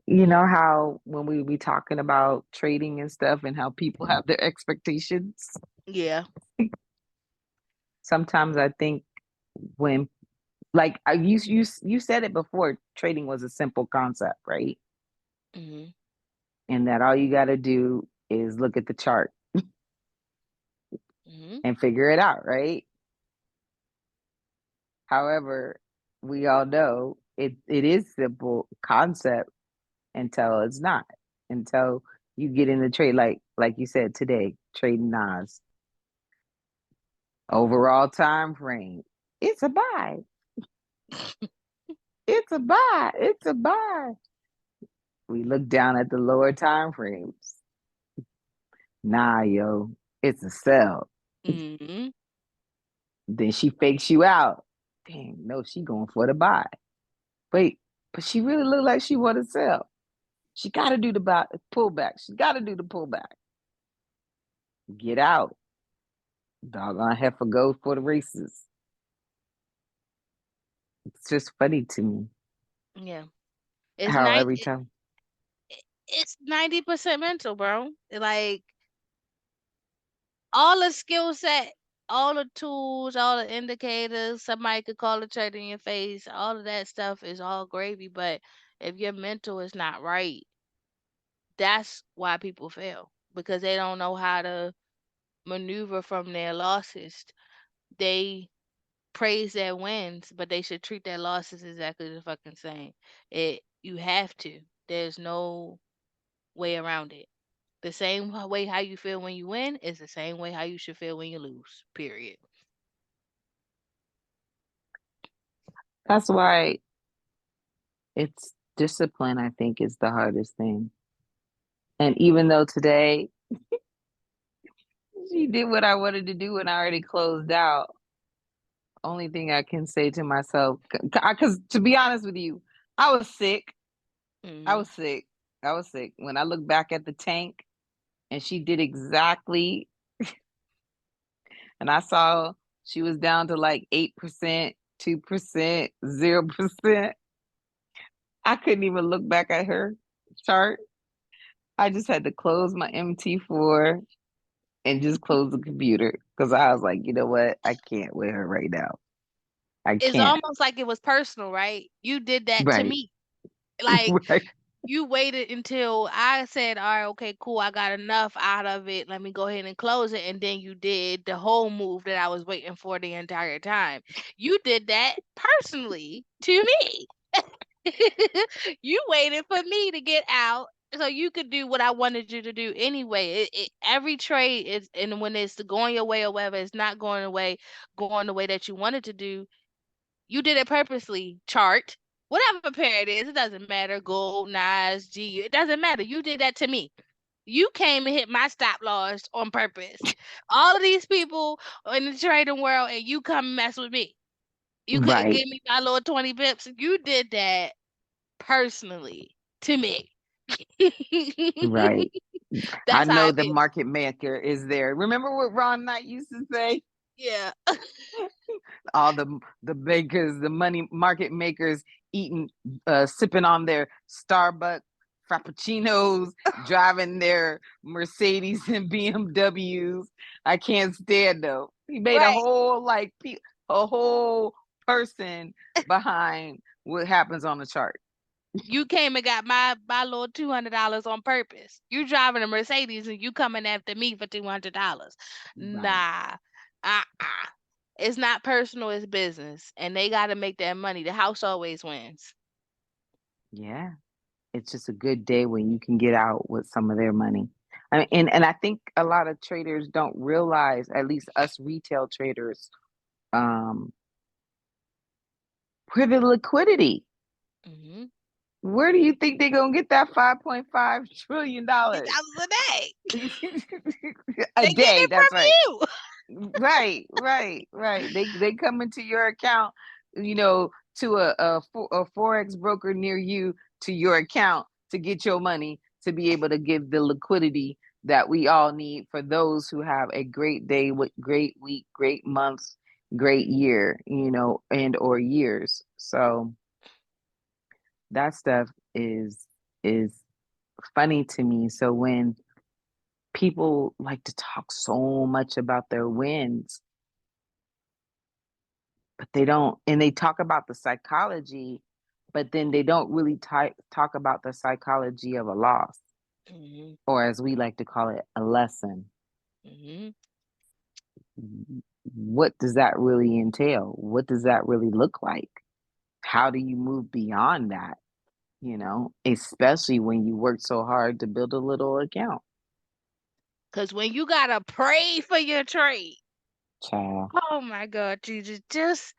You know how when we be talking about trading and stuff and how people have their expectations? Yeah. Sometimes I think when like you said it before, trading was a simple concept, right? Hmm. And that all you got to do is look at the chart Hmm. and figure it out, right? However, we all know it is simple concept until it's not. Until you get in the trade, like you said today, trading Nas overall time frame. It's a buy. It's a buy. It's a buy. We look down at the lower time frames. Nah, yo, it's a sell. Hmm. Then she fakes you out. Dang, no, she going for the buy. Wait, but she really looked like she want to sell. She got to do the buy, pullback. She got to do the pullback. Get out. Doggone heifer goes for the races. It's just funny to me Yeah. It's how night. every time. It's 90% mental, bro. Like all the skill set, all the tools, all the indicators, somebody could call a trade in your face, all of that stuff is all gravy. But if your mental is not right, that's why people fail because they don't know how to maneuver from their losses. They praise their wins, but they should treat their losses exactly the fucking same. You have to. There's no way around it. The same way how you feel when you win is the same way how you should feel when you lose. Period. That's why it's discipline, I think, is the hardest thing. And even though today she did what I wanted to do and I already closed out, only thing I can say to myself, because to be honest with you, I was sick. I Hmm. was sick. I was sick. When I look back at the tank and she did exactly, and I saw she was down to like 8%, 2%, 0%. I couldn't even look back at her chart. I just had to close my MT4 and just close the computer because I was like, you know what? I can't with her right now. I It's can't. almost like it was personal, right? You did that to Right. me. Like Right. you waited until I said, "All right, okay, cool. I got enough out of it. Let me go ahead and close it." And then you did the whole move that I was waiting for the entire time. You did that personally to me. You waited for me to get out so you could do what I wanted you to do anyway. Every trade is, and when it's going your way or whether it's not going the way that you wanted to do, you did it purposely. Chart, whatever pair it is, it doesn't matter. Gold, Nas, G, it doesn't matter. You did that to me. You came and hit my stop loss on purpose. All of these people in the trading world, and you come and mess with me. You couldn't Right. give me my little 20 pips. You did that personally to me. Right. I That's how know I the feel. market maker is there. Remember what Ron Knight used to say? Yeah. All the bakers, the money market makers eating, sipping on their Starbucks frappuccinos, driving their Mercedes and BMWs. I can't stand them. He made a Right. whole a whole person behind what happens on the chart. You came and got my little $200 on purpose. You driving a Mercedes and you coming after me for $200. Right. Nah. Uh-uh. It's not personal, it's business. And they got to make that money. The house always wins. Yeah. It's just a good day when you can get out with some of their money. I mean, and I think a lot of traders don't realize, at least us retail traders, um, where the liquidity. Hmm. Where do you think they're gonna get that $5.5 trillion $50 a day. a They getting day? it That's from right. you. Right, right, right. They come into your account, to a forex broker near you to your account to get your money to be able to give the liquidity that we all need for those who have a great day, with great week, great months, great year, and or years. So that stuff is funny to me. So when people like to talk so much about their wins, but they don't, and they talk about the psychology, but then they don't really talk about the psychology of a loss, Mm-hmm. or as we like to call it, a lesson. Mm-hmm. What does that really entail? What does that really look like? How do you move beyond that? Especially when you work so hard to build a little account. Because when you gotta pray for your trade, Child. oh my God, Jesus, just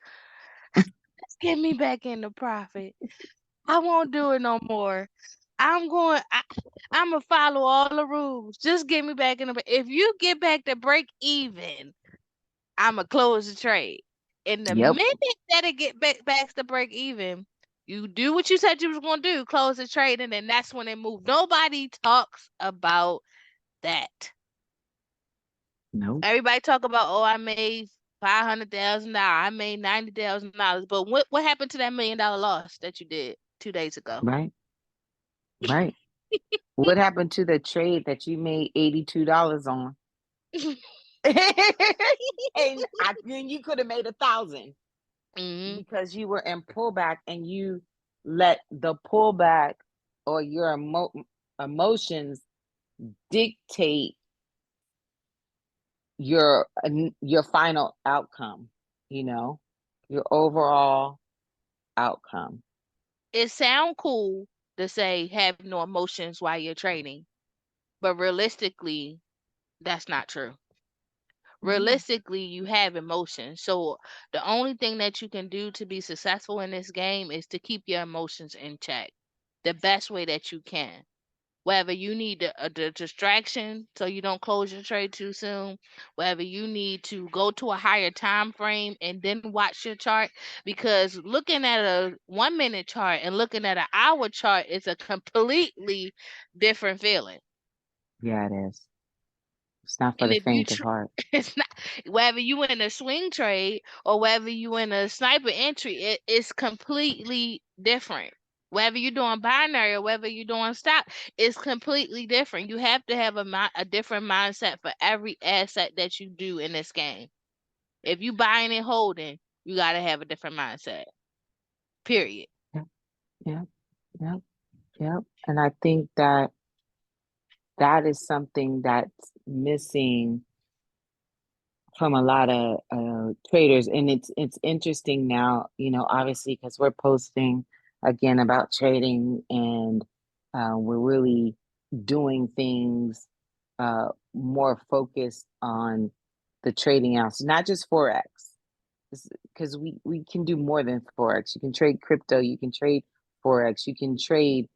get me back in the profit. I won't do it no more. I'm going. I'm gonna follow all the rules. Just get me back in the. If you get back to break even, I'm gonna close the trade. In the Yep. minute that it get back to break even, you do what you said you was gonna do, close the trade, and then that's when it moves. Nobody talks about that. Nope. Everybody talk about, oh, I made $500,000. I made $90,000. But what happened to that $1 million loss that you did 2 days ago? Right. Right. What happened to the trade that you made $82 on? And then you could have made 1,000 Hmm. because you were in pullback and you let the pullback or your emotions dictate your final outcome, you know, your overall outcome. It sound cool to say have no emotions while you're trading, but realistically, that's not true. No. Realistically, you have emotions. So the only thing that you can do to be successful in this game is to keep your emotions in check the best way that you can. Whether you need the distraction so you don't close your trade too soon, whether you need to go to a higher time frame and then watch your chart, because looking at a 1 minute chart and looking at an hour chart is a completely different feeling. Yeah, it is. It's not for And the if you faint of heart. it's not, whether you in a swing trade or whether you in a sniper entry, it's completely different. Whether you're doing binary or whether you're doing stock, it's completely different. You have to have a different mindset for every asset that you do in this game. If you buying and holding, you got to have a different mindset. Period. Yep, yep, yep, yep. And I think that that is something that's missing from a lot of traders, and it's interesting now, obviously, because we're posting again about trading, and we're really doing things more focused on the trading house, not just forex, because we can do more than forex. You can trade crypto, you can trade forex, you can trade,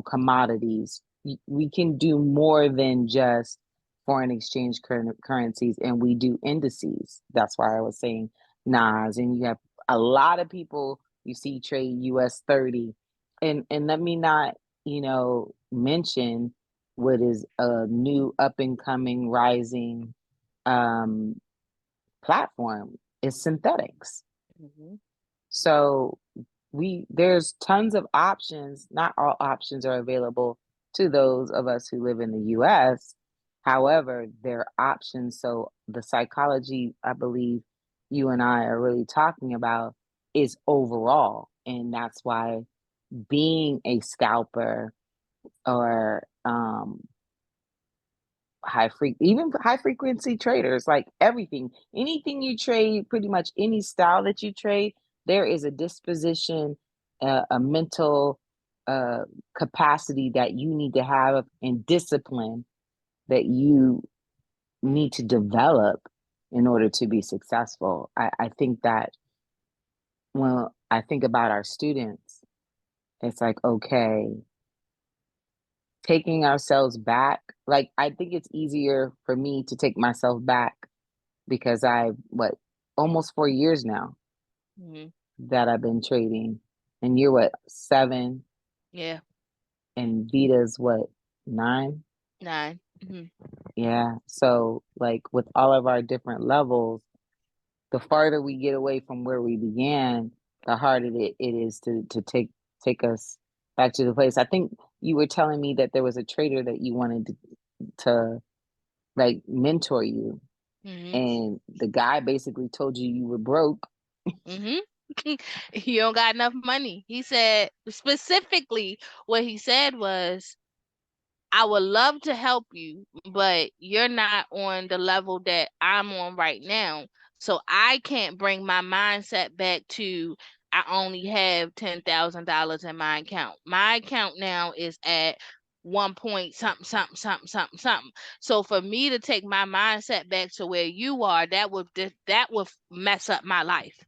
commodities. We can do more than just foreign exchange currencies, and we do indices. That's why I was saying Nas, and you have a lot of people you see trade US 30, and let me not mention what is a new up and coming rising um platform is synthetics. Hmm. So there's tons of options. Not all options are available to those of us who live in the US. However, there are options. So the psychology, I believe you and I are really talking about, is overall. And that's why being a scalper or even high frequency traders, like anything you trade, pretty much any style that you trade, there is a disposition, a mental uh capacity that you need to have, and discipline that you need to develop in order to be successful. I think that when I think about our students, it's like, okay, taking ourselves back, like I think it's easier for me to take myself back because almost 4 years now Hmm. that I've been trading. And you're what, 7? Yeah. And Vita's what, 9? 9. Hmm. Yeah. So like with all of our different levels, the farther we get away from where we began, the harder it is to take us back to the place. I think you were telling me that there was a trader that you wanted to like mentor you, Mhm. and the guy basically told you you were broke. Mhm. You don't got enough money. He said specifically what he said was, I would love to help you, but you're not on the level that I'm on right now. So I can't bring my mindset back to I only have $10,000 in my account. My account now is at 1 point something something something something something. So for me to take my mindset back to where you are, that would mess up my life.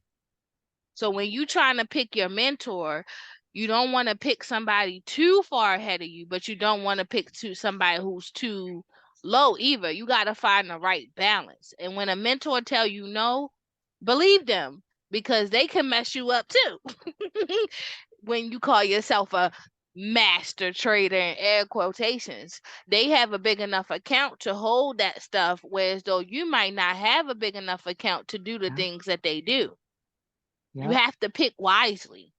So when you trying to pick your mentor, you don't want to pick somebody too far ahead of you, but you don't want to pick somebody who's too low either. You got to find the right balance. And when a mentor tell you no, believe them, because they can mess you up too. When you call yourself a master trader in air quotations, they have a big enough account to hold that stuff, whereas though you might not have a big enough account to do the Yep, things that they do. You yep, have to pick wisely.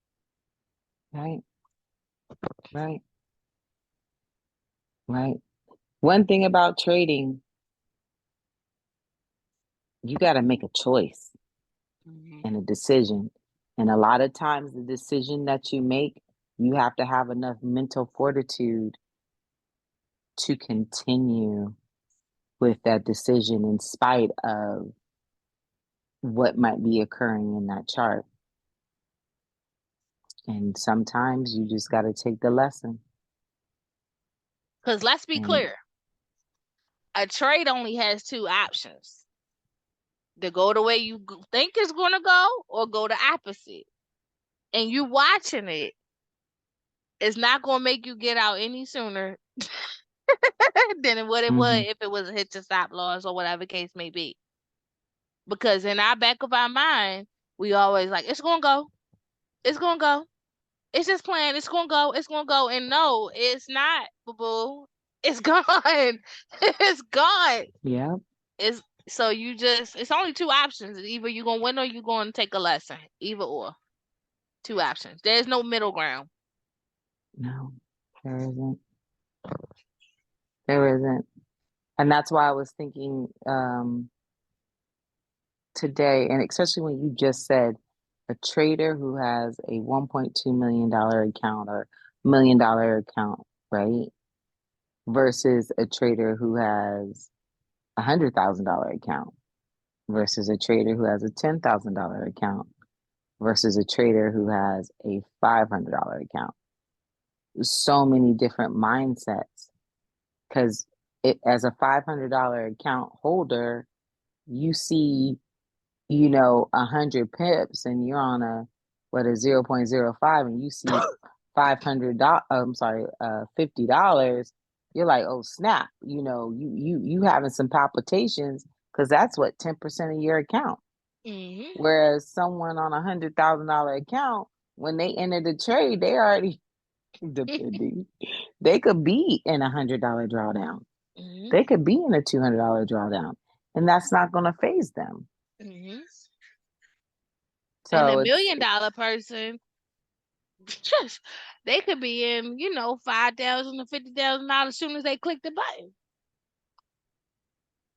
right, right, right. One thing about trading, you got to make a choice Mhm. and a decision. And a lot of times, the decision that you make, you have to have enough mental fortitude to continue with that decision in spite of what might be occurring in that chart. And sometimes you just got to take the lesson. Because let's be And clear, a trade only has two options: to go the way you think it's going to go, or go the opposite. And you watching it is not going to make you get out any sooner than what it would mhm, if it was a hit to stop loss or whatever case may be. Because in our back of our mind, we always like, it's going to go, it's going to go, it's just playing, it's going to go, it's going to go. And no, it's not, boo boo. It's gone. It's gone. yeah, It's so you just it's only two options. Either you're gonna win or you're gonna take a lesson. Either or. Two options. There's no middle ground. no, there isn't. There isn't. And that's why I was thinking today, and especially when you just said a trader who has a $1.2 million account or $1 million account, right? Versus a trader who has $100,000 account versus a trader who has a $10,000 account versus a trader who has a $500 account. So many different mindsets because it as a $500 account holder, you see, 100 pips and you're on a 0.05 and you see $500, I'm sorry, $50, you're like, oh snap, you having some palpitations because that's what 10% of your account. Hmm. Whereas someone on $100,000 account, when they enter the trade, they already depending, they could be in $100 drawdown. Hmm. They could be in a $200 drawdown, and that's not going to phase them. Hmm. And a So $1 million person, they could be in, 5,000 to $50,000 as soon as they click the button.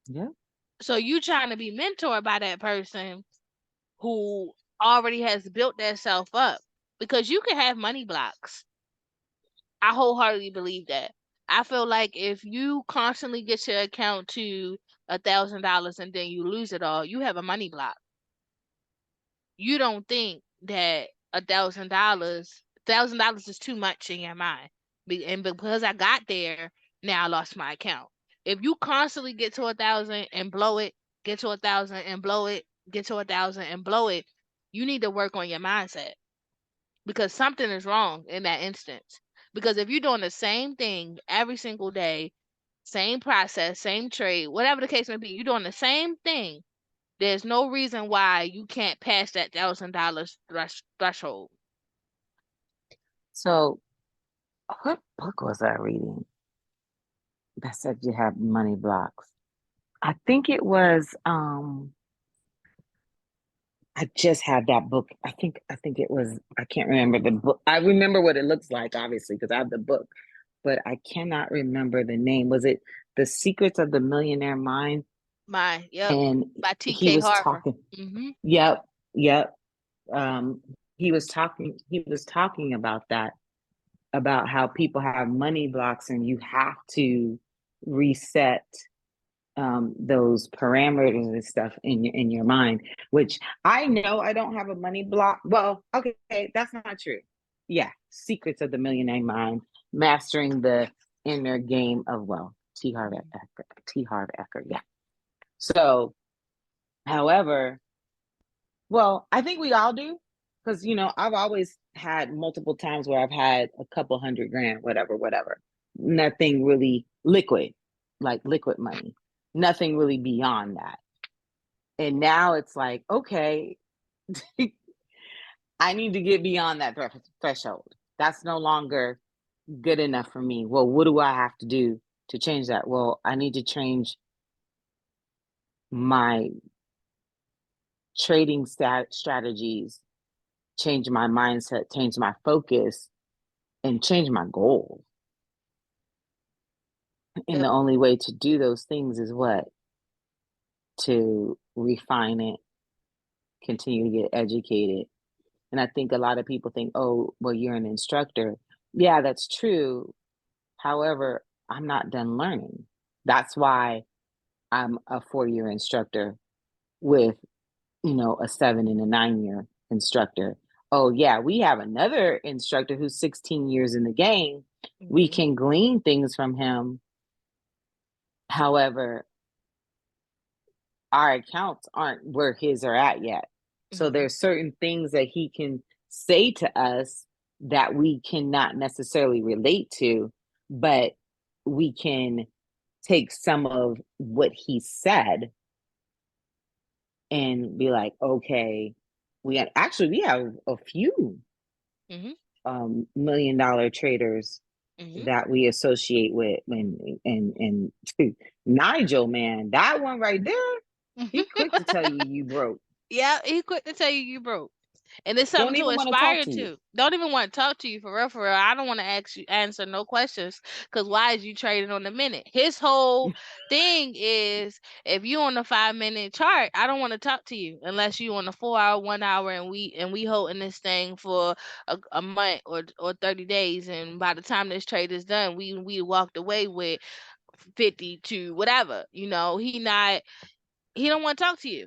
yeah. So you trying to be mentored by that person who already has built that self up, because you can have money blocks. I wholeheartedly believe that. I feel like if you constantly get your account to $1,000 and then you lose it all, you have a money block. You don't think that $1,000 is too much in your mind. And because I got there, now I lost my account. If you constantly get to 1,000 and blow it, get to 1,000 and blow it, get to 1,000 and blow it, you need to work on your mindset, because something is wrong in that instance. Because if you're doing the same thing every single day, same process, same trade, whatever the case may be, you're doing the same thing. There's no reason why you can't pass that $1,000 threshold. So what book was I reading that said you have money blocks? I think it was I just had that book. I think it was, I can't remember the book. I remember what it looks like, obviously, because I have the book. but I cannot remember the name. Was it The Secrets of the Millionaire Mind? Mine, yep, And by he T.K. was Harper. talking. Mm-hmm. Yep, yep. Um, he was talking. He was talking about that, about how people have money blocks, and you have to reset those parameters and stuff in your mind. Which I know I don't have a money block. Well, okay, that's not true. Yeah, Secrets of the Millionaire Mind, mastering the inner game of wealth. T. Harv Eker. T. Harv Eker. Yeah. So, however, well, I think we all do, because I've always had multiple times where I've had a couple hundred grand, whatever, whatever. Nothing really liquid, like liquid money. Nothing really beyond that. And now it's like, okay, I need to get beyond that threshold. That's no longer good enough for me. Well, what do I have to do to change that? Well, I need to change my trading strategies, change my mindset, change my focus, and change my goal. And the Yep. only way to do those things is what? To refine it, continue to get educated. And I think a lot of people think, oh, well, you're an instructor. Yeah, that's true. However, I'm not done learning. That's why I'm a 4-year instructor with, a 7 and a 9-year instructor. Oh, yeah, we have another instructor who's 16 years in the game. We Mm-hmm. can glean things from him. However, our accounts aren't where his are at yet. So Mm-hmm. there's certain things that he can say to us that we cannot necessarily relate to, but we can take some of what he said and be like, okay, we have a few Mm-hmm. $1 million traders Mm-hmm. that we associate with, and Nigel, man, that one right there, he quick to tell you broke. Yeah, he quick to tell you you broke. And it's Don't something to even want to talk aspire to you. to. Don't even want to talk to you for real, for real. I don't want to answer no questions because why is you trading on the minute? His whole thing is if you on the 5 minute chart, I don't want to talk to you unless you on the 4 hour, 1 hour, and we holding this thing for a month or 30 days, and by the time this trade is done, we walked away with 50 to whatever. He don't want to talk to you.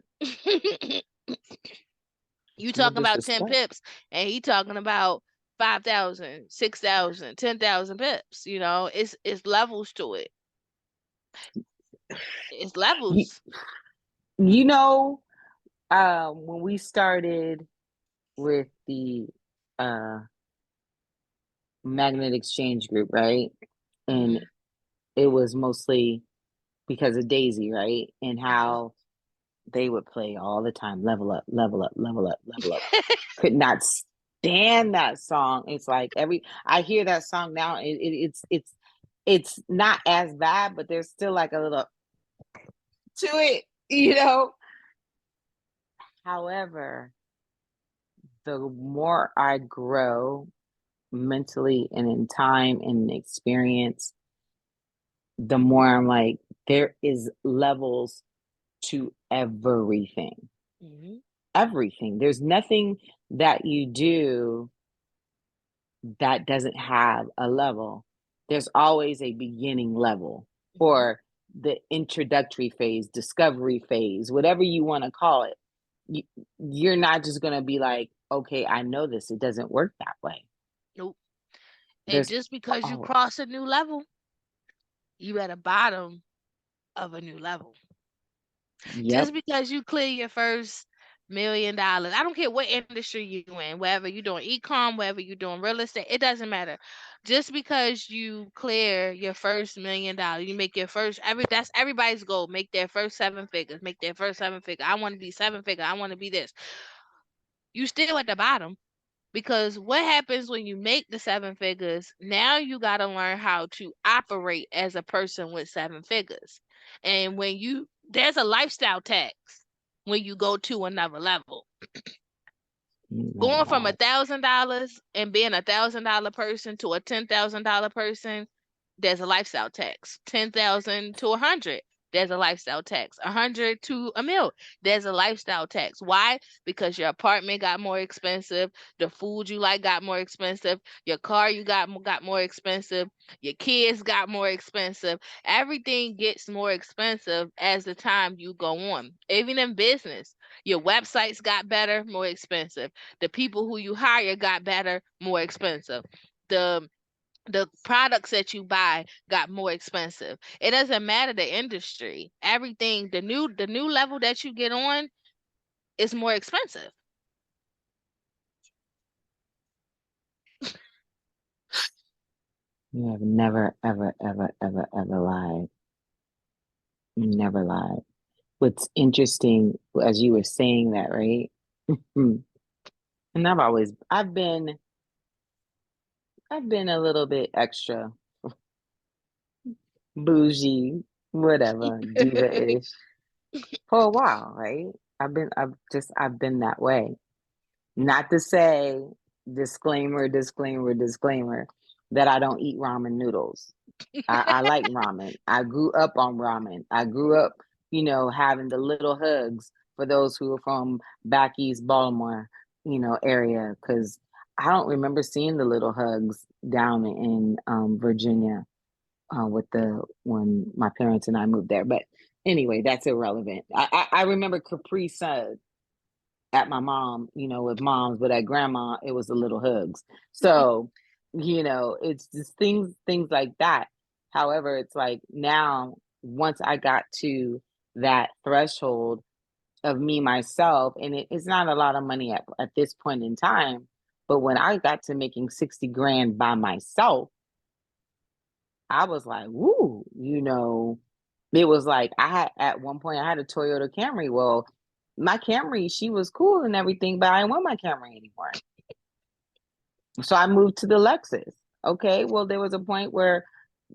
You No talking about 10 disrespect. pips and he talking about 5,000, 6,000, 10,000 pips. It's levels to it. It's You, levels. you know, when we started with the uh, magnet exchange group, right? And Mhm. it was mostly because of Daisy, right? And Mhm. how they would play all the time, level up, level up, level up, level up. Could not stand that song. It's like I hear that song now, it's not as bad, but there's still like a little to it. However, the more I grow mentally and in time and experience, the more I'm like, there is levels to everything. Mhm. Everything. There's nothing that you do that doesn't have a level. There's always a beginning level, Mhm. or the introductory phase, discovery phase, whatever you want to call it. You, you're not just going to be like, okay, I know this. It doesn't work that way. Nope. And There's, just because you oh, cross a new level, you at the bottom of a new level. yep. Just because you clear your first $1 million, I don't care what industry you in, whether you're doing e-com, whether you're doing real estate, it doesn't matter. Just because you clear your first $1 million, you make your first that's everybody's goal. Make their first 7 figures. Make their first 7 figure. I want to be 7 figure. I want to be this. You still at the bottom. Because what happens when you make the 7 figures? Now you got to learn how to operate as a person with 7 figures. And there's a lifestyle tax when you go to another level. Oh my Going from God. $1,000 and being $1,000 person to a $10,000 person, there's a lifestyle tax. 10,000 to 100, there's a lifestyle tax. 100 to a mil, there's a lifestyle tax. Why? Because your apartment got more expensive, the food you like got more expensive, your car you got more expensive, your kids got more expensive. Everything gets more expensive as the time you go on. Even in business, your websites got better, more expensive. The people who you hire got better, more expensive. The the products that you buy got more expensive. It doesn't matter the industry. Everything, the new level that you get on is more expensive. You have never, ever, ever, ever, ever lied. You never lied. What's interesting, as you were saying that, right? Hmm. And I've been a little bit extra bougie, whatever, diva-ish for a while, right? I've been that way. Not to say, disclaimer, disclaimer, disclaimer, that I don't eat ramen noodles. I like ramen. I grew up on ramen. I grew up, having the little hugs for those who are from back East Baltimore, area, because I don't remember seeing the little hugs down in Virginia with the when my parents and I moved there. But anyway, that's irrelevant. I remember Capri Sun at my mom, with moms, but at grandma, it was the little hugs. So, it's just things like that. However, it's like now, once I got to that threshold of me myself, and it's not a lot of money at this point in time, but when I got to making 60 grand by myself, I was like, woo, it was like at one point I had a Toyota Camry. Well, my Camry, she was cool and everything, but I didn't want my Camry anymore. So I moved to the Lexus. Okay. Well, there was a point where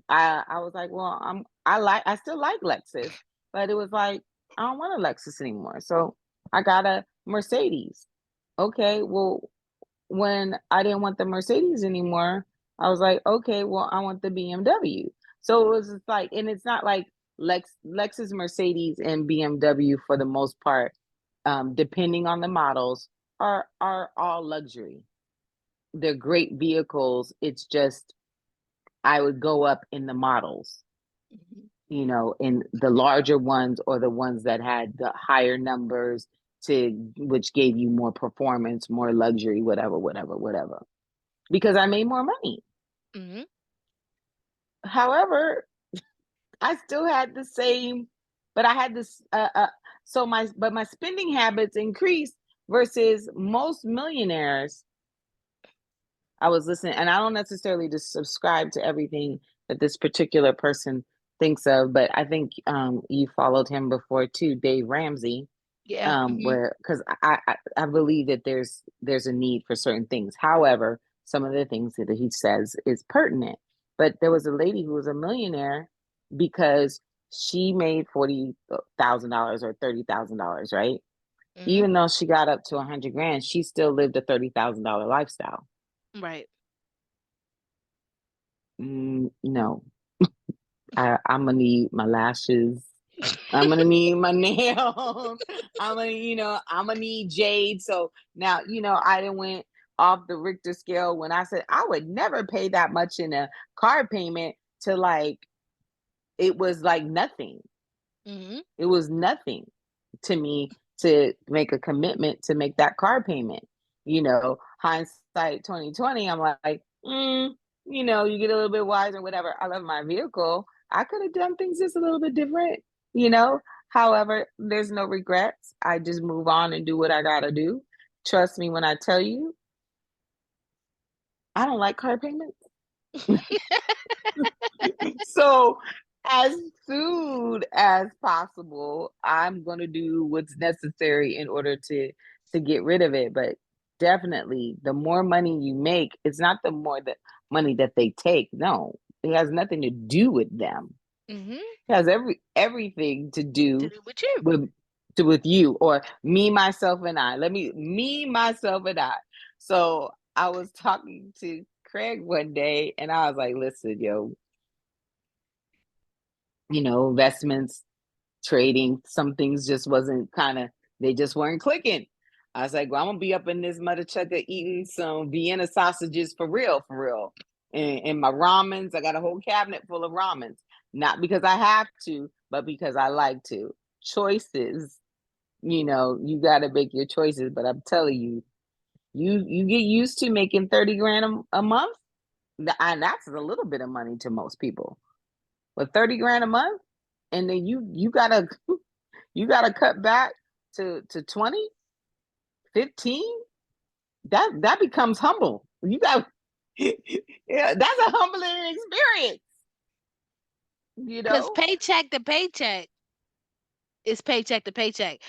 I was like, well, I still like Lexus, but it was like, I don't want a Lexus anymore. So I got a Mercedes. Okay. Well, when I didn't want the Mercedes anymore, I was like, okay, well, I want the BMW. So it was just like, and it's not like Lexus, Mercedes, and BMW for the most part, depending on the models, are all luxury. They're great vehicles. It's just I would go up in the models, Mhm. in the larger ones or the ones that had the higher numbers to which gave you more performance, more luxury, whatever, whatever, whatever. Because I made more money. Mhm. However, I still had the same, but I had this. My spending habits increased versus most millionaires. I was listening, and I don't necessarily just subscribe to everything that this particular person thinks of, but I think you followed him before too, Dave Ramsey, Yeah. Mhm. where because I believe that there's a need for certain things. However, some of the things that he says is pertinent. But there was a lady who was a millionaire because she made $40,000 or $30,000, right? Mhm. Even though she got up to 100 grand, she still lived a $30,000 lifestyle. Right. No, I'm gonna need my lashes. I'm gonna need my nails. I'm gonna need jade. So now, I didn't went off the Richter scale when I said I would never pay that much in a car payment to like it was like nothing. Mhm. It was nothing to me to make a commitment to make that car payment. Hindsight 2020, I'm like, you get a little bit wiser, whatever. I love my vehicle. I could have done things just a little bit different, you know. However, there's no regrets. I just move on and do what I gotta do. Trust me when I tell you, I don't like car payments. So as soon as possible, I'm gonna do what's necessary in order to get rid of it. But definitely, the more money you make, it's not the more the money that they take. No, it has nothing to do with them. Mhm. It has everything to To do do with you. with with you or me, myself, and I. Me, myself, and I. So I was talking to Craig one day, and I was like, "Listen, yo." investments, trading. Some things just wasn't they just weren't clicking. I was like, well, I'm gonna be up in this mother chucker eating some Vienna sausages for real, for real. And my ramens, I got a whole cabinet full of ramens. Not because I have to, but because I like to. Choices, you gotta make your choices. But I'm telling you, you get used to making 30 grand a month. And that's a little bit of money to most people. But 30 grand a month, and then you gotta you gotta cut back to 20, 15. That becomes humble. You got yeah, that's a humbling experience, you Because know? paycheck to paycheck is paycheck to paycheck.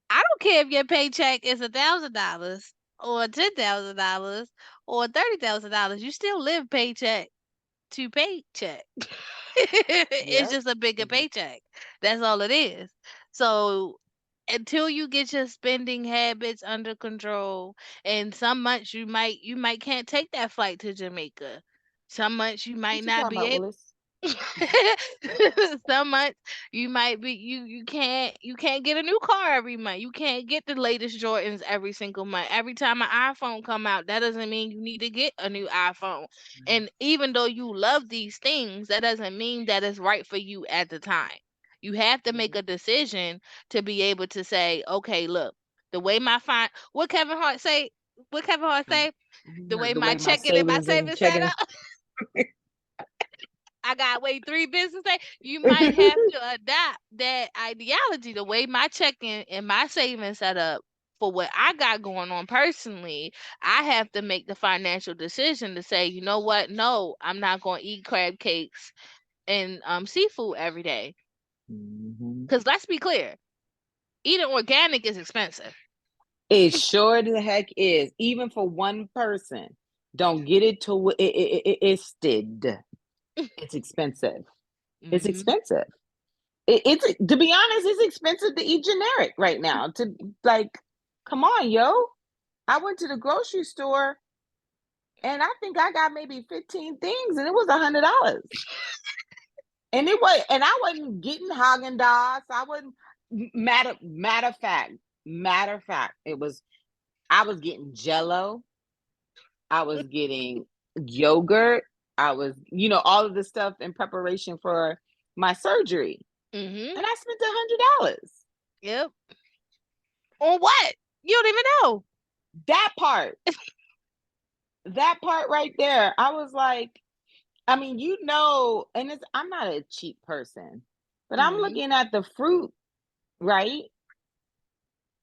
I don't care if your paycheck is $1,000 or $10,000 or $30,000. You still live paycheck to paycheck. It's Yep. just a bigger paycheck. That's all it is. So until you get your spending habits under control, and some months you might can't take that flight to Jamaica. Some months you might What you not talking be about, able. Willis? Some months you might be you can't get a new car every month. You can't get the latest Jordans every single month. Every time an iPhone come out, that doesn't mean you need to get a new iPhone. And even though you love these things, that doesn't mean that it's right for you at the time. You have to make Mhm. a decision to be able to say, okay, look, the way my fine what Kevin Hart say, the way The my way my checking and my savings and savings set checking. up, I got wait 3 business days. You might have to adapt that ideology. The way my checking and my savings set up for what I got going on personally, I have to make the financial decision to say, you know what? No, I'm not going to eat crab cakes and seafood every day. Mhm. Because let's be clear, eating organic is expensive. It sure the heck is. Even for one person. Don't get it to it's did. It's expensive. It's Hmm. expensive. It's to be honest, it's expensive to eat generic right now. To like, come on, yo. I went to the grocery store and I think I got maybe 15 things and it was $100. And I wasn't getting Haagen Dazs. I wasn't matter of fact, I was getting Jello. I was getting yogurt. I was, all of the stuff in preparation for my surgery, Hmm. and I spent $100. Yep. On what? You don't even know. That part, that part right there, I was like, I mean, and I'm not a cheap person, but I'm Hmm. looking at the fruit, right?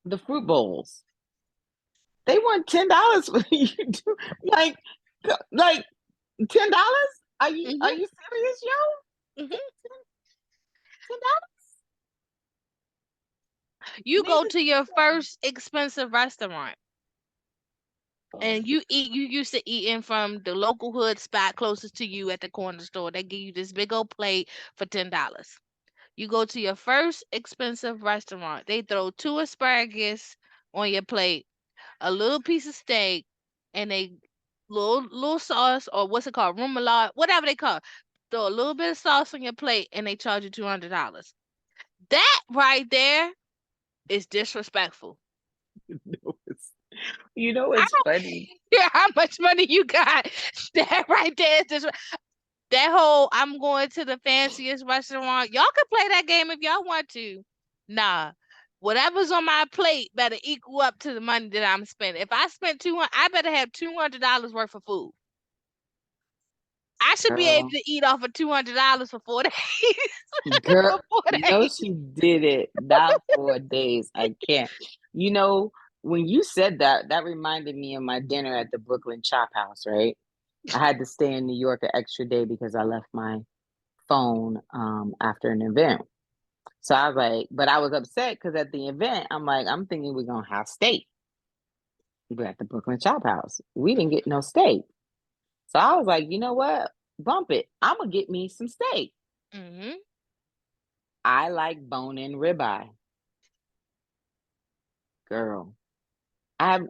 The fruit bowls. They want $10 for you to like, like $10. Are you Hmm. are you serious, yo? Hmm. $10? You go Needless to to your say. first expensive restaurant Oh, and you used to eating from the local hood spot closest to you at the corner store. They give you this big old plate for $10. You go to your first expensive restaurant. They throw two asparagus on your plate, a little piece of steak, and a little sauce or what's it called, remoulade, whatever they call it. Throw a little bit of sauce on your plate, and they charge you $200. That right there is disrespectful. no, you know I it's don't funny. care how much money you got. That right there is that whole I'm going to the fanciest restaurant. Y'all can play that game if y'all want to. Nah. Whatever's on my plate better equal up to the money that I'm spending. If I spent 200, I better have $200 worth of food. I should be able Girl, to eat off of $200 for 4 days. girl, For 4 days. she did it. Not 4 days. I can't. You know, when you said that, that reminded me of my dinner at the Brooklyn Chop House, right? I had to stay in New York an extra day because I left my phone after an event. So I was like, but I was upset because at the event, I'm thinking we're gonna have steak. We're at the Brooklyn Chop House. We didn't get no steak. So I was like, you know what? Bump it. I'm gonna get me some steak. Mm-hmm. I like bone in ribeye, girl. And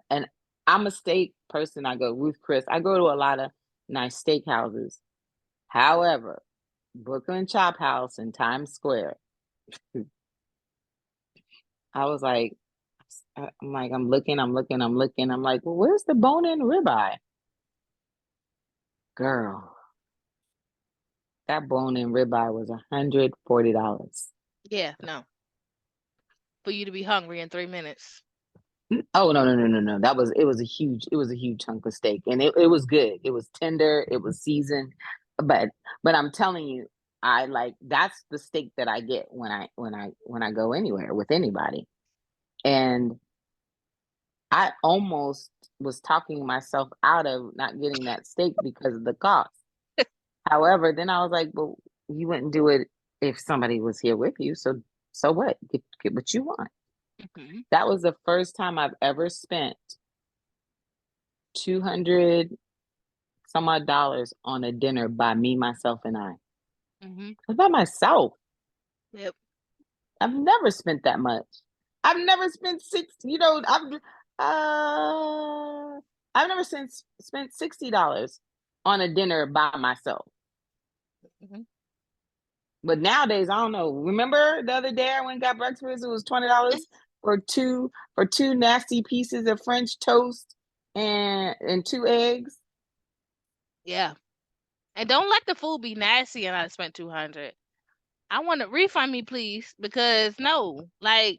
I'm a steak person. I go Ruth Chris. I go to a lot of nice steakhouses. However, Brooklyn Chop House in Times Square. I was like, I'm like, I'm looking, I'm looking, I'm looking. I'm like, well, where's the bone-in ribeye? Girl, that bone-in ribeye was $140. Yeah, no. For you to be hungry in 3 minutes. Oh no, no, no, no, no. It was a huge chunk of steak. And it was good. It was tender, it was seasoned. But but I'm telling you, I like that's the steak that I get when I go anywhere with anybody. And I almost was talking myself out of not getting that steak because of the cost. However, then I was like, well, you wouldn't do it if somebody was here with you. So what? Get what you want. Hmm. That was the first time I've ever spent 200 some odd dollars on a dinner by me, myself, and I. Hmm. By myself. Yep. I've never spent that much. I've never spent I've never spent $60 on a dinner by myself. Hmm. But nowadays, I don't know. Remember the other day I went and got breakfast? It was $20 for two nasty pieces of French toast and two eggs. Yeah. And don't let the food be nasty and I spent 200. I want to refund me, please, because no, like,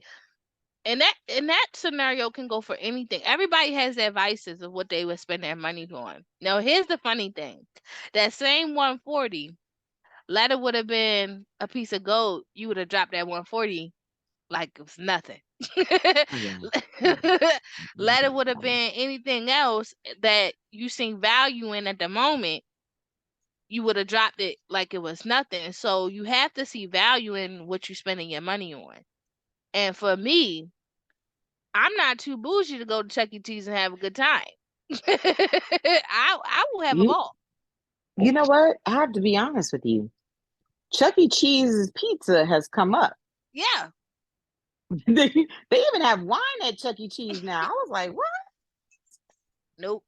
and that scenario can go for anything. Everybody has their vices of what they would spend their money on. Now, here's the funny thing: that same 140, let it would have been a piece of gold, you would have dropped that 140 like it was nothing. Oh yeah, yeah. Let it would have been anything else that you seen value in at the moment, you would have dropped it like it was nothing. So you have to see value in what you're spending your money on. And for me, I'm not too bougie to go to Chuck E. Cheese and have a good time. I will have a You ball. you know what? I have to be honest with you. Chuck E. Cheese's pizza has come up. Yeah. They even have wine at Chuck E. Cheese now. I was like, what? Nope.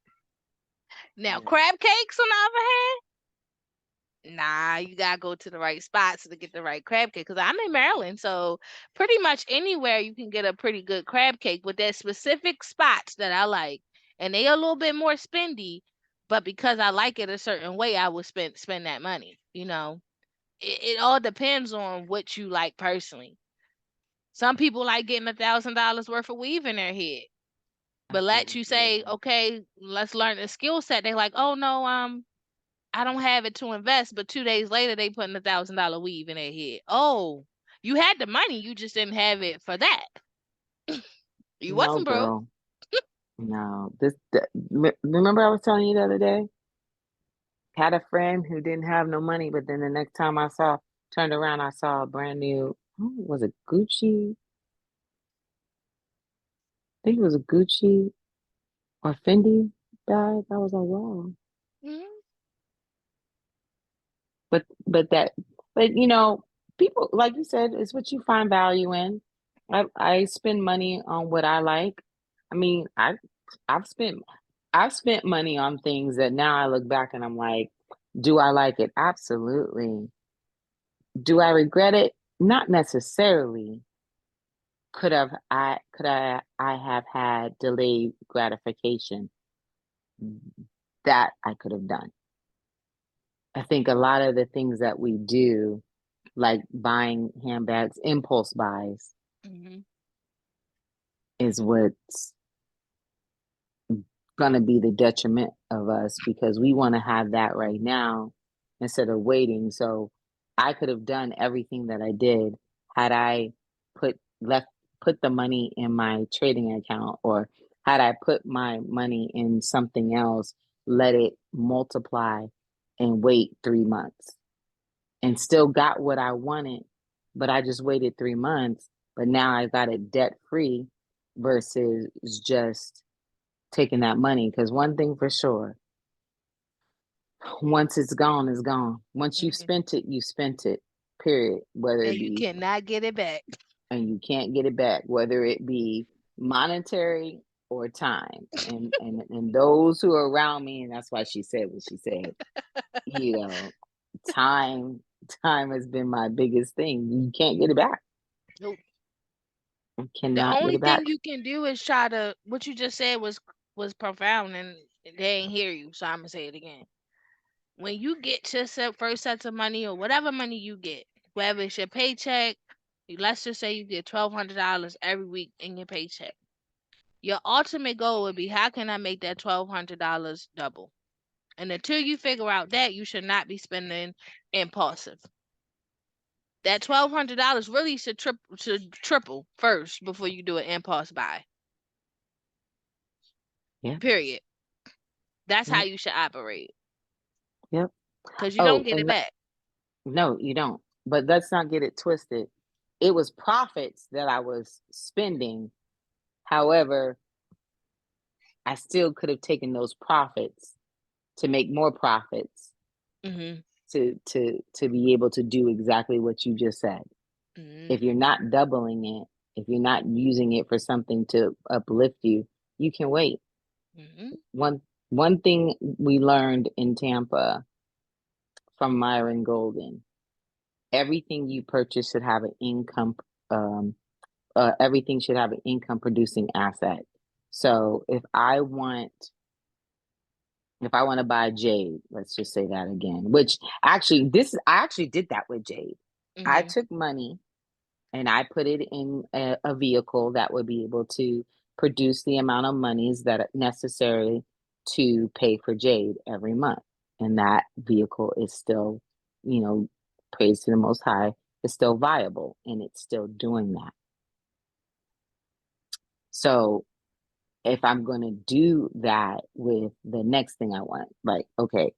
Now Yeah. crab cakes on the other hand, nah, you gotta go to the right spots to get the right crab cake. Cause I'm in Maryland, so pretty much anywhere you can get a pretty good crab cake with that specific spots that I like, and they a little bit more spendy, but because I like it a certain way, I would spend that money. It all depends on what you like personally. Some people like getting $1,000 worth of weave in their head, but let you say, Absolutely. okay, let's learn the skill set. They're like, oh no, I don't have it to invest, but 2 days later they putting $1,000 weave in their head. Oh, you had the money, you just didn't have it for that. You No, wasn't broke. girl. No. Remember I was telling you the other day? Had a friend who didn't have no money, but then the next time turned around, I saw a brand new, was it Gucci? I think it was a Gucci or Fendi bag. I was like, wow. Hmm. But people like you said, it's what you find value in. I spend money on what I like. I mean, I've spent I've spent money on things that now I look back and I'm like, do I like it? Absolutely. Do I regret it? Not necessarily. Could I have had delayed gratification? That I could have done. I think a lot of the things that we do, like buying handbags, impulse buys, Hmm. is what's going to be the detriment of us because we want to have that right now instead of waiting. So I could have done everything that I did had I put left put the money in my trading account, or had I put my money in something else, let it multiply and wait 3 months and still got what I wanted, but I just waited 3 months, but now I got it debt free versus just taking that money. Because one thing for sure, once it's gone, it's gone. Once you've Hmm. spent it, you spent it, period. Whether And it you be, cannot get it back. and you can't get it back, whether it be monetary or time. And those who are around me, and that's why she said what she said, you know, time. Time has been my biggest thing. You can't get it back. Nope. You The cannot get only it back. thing you can do is try to what you just said was profound and they ain't hear you, so I'm gonna say it again. When you get your first sets of money or whatever money you get, whether it's your paycheck, let's just say you get $1,200 every week in your paycheck. Your ultimate goal would be how can I make that $1,200 double? And until you figure out that, you should not be spending impulsive. That $1,200 really should triple first before you do an impulse buy. Yeah. Period. That's how Yep. you should operate Yep. because you don't Oh, get it and back. no, you don't. But let's not get it twisted. It was profits that I was spending. However, I still could have taken those profits to make more profits Mhm. to be able to do exactly what you just said. Mhm. If you're not doubling it, if you're not using it for something to uplift you, you can wait. Mhm. One thing we learned in Tampa from Myron Golden, everything you purchase should have an income um, everything should have an income producing asset. So if I want to buy jade, let's just say that again, which actually I actually did that with jade. I Mhm. took money and I put it in a vehicle that would be able to produce the amount of monies that are necessary to pay for jade every month. And that vehicle is still, you know, praise to the most high, is still viable and it's still doing that. So if I'm going to do that with the next thing I want, like, okay,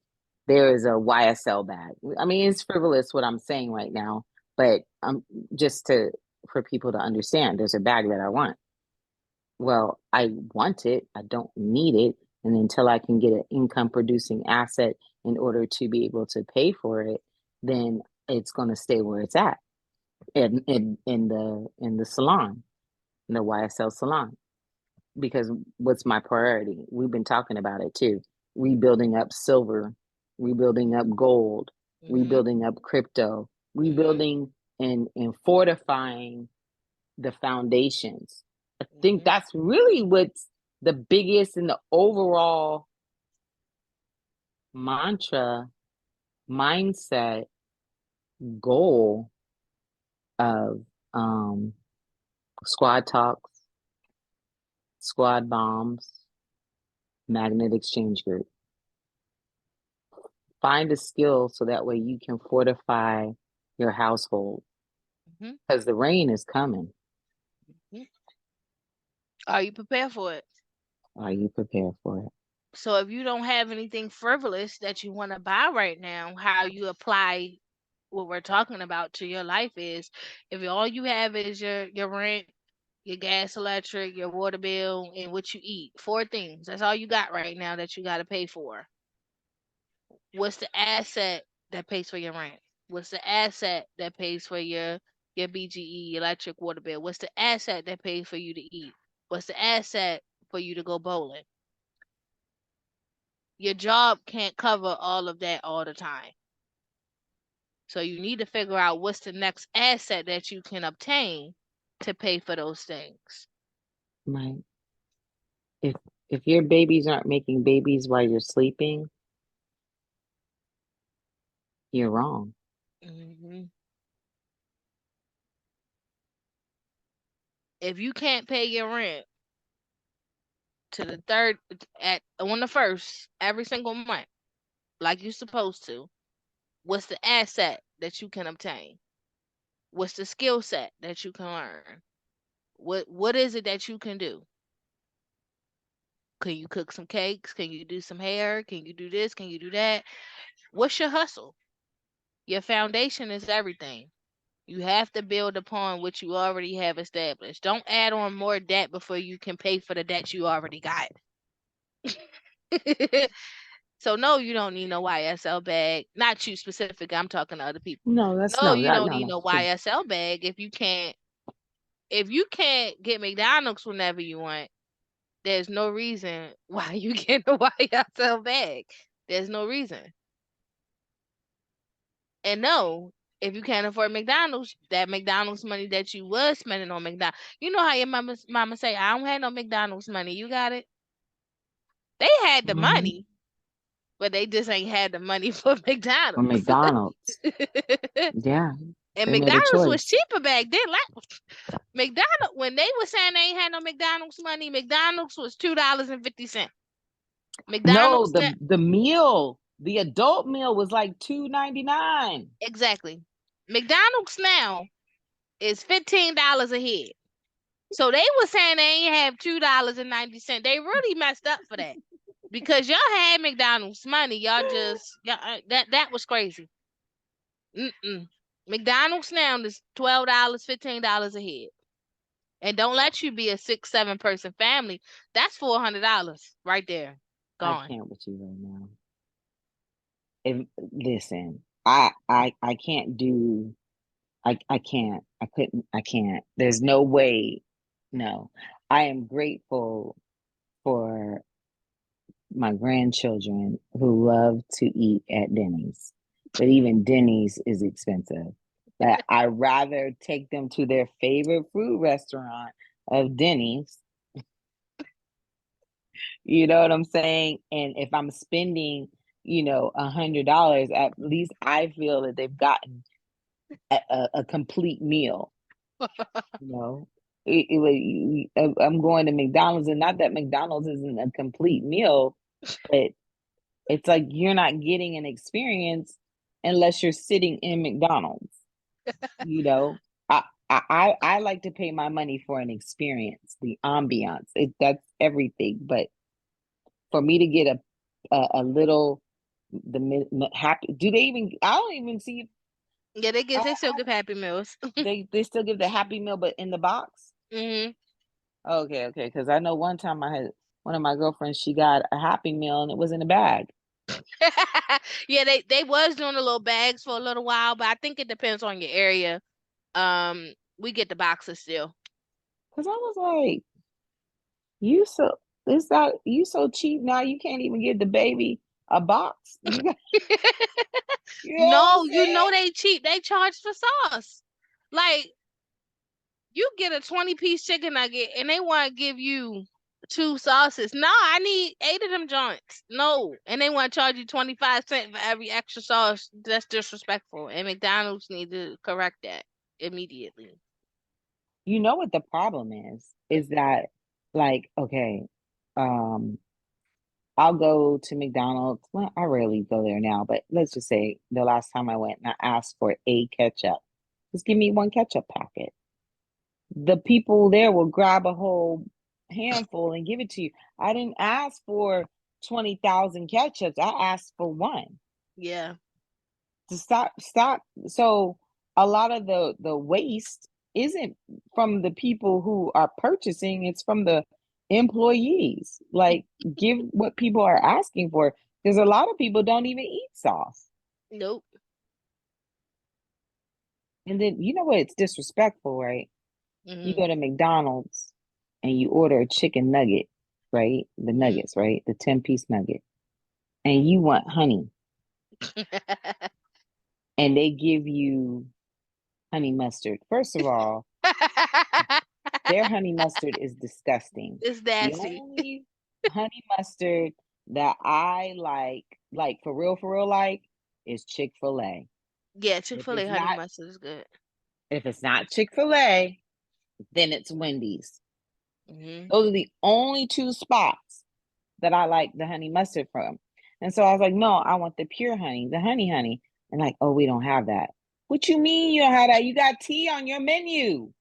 there is a YSL bag. I mean, it's frivolous what I'm saying right now, but just to for people to understand, there's a bag that I want. Well, I want it, I don't need it, and until I can get an income producing asset in order to be able to pay for it, then it's going to stay where it's at in the salon, in the YSL salon, because what's my priority? We've been talking about it too. Rebuilding up silver, rebuilding up gold, Mhm. rebuilding up crypto, Mhm. rebuilding and fortifying the foundations. I think Mhm. that's really what's the biggest and the overall mantra, mindset, goal of squad talks, squad bombs, magnet exchange group. Find a skill so that way you can fortify your household Mhm. because the rain is coming. Mhm. Are you prepared for it? Are you prepared for it? So if you don't have anything frivolous that you want to buy right now, how you apply what we're talking about to your life is if all you have is your rent, your gas, electric, your water bill, and what you eat. Four things. That's all you got right now that you got to pay for. What's the asset that pays for your rent? What's the asset that pays for your BGE, electric, water bill? What's the asset that pays for you to eat? What's the asset for you to go bowling? Your job can't cover all of that all the time. So you need to figure out what's the next asset that you can obtain to pay for those things. Right. If if your babies aren't making babies while you're sleeping, you're wrong. Hmm. If you can't pay your rent to the third at on the first every single month like you're supposed to, what's the asset that you can obtain? What's the skill set that you can learn? What is it that you can do? Can you cook some cakes? Can you do some hair? Can you do this? Can you do that? What's your hustle? Your foundation is everything. You have to build upon what you already have established. Don't add on more debt before you can pay for the debt you already got. So no, you don't need no YSL bag. Not you specific. I'm talking to other people. No, that's No, no, you that don't no, need no. no For, YSL bag if you can't get McDonald's whenever you want. There's no reason why you get a YSL bag. There's no reason. And no, if you can't afford McDonald's, that McDonald's money that you was spending on McDonald's, you know how your mama say, I don't have no McDonald's money. You got it. They had the Hmm. money, but they just ain't had the money for Or McDonald's. McDonald's. Yeah, And they made a McDonald's was choice. cheaper back then. Like McDonald's, when they were saying they ain't had no McDonald's money, McDonald's was $2.50. No, McDonald's now, the meal, the adult meal was like $2.99. exactly. McDonald's now is $15 a head. So they were saying they ain't have $2.90. They really messed up for that. Because y'all had McDonald's money. That was crazy. Mm-mm. McDonald's now is $12, $15 a head. And don't let you be a 6, 7 person family. That's $400 right there. I Gone. can't with you right now. Listen, I can't do. I can't. I couldn't. I can't. There's no way. No, I am grateful for my grandchildren who love to eat at Denny's, but even Denny's is expensive. That I rather take them to their favorite food restaurant of Denny's. You know what I'm saying? And if I'm spending, $100, at least I feel that they've gotten a complete meal. You know, I'm going to McDonald's, and not that McDonald's isn't a complete meal, but it's like you're not getting an experience unless you're sitting in McDonald's. You know, I like to pay my money for an experience, the ambiance. That's everything. But for me to get a little happy, do they even? I don't even see. Yeah, I, they still I, give Happy Meals. they still give the Happy Meal, but in the box. Hmm. Okay, okay. Because I know one time I had one of my girlfriends. She got a Happy Meal and it was in a bag. Yeah, they was doing the little bags for a little while, but I think it depends on your area. We get the boxes still. Because I was like, you so is that you so cheap now? You can't even give the baby a box. You got, you know what I'm No, you know saying? they cheap. They charge for sauce. Like you get a 20-piece chicken nugget and they want to give you two sauces. No, I need 8 of them joints. No. And they want to charge you 25 cents for every extra sauce. That's disrespectful. And McDonald's need to correct that immediately. You know what the problem is? Is that like, okay, um, I'll go to McDonald's. Well, I rarely go there now, but let's just say the last time I went and I asked for a ketchup. Just give me one ketchup packet. The people there will grab a whole handful and give it to you. I didn't ask for 20,000 ketchups. I asked for one Yeah. to stop. So a lot of the waste isn't from the people who are purchasing, it's from the employees. Like, give what people are asking for, because a lot of people don't even eat sauce. Nope. And then you know what, it's disrespectful, right? You Hmm. go to McDonald's and you order a chicken nugget, right? The Hmm. nuggets, right? The 10-piece nugget. And you want honey. And they give you honey mustard. First of all, their honey mustard is disgusting. It's The nasty. only honey mustard that I like for real, like, is Chick-fil-A. Yeah, If Chick-fil-A it's honey not, mustard is good. if it's not Chick-fil-A, then it's Wendy's. Hmm. Those are the only two spots that I like the honey mustard from. And so I was like, no, I want the pure honey, the honey. And like, oh, we don't have that. What you mean you don't have that? You got tea on your menu.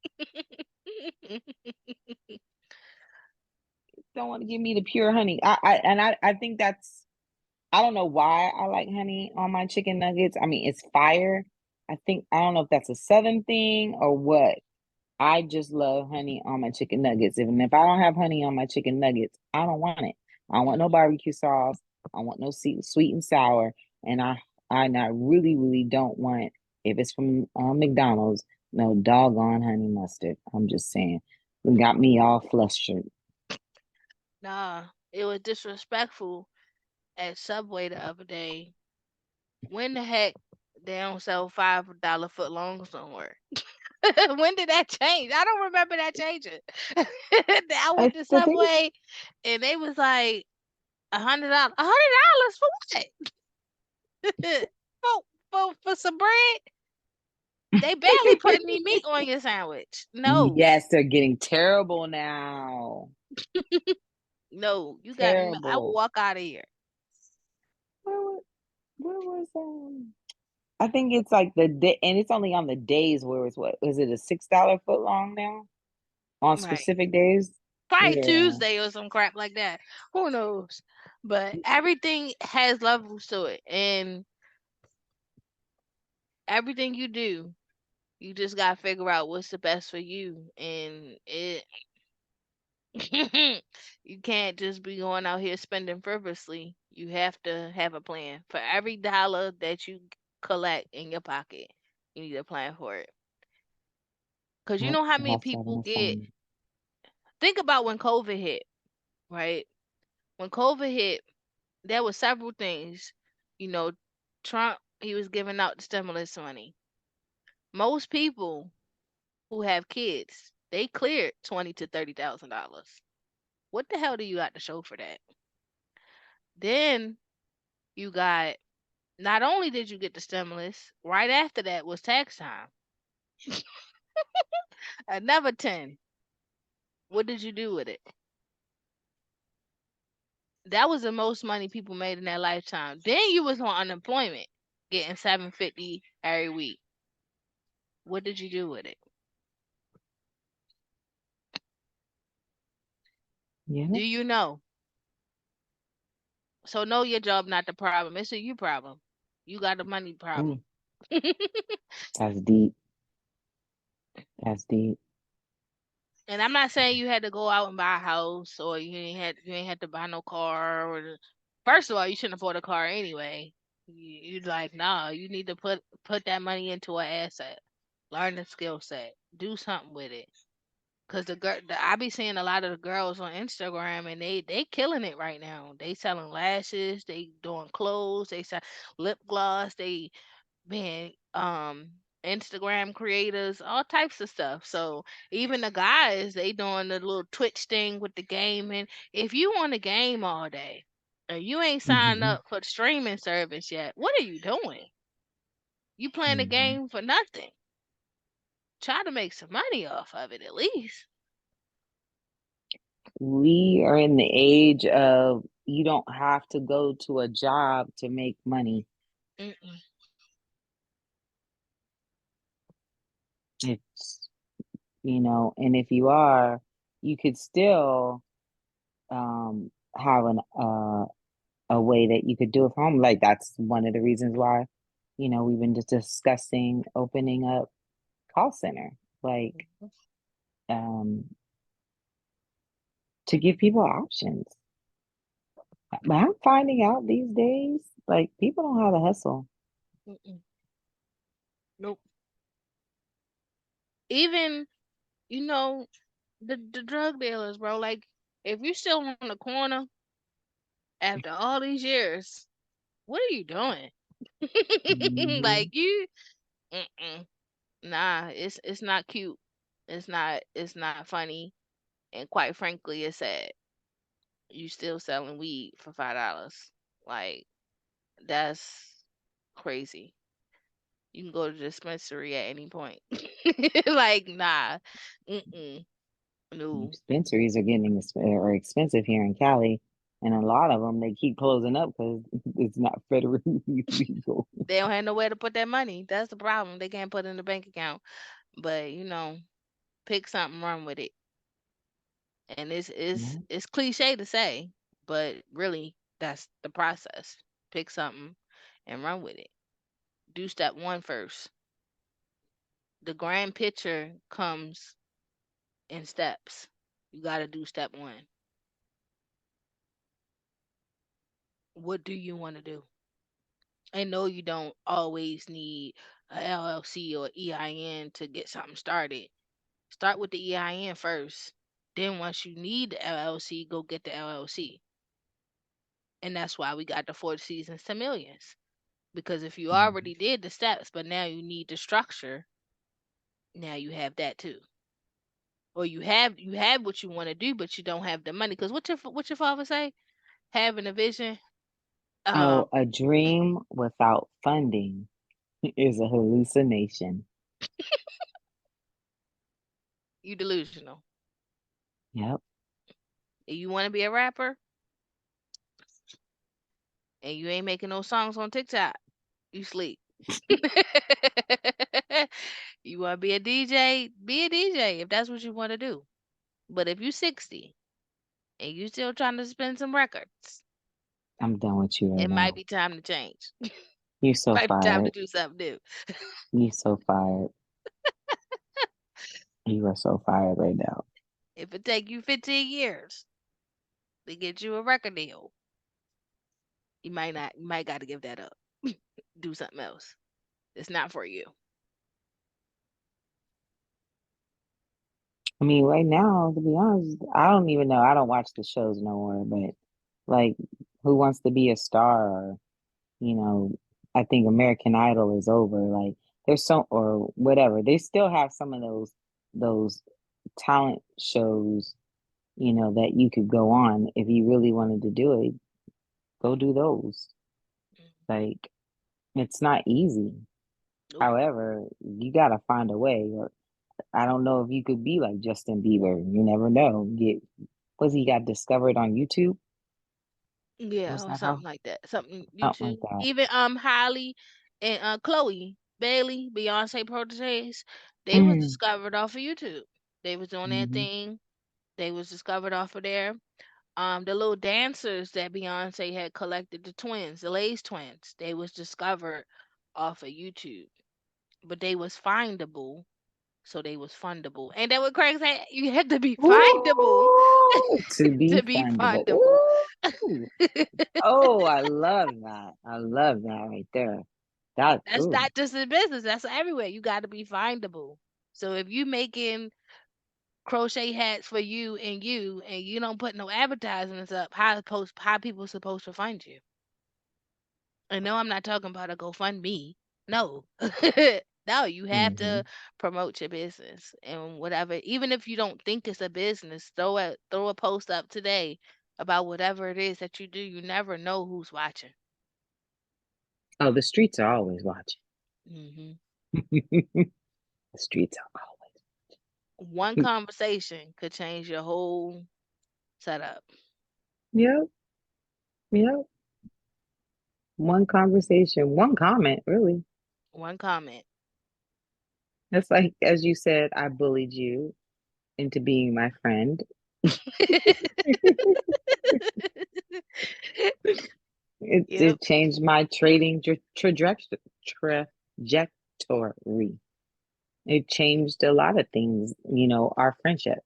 Don't want to give me the pure honey. I think that's, I don't know why I like honey on my chicken nuggets. I mean, it's fire. I don't know if that's a Southern thing or what. I just love honey on my chicken nuggets. And if I don't have honey on my chicken nuggets, I don't want it. I don't want no barbecue sauce. I want no sweet and sour. And I really, really don't want, if it's from McDonald's, no doggone honey mustard. I'm just saying. It got me all flustered. Nah, it was disrespectful at Subway the other day. When the heck? They don't sell $5 foot longs no more. When did that change? I don't remember that changing. I went to I think Subway and they was like $100. $100 for what? for, for some bread? They barely put any meat on your sandwich. No, yes, they're getting terrible now. no, you got. I will Terrible. walk out of here. Where, where was I think it's like the day, and it's only on the days where it's what is it a $6 foot long now on Right. specific days? Probably Yeah. Tuesday or some crap like that. Who knows? But everything has levels to it, and everything you do, you just gotta figure out what's the best for you, and it. You can't just be going out here spending frivolously. You have to have a plan for every dollar that you collect in your pocket. You need a plan for it. Cause you Yep, know how it many has to have people an get. assignment. Think about when COVID hit, right? When COVID hit, there were several things. You know, Trump, he was giving out the stimulus money. Most people who have kids, they cleared 20 to $30,000. What the hell do you got to show for that? Then you got, not only did you get the stimulus, right after that was tax time. Another 10. What did you do with it? That was the most money people made in their lifetime. Then you was on unemployment, getting 750 every week. What did you do with it? Yeah. Do you know? So know your job not the problem. It's a you problem. You got a money problem. Ooh, that's deep. That's deep. And I'm not saying you had to go out and buy a house or you ain't had to buy no car first of all, you shouldn't afford a car anyway. You like, nah, you need to put that money into an asset. Learn the skill set. Do something with it. Cause I be seeing a lot of the girls on Instagram and they killing it right now. They selling lashes, they doing clothes, they sell lip gloss, they being Instagram creators, all types of stuff. So even the guys, they doing the little Twitch thing with the gaming. If you want to game all day and you ain't signed Hmm. up for the streaming service yet, what are you doing? You playing the Hmm. game for nothing. Try to make some money off of it at least. We are in the age of you don't have to go to a job to make money. Mm-mm. It's, and if you are, you could still have a way that you could do it from home. Like that's one of the reasons why, we've been just discussing opening up call center, like um, to give people options. But I'm finding out these days, like people don't have a hustle. Mm-mm. Nope. Even you know the drug dealers, bro. Like if you still on the corner after all these years, what are you doing? Hmm. Like you, mm-mm. Nah, it's not cute. It's not funny, and quite frankly, it's sad. You still selling weed for $5. Like that's crazy. You can go to the dispensary at any point. Like nah, mm-mm, no. Dispensaries are are expensive here in Cali, and a lot of them they keep closing up because it's not federally legal. They don't have nowhere to put that money. That's the problem. They can't put it in the bank account. But pick something, run with it. And Yeah. it's cliche to say, but really that's the process. Pick something and run with it. Do step one first. The grand picture comes in steps. You got to do step one. What do you want to do? And no, you don't always need a LLC or EIN to get something started. Start with the EIN first. Then once you need the LLC, go get the LLC. And that's why we got the Four Seasons to Millions. Because if you Mhm. already did the steps, but now you need the structure, now you have that too. Or you have what you want to do, but you don't have the money. Because what your father say? Having a vision, Oh, um, a dream without funding is a hallucination. you delusional. Yep. And you want to be a rapper, and you ain't making no songs on TikTok, you sleep. You want to be a DJ? Be a DJ if that's what you want to do. But if you 60 and you still trying to spin some records, I'm done with you right it might now. be time to change. You're so Might be time to fired. do something new. You're so fired. You are so fired right now. If it take you 15 years to get you a record deal, you might not. You might got to give that up. Do something else. It's not for you. I mean, right now, to be honest, I don't even know. I don't watch the shows no more, but like, Who Wants to Be a Star, or, you know, I think American Idol is over. Like, there's so, or whatever. They still have some of those talent shows, that you could go on if you really wanted to do it. Go do those. Like, it's not easy. Nope. However, you gotta find a way. Or I don't know if you could be like Justin Bieber. You never know. Was he got discovered on YouTube? Yeah, Was or that something how? like that. Something Something like YouTube. that. Even Hailey and Chloe Bailey, Beyonce proteges, they was Mm, discovered off of YouTube. They was doing their hmm. thing. They was discovered off of there. The little dancers that Beyonce had collected, the twins, the Lay's twins, they was discovered off of YouTube. But they was findable, so they was fundable. And that what Craig said, you had to be findable Ooh, to be to be fundable. fundable. Ooh. Oh, I love that. I love that right there. That That's ooh. not just in business, that's everywhere. You got to be findable. So if you making crochet hats for you and you don't put no advertisements up, how people supposed to find you? And no, I'm not talking about a GoFundMe. No. No, you have Hmm. to promote your business and whatever. Even if you don't think it's a business, throw a post up today about whatever it is that you do. You never know who's watching. Oh, the streets are always watching. Hmm. The streets are One always. conversation could change your whole setup. Yep. Yep. One conversation, one comment, really. One comment. It's like, as you said, I bullied you into being my friend. It Yep. it changed my trading trajectory. It changed a lot of things, our friendship,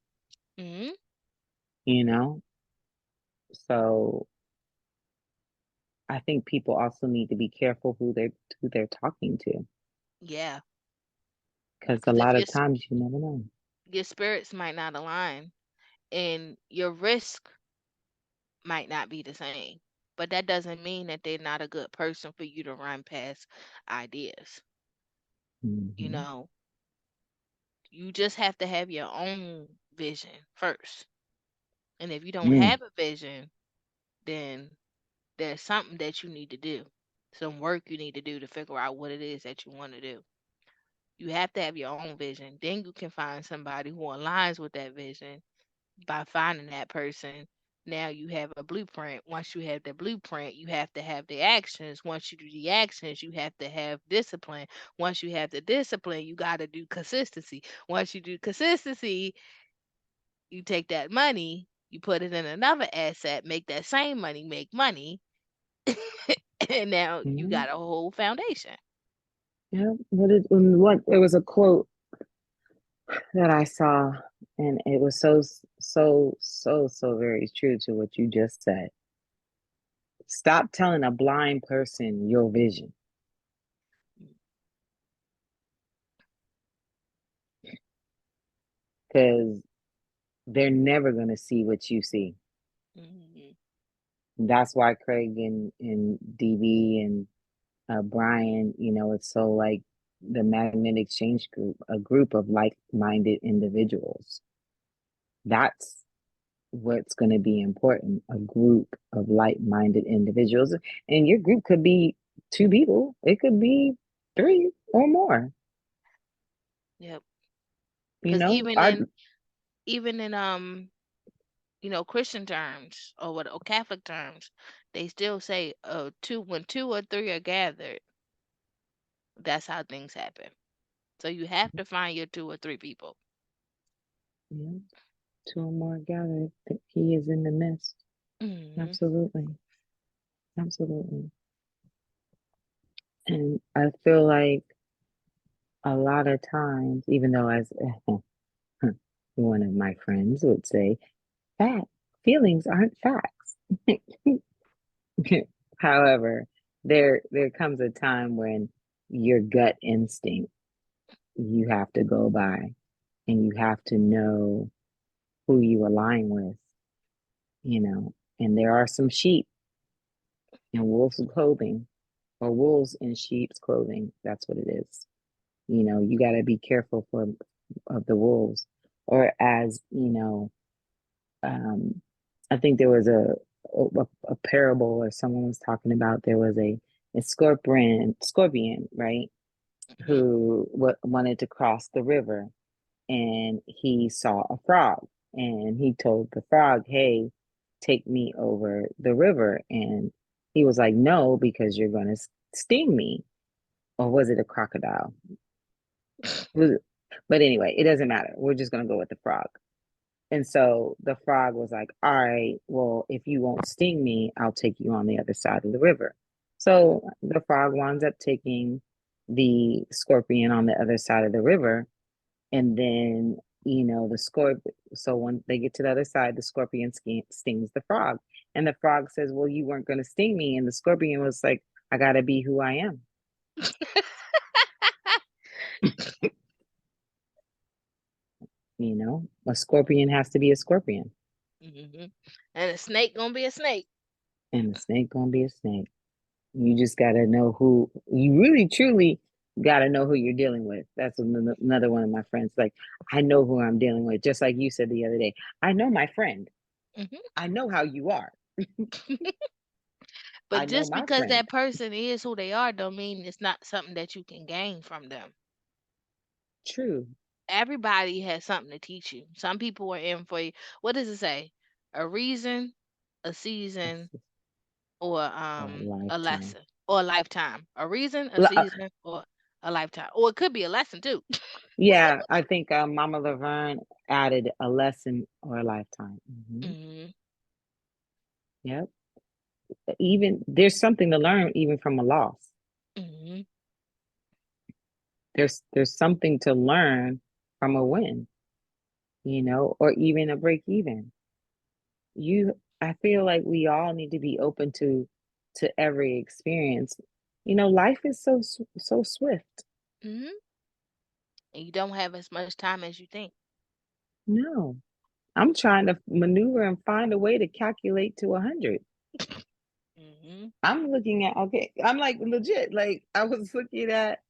Hmm. you know. So I think people also need to be careful who they're talking to, Yeah. because a Because if lot of times you never know. your spirits might not align and your risk might not be the same. But that doesn't mean that they're not a good person for you to run past ideas. You Hmm. know, you just have to have your own vision first. And if you don't Mm, have a vision, then there's something that you need to do, some work you need to do to figure out what it is that you want to do. You have to have your own vision. Then you can find somebody who aligns with that vision. By finding that person, now you have a blueprint. Once you have the blueprint, you have to have the actions. Once you do the actions, you have to have discipline. Once you have the discipline, you got to do consistency. Once you do consistency, you take that money, you put it in another asset, make that same money make money, and now you yeah, got a whole foundation. yeah. What there was a quote that I saw, and it was so very true to what you just said. Stop telling a blind person your vision, because they're never going to see what you see. Mhm. That's why Craig and DB and Brian, it's so like the magnet exchange group, a group of like-minded individuals. That's what's going to be important, a group of like-minded individuals. And your group could be two people, it could be three or more. Yep. You Because know, I even in Christian terms or what or Catholic terms, they still say two when two or three are gathered, that's how things happen. So you have to find your two or three people. yeah, two or more gathered, that he is in the midst. Hmm. Absolutely. Absolutely. And I feel like a lot of times, even though as one of my friends would say, fact, feelings aren't facts. However, there comes a time when your gut instinct you have to go by, and you have to know who you align with, you know. And there are some sheep in wolves' clothing, or wolves in sheep's clothing. That's what it is. You got to be careful of the wolves. Or as um, I think there was a parable, or someone was talking about, there was a scorpion, right? Hmm. Who wanted to cross the river, and he saw a frog, and he told the frog, "Hey, take me over the river." And he was like, "No, because you're going to sting me." Or was it a crocodile? But anyway, it doesn't matter. We're just going to go with the frog. And so the frog was like, "All right, well, if you won't sting me, I'll take you on the other side of the river." So the frog winds up taking the scorpion on the other side of the river. And then, the scorpion, so when they get to the other side, the scorpion stings the frog. And the frog says, "Well, you weren't going to sting me." And the scorpion was like, "I got to be who I am." A scorpion has to be a scorpion, Hmm. And a snake gonna be a snake. and a snake going to be a snake. You just got to know who you really truly got to know who you're dealing with. That's another one of my friends. Like, I know who I'm dealing with. Just like you said the other day, I know my friend. Hmm. I know how you are. I But know just my because friend. that person is who they are, don't mean it's not something that you can gain from them. True. Everybody has something to teach you. Some people are in for you. What does it say? A reason, a season, That's or a a lifetime. lesson, or a lifetime. A reason, a L- uh, season, or a lifetime. Or it could be a lesson too. yeah, I think Mama Laverne added a lesson or a lifetime. Hmm. Yep. Even there's something to learn even from a loss. Hmm. There's something to learn from a win, or even a break even. I feel like we all need to be open to every experience. Life is so swift. Hmm. And you don't have as much time as you think. No, I'm trying to maneuver and find a way to calculate to 100. Hmm. I'm looking at, okay, I'm like legit. Like, I was looking at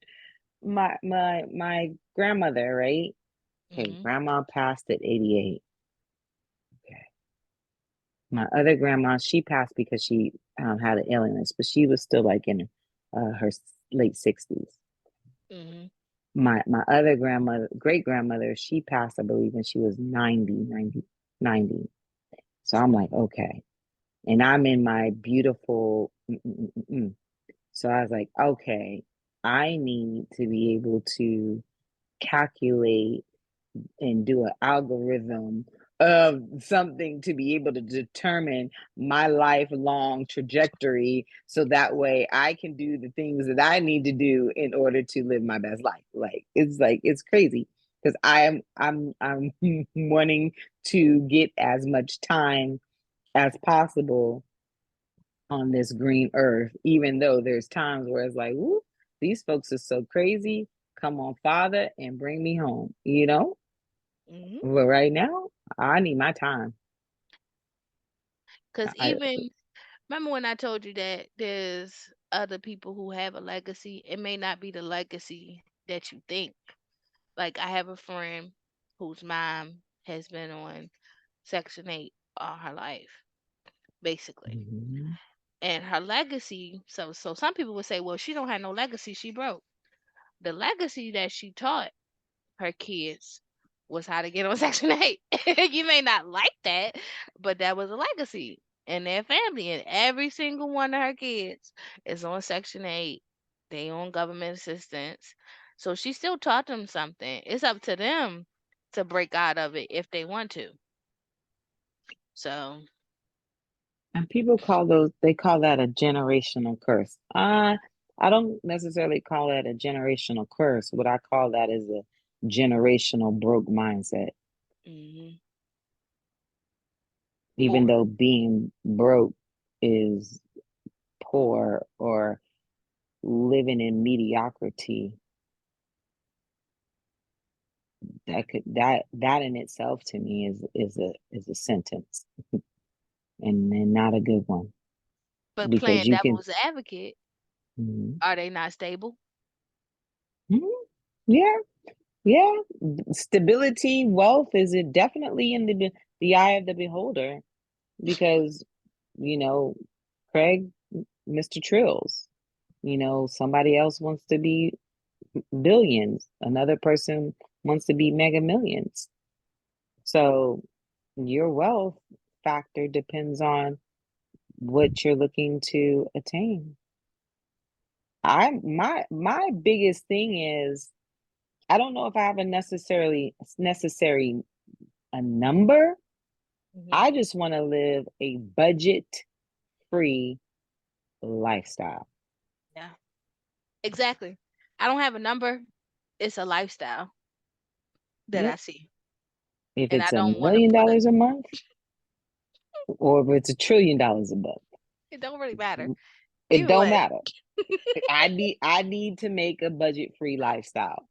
my grandmother, right? Okay, Hmm. grandma passed at 88. Okay. My other grandma, she passed because she had an illness, but she was still like in her late 60s. Hmm. My other grandmother, great grandmother, she passed, I believe, when she was 90. So I'm like, okay. And I'm in my beautiful. So I was like, okay, I need to be able to calculate and do an algorithm of something to be able to determine my lifelong trajectory, so that way I can do the things that I need to do in order to live my best life. Like it's crazy, because I'm wanting to get as much time as possible on this green earth, even though there's times where it's like, "Ooh, these folks are so crazy. Come on, Father, and bring me home." Hmm. But right now, I need my time. Because I even remember when I told you that there's other people who have a legacy, it may not be the legacy that you think. Like I have a friend whose mom has been on Section 8 all her life, basically. Mhm. And her legacy, so some people would say, well, she don't have no legacy, she broke. The legacy that she taught her kids was how to get on Section 8. You may not like that, but that was a legacy in their family. And every single one of her kids is on Section 8. They on government assistance. So she still taught them something. It's up to them to break out of it if they want to. So, And people call those, they call that a generational curse. I don't necessarily call that a generational curse. What I call that is a generational broke mindset. hmm Even or though being broke is poor or living in mediocrity, that in itself to me is a sentence and not a good one but because playing you can. devil's advocate, Mhm. are they not stable? Mhm. Yeah, yeah. Stability, wealth is it definitely in the eye of the beholder because you know Craig, Mr. Trills, somebody else wants to be billions, another person wants to be mega millions. So your wealth factor depends on what you're looking to attain. My biggest thing is I don't know if I have a necessary a number. hmm I just want to live a budget free lifestyle. Yeah, exactly. I don't have a number. It's a lifestyle that I Yep. see, If and I it's a don't want to million put a. dollars a month or if it's $1 trillion a month, It don't really matter. it Either don't way. matter. I need to make a budget free lifestyle.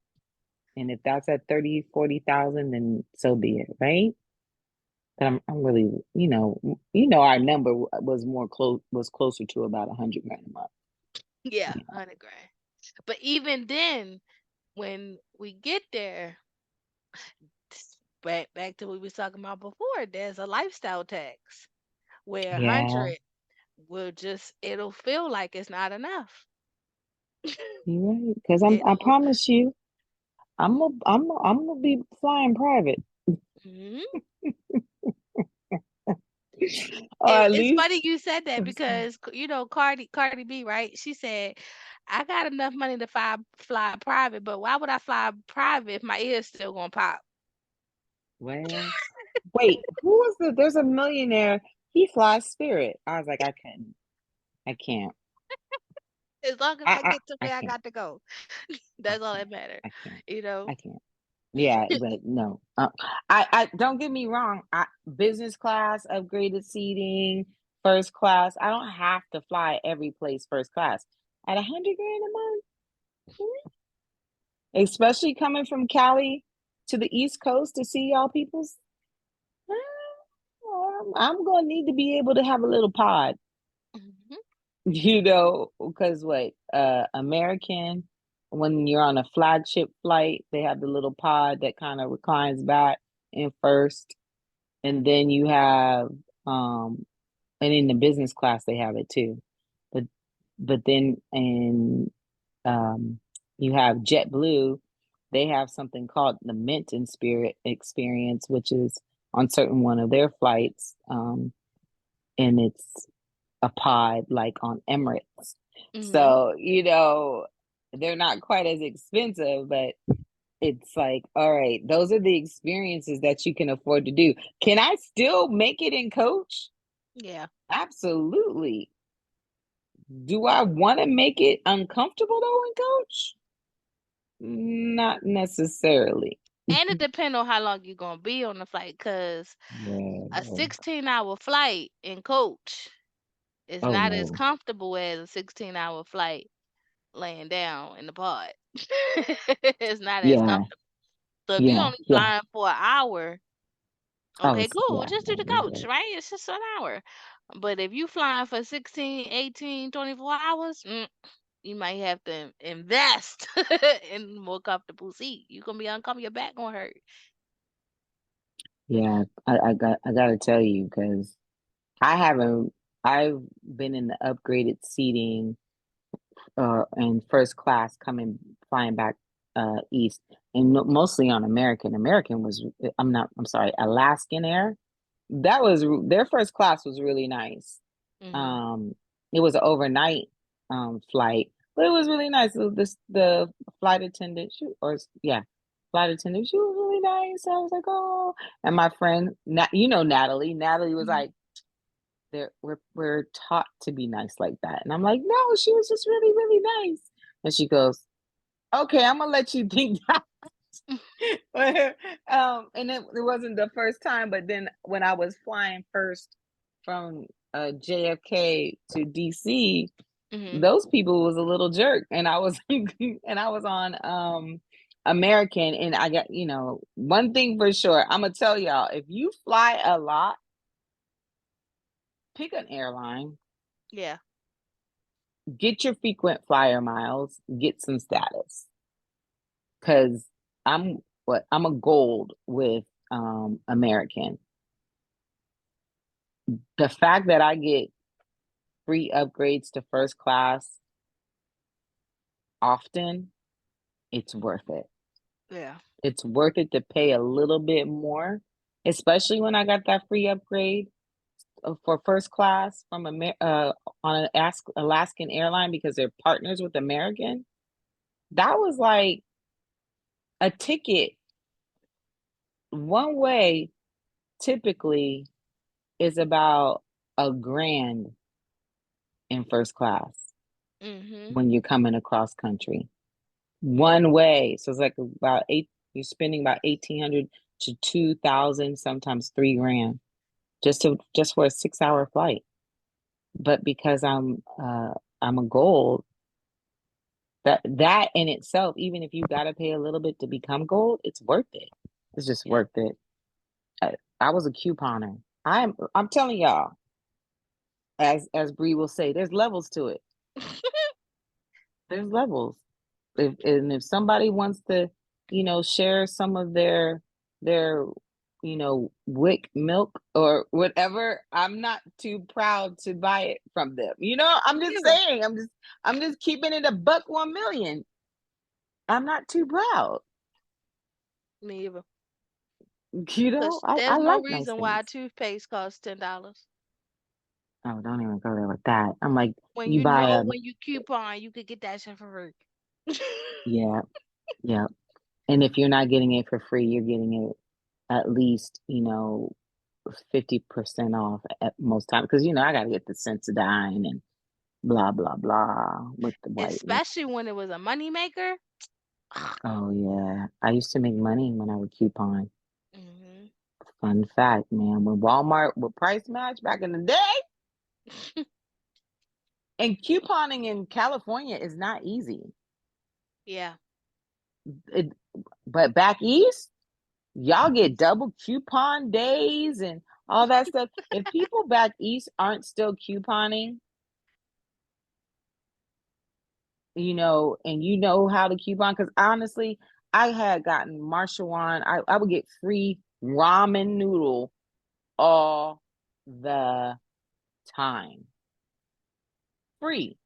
And if that's at 30, 40,000, then so be it, right? But I'm really, our number was closer to about 100 grand a month. Yeah, You know? 100 grand. But even then, when we get there, back to what we was talking about before, there's a lifestyle tax where Yeah, 100 will just it'll feel like it's not enough. you're right. Because I It'll. promise you, I'm gonna be flying private, Mhm. or at It's least. funny you said that because Cardi B, right? She said, "I got enough money to fly private, but why would I fly private if my ears still gonna pop? Well, wait, who was there's a millionaire. He flies Spirit. I was like, I couldn't. I can't. As long as I I get to I, I where I can't. got to go, I that's all that can't. matters." I can't. You know. I can't. Yeah, but no. I don't get me wrong. Business class, upgraded seating, first class. I don't have to fly every place first class. At 100 grand a month, especially coming from Cali to the East Coast to see y'all peoples, I'm gonna need to be able to have a little pod, Mhm. because what American, when you're on a flagship flight, they have the little pod that kind of reclines back in first, and then you have um and in the business class they have it too, but then in um you have JetBlue, they have something called the Mint and Spirit experience, which is on certain one of their flights, and it's a pod like on Emirates. Mhm. So, they're not quite as expensive, but it's like, all right, those are the experiences that you can afford to do. Can I still make it in coach? Yeah. Absolutely. Do I want to make it uncomfortable though in coach? Not necessarily. And it depends on how long you're gonna be on the flight, cause a Yeah. 16-hour flight in coach is Oh not as no. comfortable as a 16-hour flight laying down in the pod. It's not as Yeah. comfortable. So if you're Yeah. only Yeah. flying for an hour, Oh, okay, cool. yeah. Just do the You're coach, right. right? It's just an hour. But if you flying for 16, 18, 24 hours, you might have to invest in a more comfortable seat. You're gonna be uncomfortable, your back gonna hurt. Yeah, I gotta tell you because I haven't. I've been in the upgraded seating in first class coming flying back east, and mostly on American. American was I'm not. I'm sorry, Alaskan Air. That was their first class was really nice. Mhm. Um, it was an overnight flight, but it was really nice. The flight attendant, flight attendant, she was really nice. I was like, oh, and my friend, you know Natalie. Natalie was Mhm. like, we're taught to be nice like that, and I'm like, no, she was just really really nice. And she goes, okay, I'm gonna let you think that. But, and it wasn't the first time, but then when I was flying first from JFK to DC, Mhm. those people was a little jerk, and I was and I was on American, and I got one thing for sure. I'm gonna tell y'all, if you fly a lot, pick an airline, Yeah. get your frequent flyer miles, get some status, because I'm a gold with American. The fact that I get free upgrades to first class often, it's worth it. Yeah. It's worth it to pay a little bit more, especially when I got that free upgrade for first class from on an Alaskan airline because they're partners with American. That was like a ticket one way typically is about a grand in first class Mhm. when you're coming across country. One way. So it's like about you're spending about 1,800 to 2,000, sometimes 3 grand just for a 6 hour flight. But because I'm a gold, that in itself, even if you gotta pay a little bit to become gold, it's worth it. It's just Yeah. worth it. I was a couponer. I'm telling y'all, as Bree will say, there's levels to it. There's levels. If somebody wants to, share some of their wick milk or whatever, I'm not too proud to buy it from them. I'm just Yeah. saying, I'm just keeping it a buck 1 million. I'm not too proud. Me either. Cause I there's no like nice reason why things. toothpaste costs $10. Oh, don't even go there with that. I'm like, When you you buy know a when you coupon, you could get that shit for free. yeah, yeah. And if you're not getting it for free, you're getting it at least, 50% off at most times. Because, I got to get the Sensodyne and blah, blah, blah with the whitening. Especially when it was a moneymaker. Oh, yeah. I used to make money when I would coupon. Mhm. Fun fact, man. When Walmart would price match back in the day, and couponing in California is not easy. Yeah. It, but back east, y'all get double coupon days and all that stuff. If people back east aren't still couponing, and you know how to coupon, because honestly, I had gotten Marshawan. I would get free ramen noodle all the time. Free.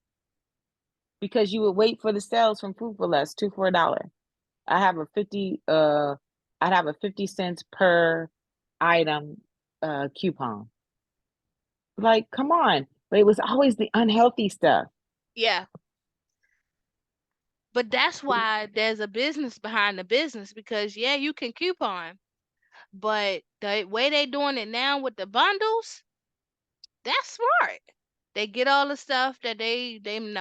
Because you would wait for the sales from Food for Less, two for $1. I have a 50 I'd have a 50 cents per item coupon. Like, come on. But it was always the unhealthy stuff. Yeah. But that's why there's a business behind the business because yeah, you can coupon, but the way they doing it now with the bundles, that's smart. They get all the stuff that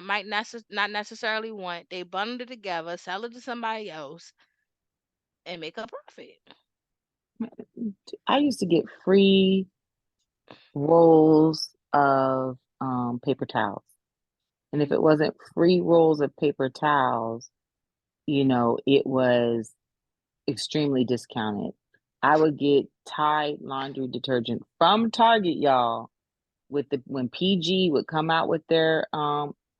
might not necessarily want. They bundle it together, sell it to somebody else, and make a profit. I used to get free rolls of paper towels. And if it wasn't free rolls of paper towels, it was extremely discounted. I would get Tide laundry detergent from Target, y'all, with the when PG would come out with their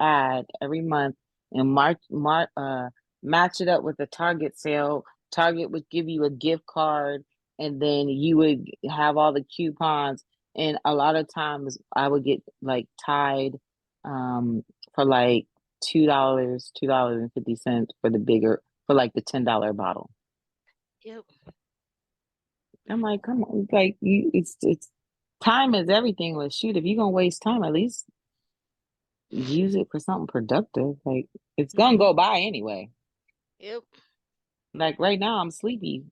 ad every month and match it up with the Target sale. Target would give you a gift card, and then you would have all the coupons. And a lot of times I would get like tied for like $2.50 for the bigger for like the $10 bottle. Yep. I'm like, come on, like you, it's time is everything. Well, shoot, if you're gonna waste time, at least use it for something productive. Like it's gonna Mhm. go by anyway. Yep. Like right now, I'm sleepy.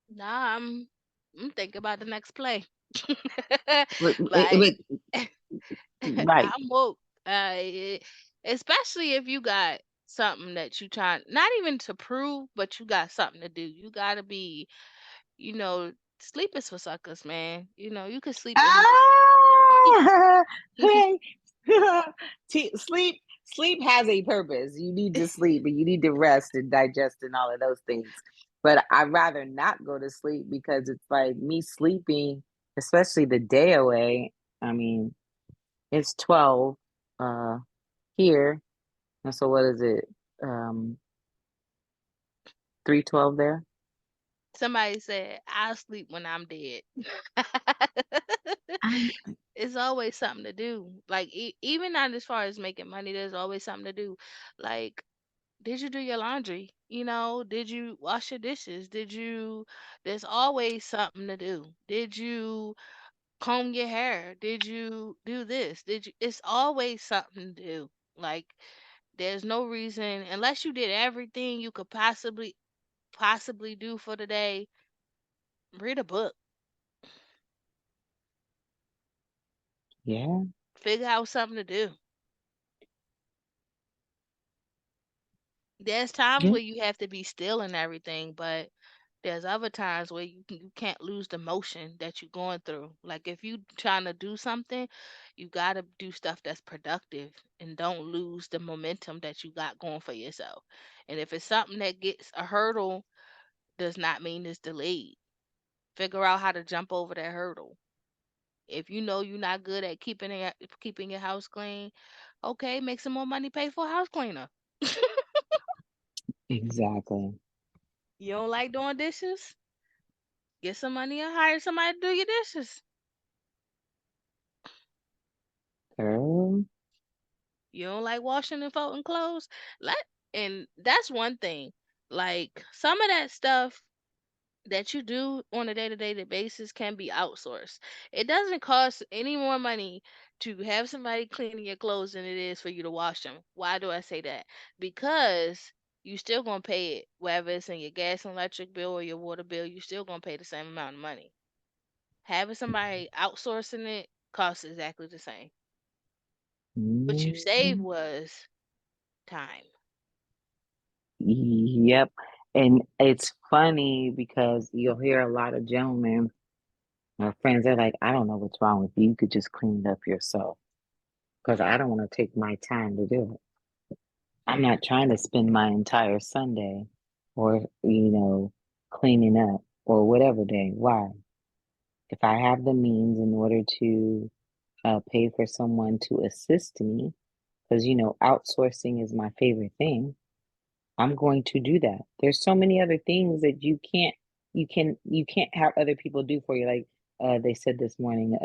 Nah, I'm thinking about the next play. But, Like right, I'm woke. Especially if you got something that you trying not even to prove, but you got something to do. You gotta be, you know, sleep is for suckers, man. You could sleep anytime. ah, hey, sleep has a purpose. You need to sleep, and you need to rest and digest and all of those things. But I'd rather not go to sleep because it's like me sleeping, especially the day away. I mean, it's 12 uh here. And so what is it? 3:12 there? Somebody said, "I'll sleep when I'm dead." I'm It's always something to do. Like even not as far as making money, there's always something to do. Like, did you do your laundry? Did you wash your dishes? There's always something to do. Did you comb your hair? Did you do this? It's always something to do. Like, there's no reason unless you did everything you could possibly do for the day. Read a book. yeah, Figure out something to do. There's times yeah, where you have to be still and everything, but there's other times where you can't lose the motion that you're going through. Like if you trying to do something, you got to do stuff that's productive and don't lose the momentum that you got going for yourself. And if it's something that gets a hurdle, does not mean it's delayed. Figure out how to jump over that hurdle. If you know you're not good at keeping your house clean, okay, make some more money, pay for a house cleaner. exactly. You don't like doing dishes? Get some money and hire somebody to do your dishes. Girl, You don't like washing and folding clothes? Let and that's one thing. Like some of that stuff that you do on a day-to-day basis can be outsourced. It doesn't cost any more money to have somebody cleaning your clothes than it is for you to wash them. Why do I say that? Because you still gonna pay it, whether it's in your gas and electric bill or your water bill, you still gonna pay the same amount of money. Having somebody outsourcing it costs exactly the same. What you save mhm, was time. yep. And it's funny because you'll hear a lot of gentlemen, my friends, they're like, I don't know what's wrong with you. You could just clean it up yourself because I don't want to take my time to do it. I'm not trying to spend my entire Sunday or, cleaning up or whatever day. Why? If I have the means in order to pay for someone to assist me, because, outsourcing is my favorite thing, I'm going to do that. There's so many other things that you can't have other people do for you. Like they said this morning,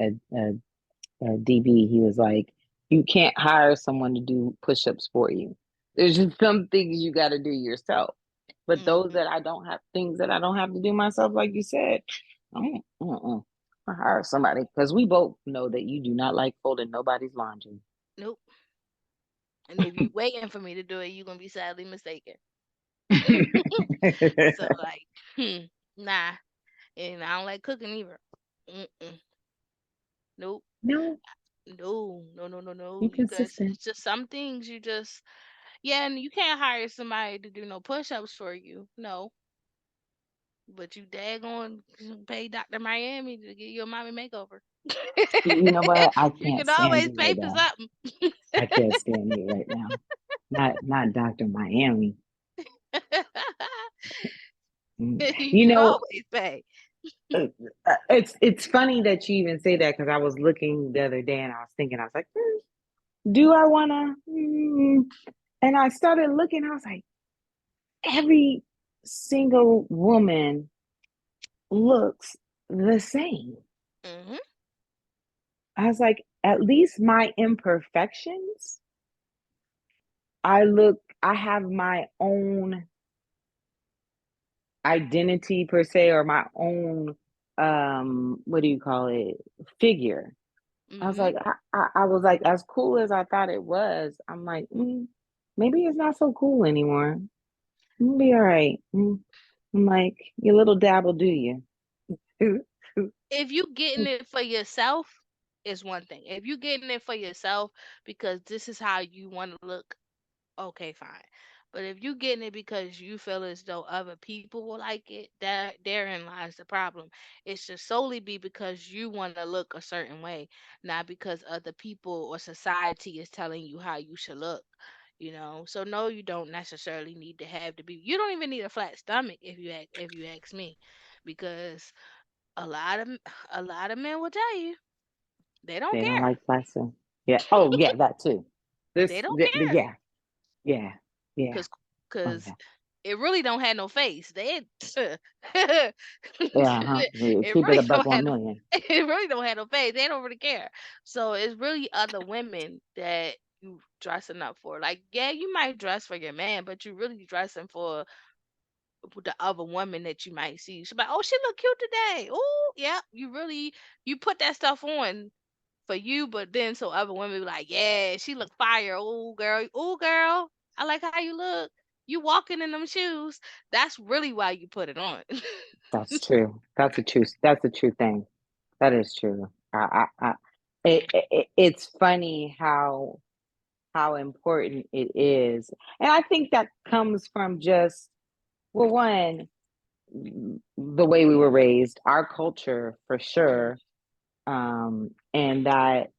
DB, he was like, you can't hire someone to do push-ups for you. There's just some things you got to do yourself. But those Hmm. that I don't have, things that I don't have to do myself, like you said, I hire somebody because we both know that you do not like folding nobody's laundry. Nope. And if you waiting for me to do it, you're gonna be sadly mistaken. So like, nah. And I don't like cooking either. Mm-mm. Nope. No, No. No. No. No. No. be You guys, consistent. it's just some things you just yeah, and you can't hire somebody to do no push-ups for you. No. But you daggone pay Dr. Miami to get your mommy makeover. You know what? I You can't can stand always you pay right for now. something. I can't stand you right now. Not Dr. Miami. Mm. You You can know, always pay. uh, it's funny that you even say that because I was looking the other day and I was thinking, I was like, do I wanna? And I started looking, I was like, every single woman looks the same. Mhm. I was like, at least my imperfections, I have my own identity per se, or my own, what do you call it, figure. I was Mhm. like, I was like, as cool as I thought it was, I'm like, maybe it's not so cool anymore. It'll be all right. I'm like, your little dabble, do you? If you getting it for yourself, is one thing. If you getting it for yourself because this is how you want to look, okay, fine. But if you getting it because you feel as though other people will like it, that therein lies the problem. It should solely be because you want to look a certain way, not because other people or society is telling you how you should look. So no, you don't necessarily need to have to be. You don't even need a flat stomach if you ask me, because a lot of a lot of men will tell you they don't They don't care. like plastic. Yeah. Oh, yeah, that too. They This, don't care. yeah, yeah, yeah. Cause, Oh, cause yeah. it really don't have no face. They Yeah, huh. it Keep it really a buck don't one have no million. it really don't have no face. They don't really care. So it's really other women that you dressing up for. Like, yeah, you might dress for your man, but you really dressing for the other woman that you might see. She's like, oh, she look cute today. Oh, yeah, you put that stuff on for you, but then so other women be like, yeah, she look fire. Oh girl, I like how you look. You walking in them shoes. That's really why you put it on. That's true. That's a true. That's a true thing. That is true. It's funny how important it is, and I think that comes from just, well, one, the way we were raised, our culture for sure, and that,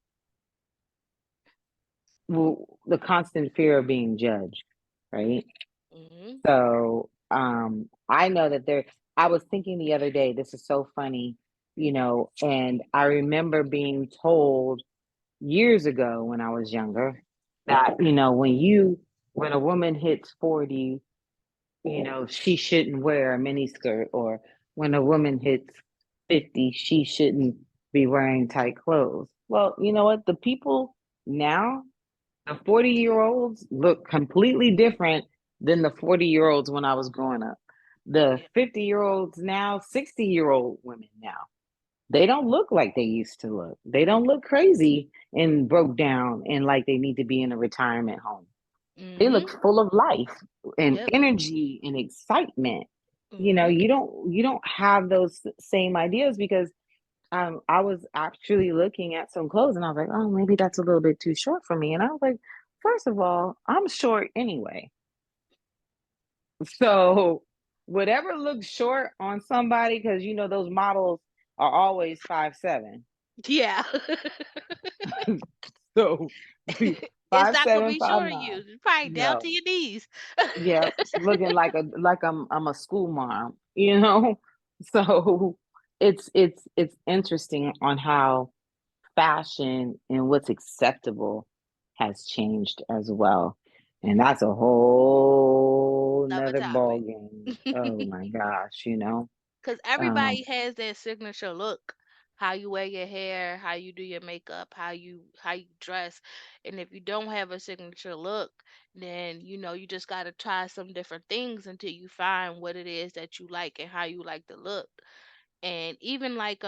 well, the constant fear of being judged, right? Hmm. So, I know that there. I was thinking the other day, this is so funny, and I remember being told years ago when I was younger that, when a woman hits 40, she shouldn't wear a miniskirt, or when a woman hits 50, she shouldn't be wearing tight clothes. Well, you know what? The people now, the 40-year-olds look completely different than the 40-year-olds when I was growing up. The Yeah. 50-year-olds now, 60-year-old women now, they don't look like they used to look. They don't look crazy and broke down and like they need to be in a retirement home. They Hmm. look full of life and Yep. energy and excitement. Hmm. You don't have those same ideas because, I was actually looking at some clothes and I was like, oh, maybe that's a little bit too short for me. And I was like, first of all, I'm short anyway. So whatever looks short on somebody, because those models are always 5'7". Yeah. So It's five not gonna seven, be five short of you. nine. It's probably down to No. your knees. Yeah, looking like I'm a school mom. So it's interesting on how fashion and what's acceptable has changed as well. And that's a whole Another nother ball topic. game. Oh my gosh. Because Um, everybody has their signature look. How you wear your hair, how you do your makeup, how you dress. And if you don't have a signature look, then you just gotta try some different things until you find what it is that you like and how you like to look. And even like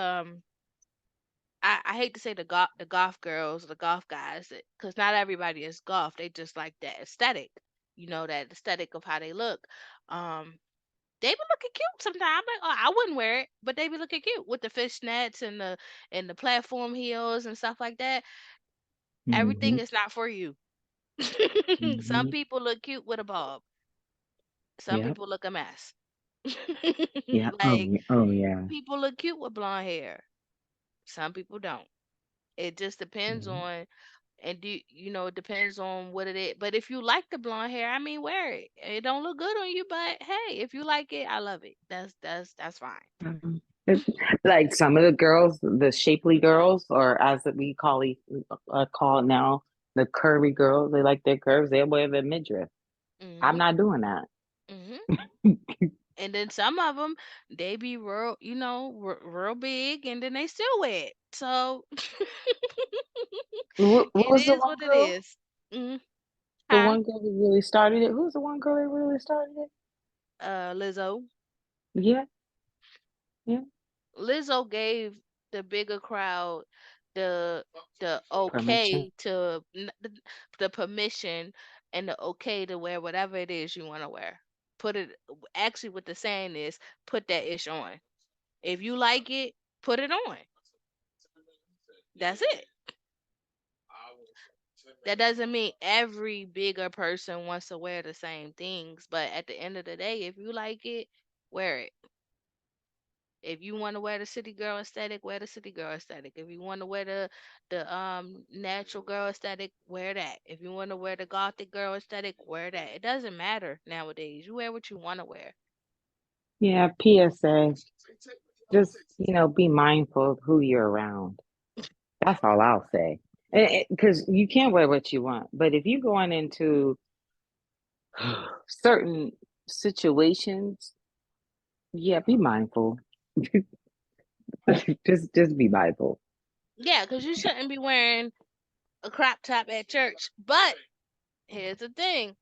I hate to say the golf girls, the golf guys, because not everybody is golf. They just like that aesthetic, that aesthetic of how they look. Um, they be looking cute sometimes. Like, oh, I wouldn't wear it, but they be looking cute with the fishnets and the platform heels and stuff like that. Everything mhm, is not for you. Some mhm. people look cute with a bob. Some Yep. people look a mess. Yeah. Oh, Like, oh yeah. people look cute with blonde hair. Some people don't. It just depends Mhm. on, and it depends on what it is. But if you like the blonde hair, I mean, wear it. It don't look good on you, but hey, if you like it, I love it. That's fine. Like some of the girls, the shapely girls, or as we call it now, the curvy girls. They like their curves. They wear their midriff. I'm Mhm. not doing that. Mhm. And then some of them, they be real, real big, and then they still wear it. So What it was the is one what it girl? is. Mhm. The Huh? one girl who really started it. Who's the one girl that really started it? Lizzo. Yeah, yeah. Lizzo gave the bigger crowd the Permission. okay to the permission and the okay to wear whatever it is you want to wear. Put it actually what the saying is, put that ish on. If you like it, put it on. That's it. That doesn't mean every bigger person wants to wear the same things, but at the end of the day, if you like it, wear it. If you want to wear the city girl aesthetic, wear the city girl aesthetic. If you want to wear the natural girl aesthetic, wear that. If you want to wear the gothic girl aesthetic, wear that. It doesn't matter nowadays. You wear what you want to wear. Yeah, PSA. Just, be mindful of who you're around. That's all I'll say. Because you can wear what you want, but if you're going into certain situations, yeah, be mindful. Just be mindful. Yeah, because you shouldn't be wearing a crop top at church. But here's the thing: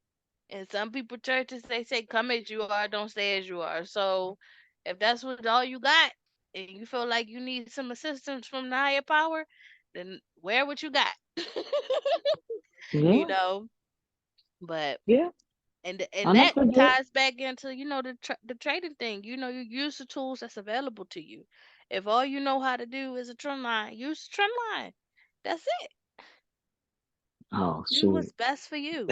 in some people churches, they say, "Come as you are, don't stay as you are." So if that's what all you got, and you feel like you need some assistance from the higher power, then wear what you got. you Yeah, know. But yeah. and I'll never that forget. ties back into the trading thing. You use the tools that's available to you. If all you know how to do is a trend line, use the trend line. That's it. Oh, Do what's shoot. best for you.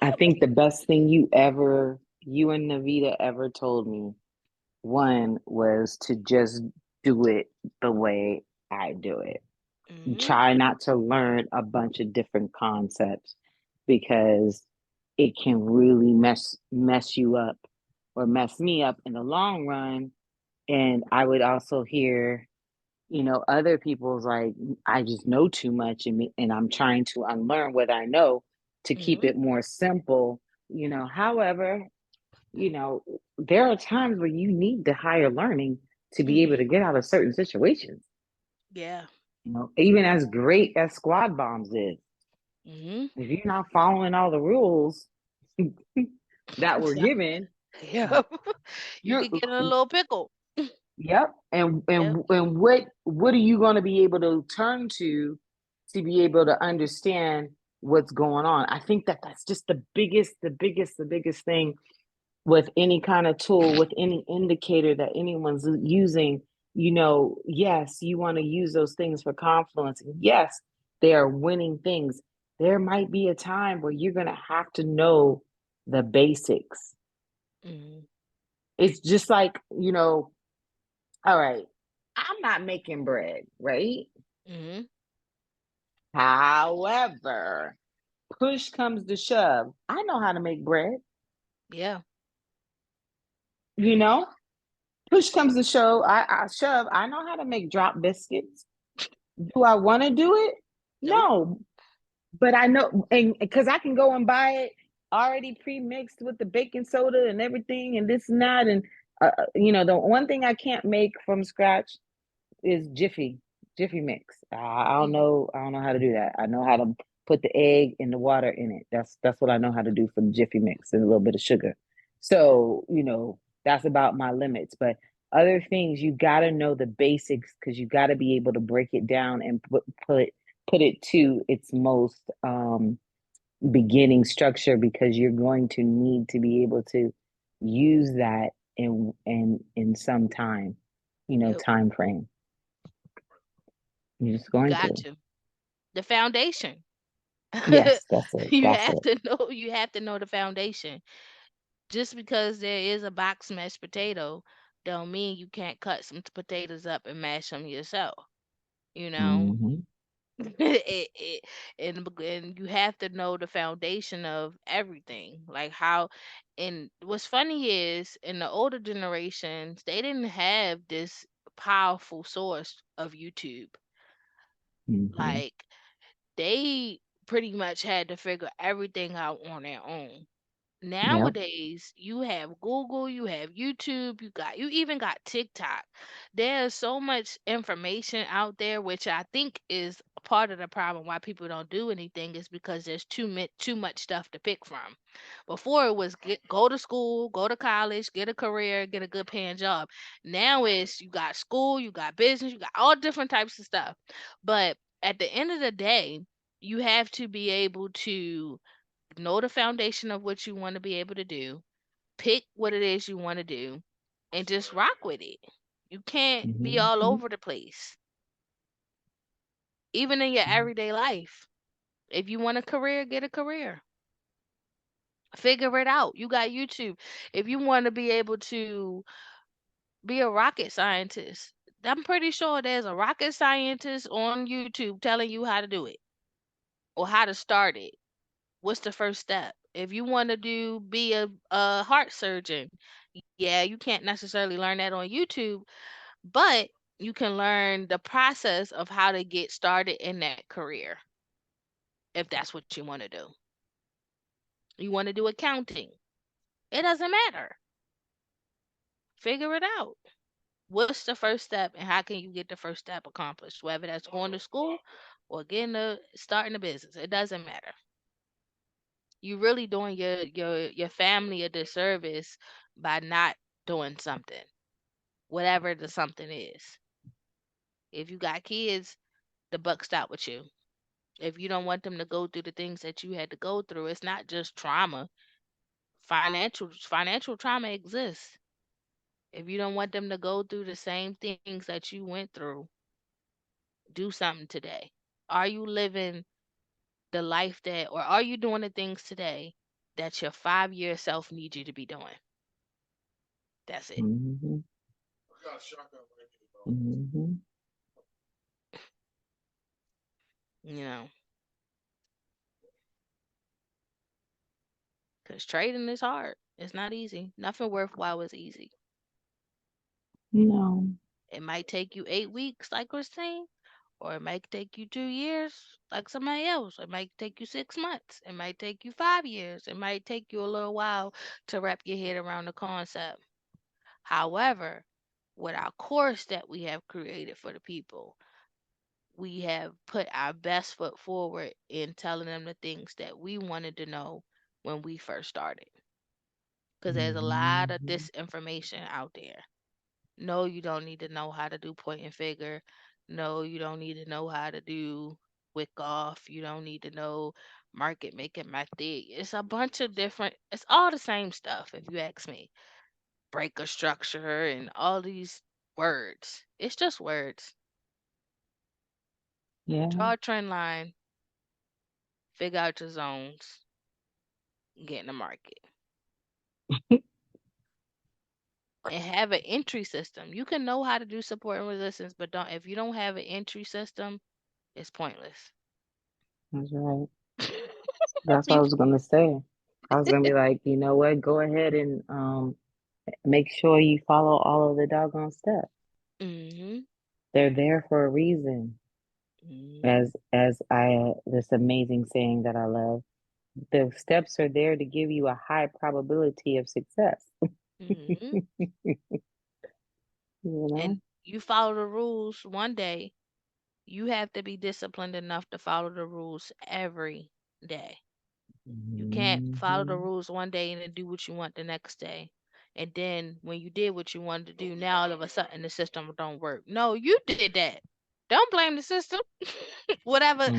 I think the best thing you and Navita ever told me, one was to just do it the way I do it. Mhm. Try not to learn a bunch of different concepts because it can really mess you up or mess me up in the long run. And I would also hear, other people's like, I just know too much, and I'm trying to unlearn what I know to keep Mhm. it more simple. However, you know, there are times where you need the higher learning to be able to Mhm. get out of certain situations. Yeah. Even as great as squad bombs is, Mhm. if you're not following all the rules that were given, Yeah. You you're could get in a little pickle. yep. And Yep. what are you going to be able to turn to be able to understand what's going on? I think that that's just the biggest thing with any kind of tool, with any indicator that anyone's using. Yes, you want to use those things for confluence. Yes, they are winning things. There might be a time where you're going to have to know the basics. Mhm. It's just like, all right, I'm not making bread, right? Mhm. However, push comes to shove. I know how to make bread, Yeah. you know? Push comes to shove. I know how to make drop biscuits. Do I want to do it? Nope. No, but I know, and because I can go and buy it already pre-mixed with the baking soda and everything, and this and that, and the one thing I can't make from scratch is Jiffy mix. Mhm. I don't know how to do that. I know how to put the egg and the water in it. That's what I know how to do for the Jiffy mix and a little bit of sugar. So, that's about my limits. But other things, you got to know the basics because you got to be able to break it down and put it to its most beginning structure because you're going to need to be able to use that in some time, Yep. time frame. You're just You going got to. to. The foundation. Yes, that's it. you That's have it. to know you have to know the foundation. Just because there is a box mashed potato don't mean you can't cut some potatoes up and mash them yourself, you know? Hmm. it, and you have to know the foundation of everything, like how. And what's funny is in the older generations they didn't have this powerful source of YouTube. Mm-hmm. Like they pretty much had to figure everything out on their own. Yep. Nowadays, you have Google, you have YouTube, you even got TikTok. There's so much information out there, which I think is a part of the problem why people don't do anything is because there's too much stuff to pick from. Before it was go to school, go to college, get a career, get a good paying job. Now it's you got school, you got business, you got all different types of stuff. But at the end of the day, you have to be able to know the foundation of what you want to be able to do, pick what it is you want to do, and just rock with it. You can't be all Mm-hmm. over the place, even in your everyday life. If you want a career, get a career. Figure it out. You got YouTube. If you want to be able to be a rocket scientist, I'm pretty sure there's a rocket scientist on YouTube telling you how to do it or how to start it. What's the first step? If you want to be a heart surgeon, yeah, you can't necessarily learn that on YouTube, but you can learn the process of how to get started in that career if that's what you want to do. You want to do accounting, it doesn't matter. Figure it out. What's the first step and how can you get the first step accomplished? Whether that's going to school or starting a business, it doesn't matter. You really doing your family a disservice by not doing something, whatever the something is. If you got kids, the buck stop with you. If you don't want them to go through the things that you had to go through, it's not just trauma. Financial trauma exists. If you don't want them to go through the same things that you went through, do something today. Are you living the life or are you doing the things today that your 5 year self needs you to be doing? That's it. Mm-hmm. Mm-hmm. You know, because trading is hard. It's not easy. Nothing worthwhile is easy. No. It might take you 8 weeks, like Christine, or it might take you 2 years, like somebody else. It might take you 6 months. It might take you 5 years. It might take you a little while to wrap your head around the concept. However, with our course that we have created for the people, we have put our best foot forward in telling them the things that we wanted to know when we first started. Because there's a lot of Mm-hmm. disinformation out there. No, you don't need to know how to do point and figure. No, you don't need to know how to do wick off. You don't need to know market making method. It's a bunch of different, it's all the same stuff if you ask me. Breaker structure and all these words. It's just words. Yeah. Draw a trend line, figure out your zones, get in the market. And have an entry system. You can know how to do support and resistance, but don't if you don't have an entry system, it's pointless. That's right. That's what I You was gonna say. I was gonna be like, you know what? Go ahead and make sure you follow all of the doggone steps. Mhm. They're there for a reason. Mhm. As this amazing saying that I love, the steps are there to give you a high probability of success. Mhm. You And know? you follow the rules one day, you have to be disciplined enough to follow the rules every day. You can't follow the Hmm. rules one day and then do what you want the next day. And then when you did what you wanted to do, now all of a sudden the system don't work. No, you did that. Don't blame the system. Whatever.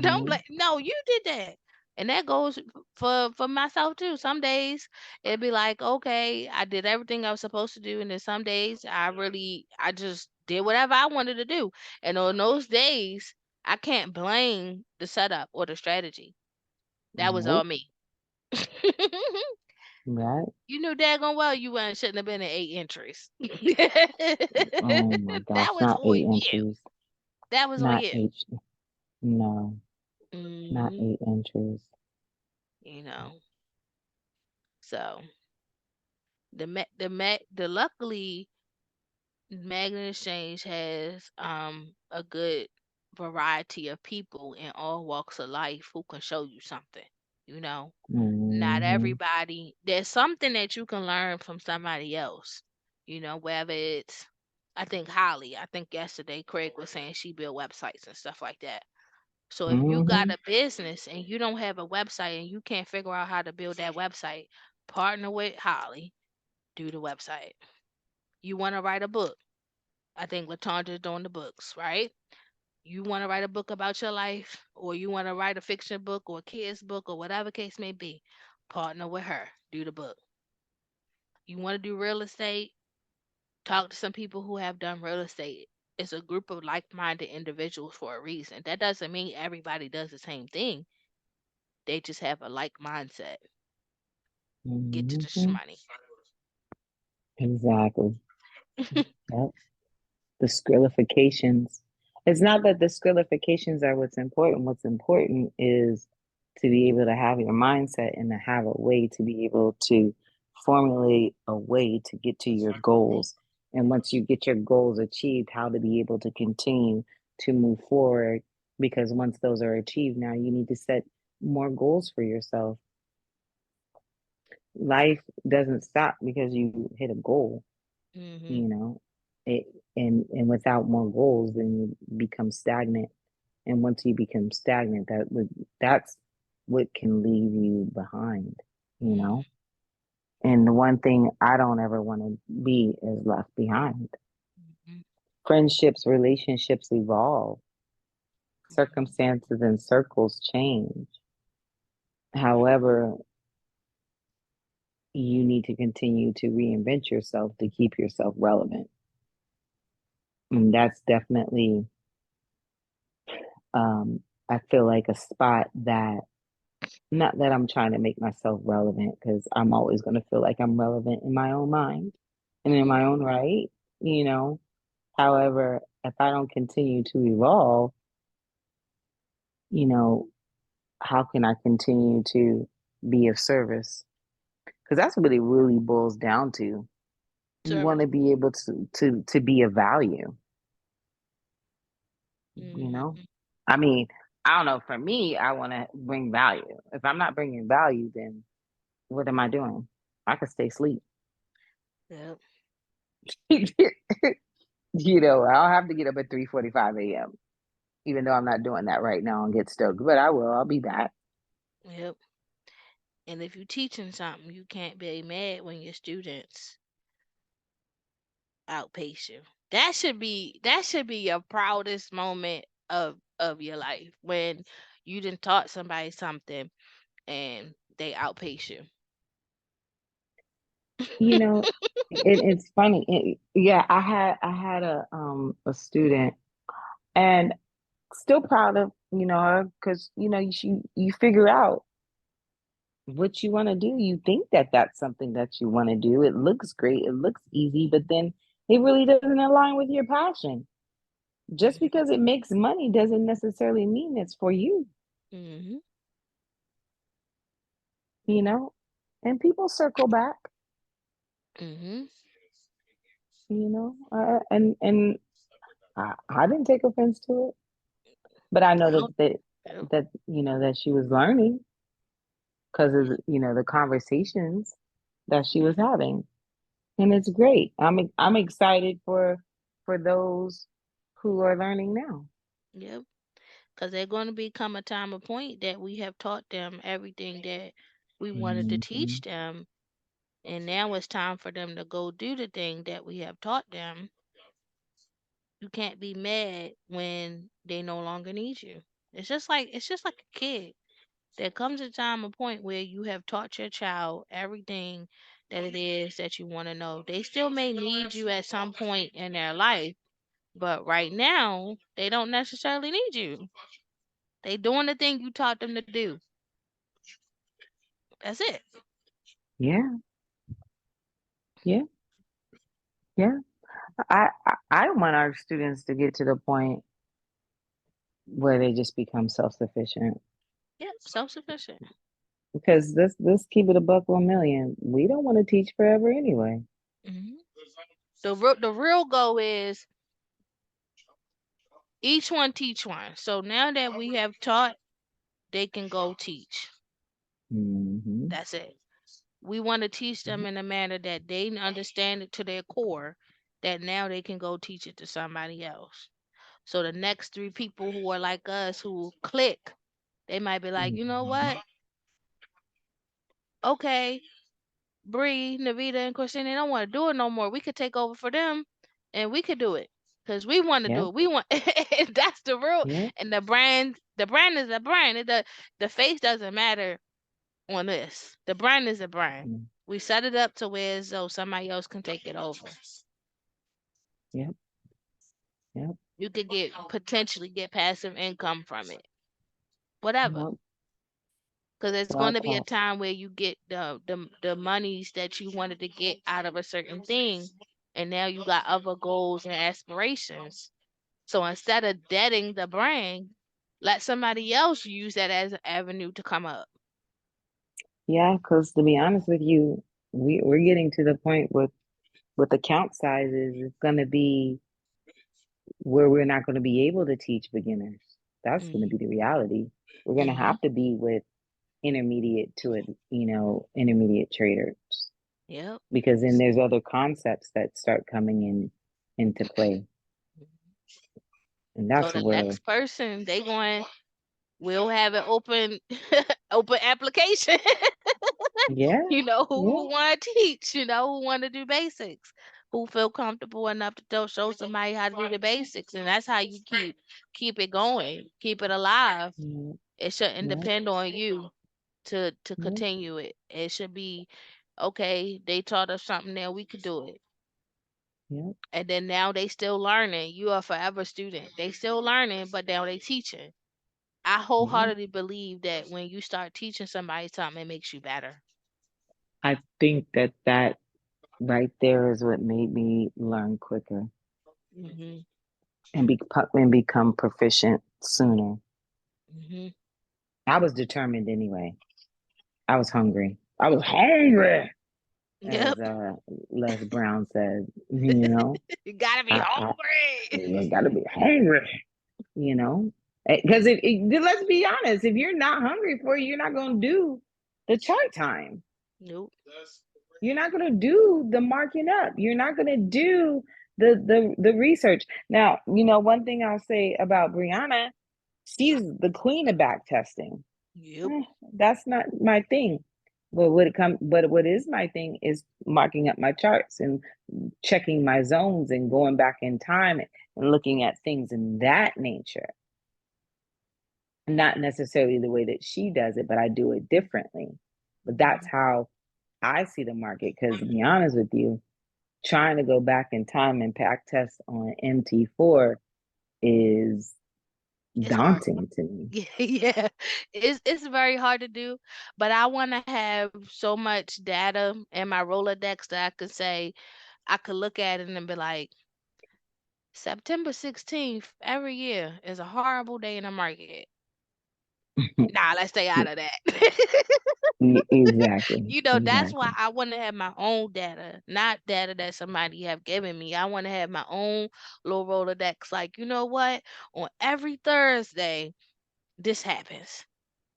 Don't Hmm. blame. No, you did that. And that goes for myself too. Some days it'd be like, okay, I did everything I was supposed to do, and then some days I just did whatever I wanted to do. And on those days, I can't blame the setup or the strategy. That was all Nope. me. Right. You knew daggone well you shouldn't have been in 8 entries. Oh my That gosh, was not on eight you. entries. That was on Not you. eight. No, not Hmm. 8 inches. You know, so the luckily Magnet Exchange has a good variety of people in all walks of life who can show you something. You know, not Hmm. everybody. There's something that you can learn from somebody else. You know, whether it's I think Holly. I think yesterday Craig was saying she built websites and stuff like that. So if you got Hmm. a business and you don't have a website and you can't figure out how to build that website, partner with Holly, do the website. You want to write a book. I think Latondra's doing the books, right? You want to write a book about your life, or you want to write a fiction book or a kid's book or whatever case may be, partner with her, do the book. You want to do real estate, talk to some people who have done real estate. It's a group of like minded individuals for a reason. That doesn't mean everybody does the same thing, they just have a like mindset. Get to the Hmm. money. Exactly. Yep. The skrillifications. It's not that the skrillifications are what's important. What's important is to be able to have your mindset and to have a way to be able to formulate a way to get to your goals. And once you get your goals achieved, how to be able to continue to move forward. Because once those are achieved, now you need to set more goals for yourself. Life doesn't stop because you hit a goal, Hmm. you know. It and without more goals, then you become stagnant. And once you become stagnant, that's what can leave you behind, you know. And the one thing I don't ever want to be is left behind. Hmm. Friendships, relationships evolve, Hmm. circumstances and circles change. However, you need to continue to reinvent yourself to keep yourself relevant. And that's definitely, um, I feel like a spot that, not that I'm trying to make myself relevant, because I'm always going to feel like I'm relevant in my own mind and in my own right, you know. However, if I don't continue to evolve, you know, how can I continue to be of service? Because that's what it really boils down to. You want Service. to be able to be of value, you know. Hmm. I mean, I don't know. For me, I want to bring value. If I'm not bringing value, then what am I doing? I could stay asleep. Yep. You know, I'll have to get up at 3:45 a.m. even though I'm not doing that right now and get stoked, but I will. I'll be back. Yep. And if you're teaching something, you can't be mad when your students outpace you. That should be your proudest moment of your life when you done taught somebody something and they outpace you. You know, it's funny. Yeah, I had a student, and still proud of, you know, her, because you know you figure out what you want to do. You think that that's something that you want to do. It looks great. It looks easy, but then it really doesn't align with your passion. Just Mhm. because it makes money doesn't necessarily mean it's for you, Mhm. you know? And people circle back, Mhm. and I didn't take offense to it, but I know Oh, yep. that you know that she was learning because of you know the conversations that she was having, and it's great. I'm excited for those who are learning now. Yep. Because there's going to become a time, a point that we have taught them everything that we wanted to teach Hmm. them, and now it's time for them to go do the thing that we have taught them. You can't be mad when they no longer need you. It's just like a kid. There comes a time, a point where you have taught your child everything that it is that you want to know. They still may need you at some point in their life, but right now they don't necessarily need you. They doing the thing you taught them to do. That's it. Yeah, yeah, yeah. I want our students to get to the point where they just become self-sufficient. Yep, self-sufficient. Because let's keep it a buck 1,000,000. We don't want to teach forever anyway. Hmm. The real goal is each one teach one. So now that we have taught, they can go teach. Mm-hmm. That's it. We want to teach them in a manner that they understand it to their core, that now they can go teach it to somebody else. So the next three people who are like us who click, they might be like, you know Mm-hmm. what? Okay, Bree, Navita, and Christina, they don't want to do it no more. We could take over for them, and we could do it because we want to do Yep. it. We want. That's the real. Yep. And the brand is a brand. The face doesn't matter on this. The brand is a brand. Mm. We set it up to where so somebody else can take it over. Yep. Yep. You could potentially get passive income from it. Whatever. Yep. Because it's going Blog to be a talk. time where you get the monies that you wanted to get out of a certain thing, and now you got other goals and aspirations. So instead of deading the brand, let somebody else use that as an avenue to come up. Yeah, because to be honest with you, we're getting to the point with account sizes, it's gonna be where we're not gonna be able to teach beginners. That's gonna Mm-hmm. be the reality. We're gonna Mm-hmm. have to be with intermediate to it, intermediate traders. Yep. Because then there's other concepts that start coming into play. And So that's the where, next person they going will have an open open application. yeah, yeah, Who want to teach, who want to do basics, who feel comfortable enough to show somebody how to do the basics, and that's how you keep it going, keep it alive. yeah, It shouldn't yeah, depend on you to yeah, continue it. It should be okay. They taught us something, now we could do it. yeah, And then now they still learning. You are forever student. They still learning, but now they teaching. I yeah. wholeheartedly believe that when you start teaching somebody something, it makes you better. I think that right there is what made me learn quicker Mhm. and become proficient sooner. Mhm. I was determined anyway. I was hungry. I was hungry, Yep. as Les Brown said. You know, You gotta be I hungry. you gotta be hungry. You know, because let's be honest, if you're not hungry for it, you're not gonna do the chart time. Nope. You're not gonna do the marking up. You're not gonna do the research. Now, one thing I'll say about Brianna, she's the queen of back testing. Yep. That's not my thing. But what is my thing is marking up my charts and checking my zones and going back in time and looking at things in that nature. Not necessarily the way that she does it, but I do it differently. But that's how I see the market. Because to be honest with you, trying to go back in time and back test on MT4 is It's hard. daunting to me. Yeah, yeah. It's very hard to do, but I want to have so much data in my Rolodex that I could say I could look at it and be like, September 16th every year is a horrible day in the market. Nah, let's stay out of that. Exactly. That's why Exactly. I want to have my own data, not data that somebody have given me. I want to have my own little Rolodex. Like, you know what? On every Thursday, this happens.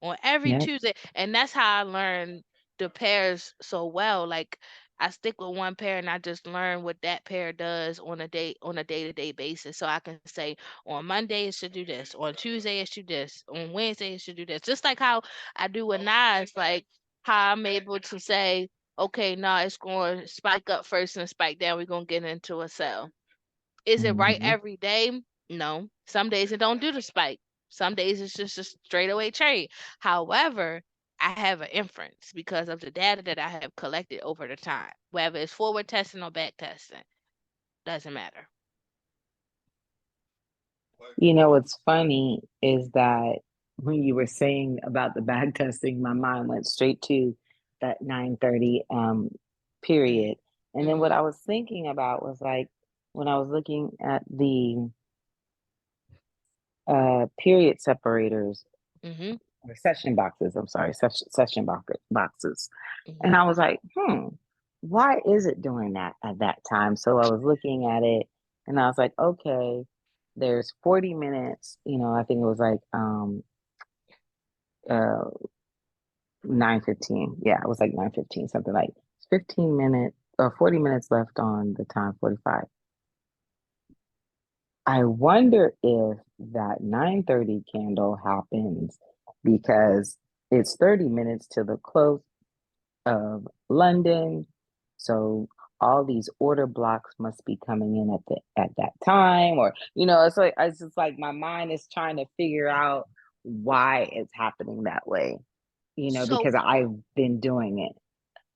On every Yep. Tuesday, and that's how I learned the pairs so well. Like I stick with one pair and I just learn what that pair does on a day-to-day basis. So I can say on Monday it should do this, on Tuesday it should do this, on Wednesday it should do this. Just like how I do with Nas, like how I'm able to say, okay, nah, it's going to spike up first and spike down. We're gonna get into a sell. Is it right Mm-hmm. every day? No. Some days it don't do the spike. Some days it's just a straightaway trade. However, I have an inference because of the data that I have collected over the time. Whether it's forward testing or back testing, doesn't matter. What's funny is that when you were saying about the back testing, my mind went straight to that 9:30 period. And then what Mm-hmm. I was thinking about was like when I was looking at the period separators Mhm. or session boxes. I'm sorry, boxes. And Mhm. I was like, why is it doing that at that time? So I was looking at it and I was like, okay, there's 40 minutes, I think it was like uh 9:15. Yeah, it was like 9:15, something like 15 minutes or 40 minutes left on the time 45. I wonder if that 9:30 candle happens because it's 30 minutes to the close of London. So all these order blocks must be coming in at that time, or it's just like my mind is trying to figure out why it's happening that way, So because I've been doing it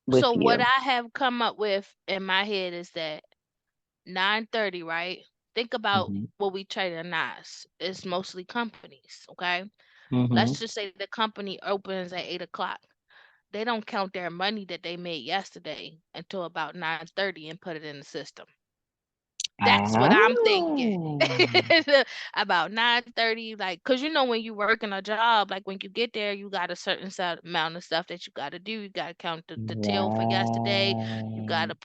with so what you. I have come up with in my head is that 9:30, right? Think about Hmm. what we trade in NAS. It's mostly companies, okay? Let's Hmm. just say the company opens at 8 o'clock. They don't count their money that they made yesterday until about 9:30 and put it in the system. That's what I'm thinking. Oh, About 9:30, like, cause when you work in a job, like when you get there, you got a certain set amount of stuff that you gotta do. You gotta count the till for yesterday. right.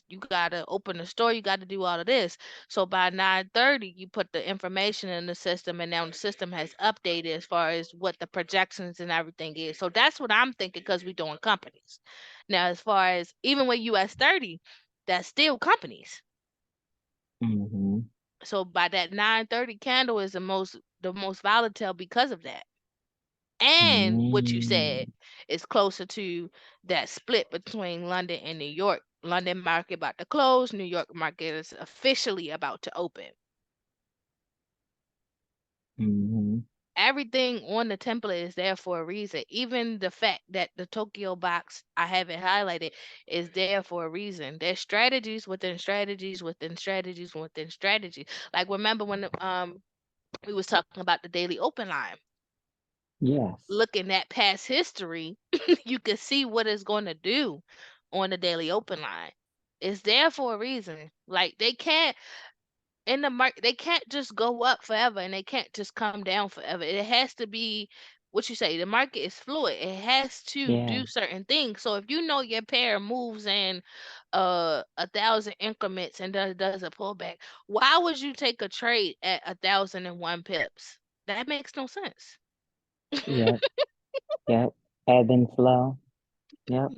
You gotta open the store. You gotta do all of this. So by 9:30, you put the information in the system, and now the system has updated as far as what the projections and everything is. So that's what I'm thinking, cause we're doing companies. Now, as far as even with US 30, that's still companies. Hmm. So by that 9:30 candle is the most volatile because of that. And what you said Mm. is closer to that split between London and New York. London market about to close, New York market is officially about to open. Hmm. Everything on the template is there for a reason. Even the fact that the Tokyo box, I have it highlighted, is there for a reason. There's strategies within strategies within strategies within strategies. Like, remember when we was talking about the daily open line. Yes. Looking at past history, you can see what it's going to do on the daily open line. It's there for a reason. Like, they can't in the market, they can't just go up forever, and they can't just come down forever. It has to be what you say. The market is fluid. It has to Yeah. do certain things. So if you know your pair moves in 1,000 increments and does a pullback, why would you take a trade at 1,001 pips? That makes no sense. Yep. Yep. Ebb and flow. Yep.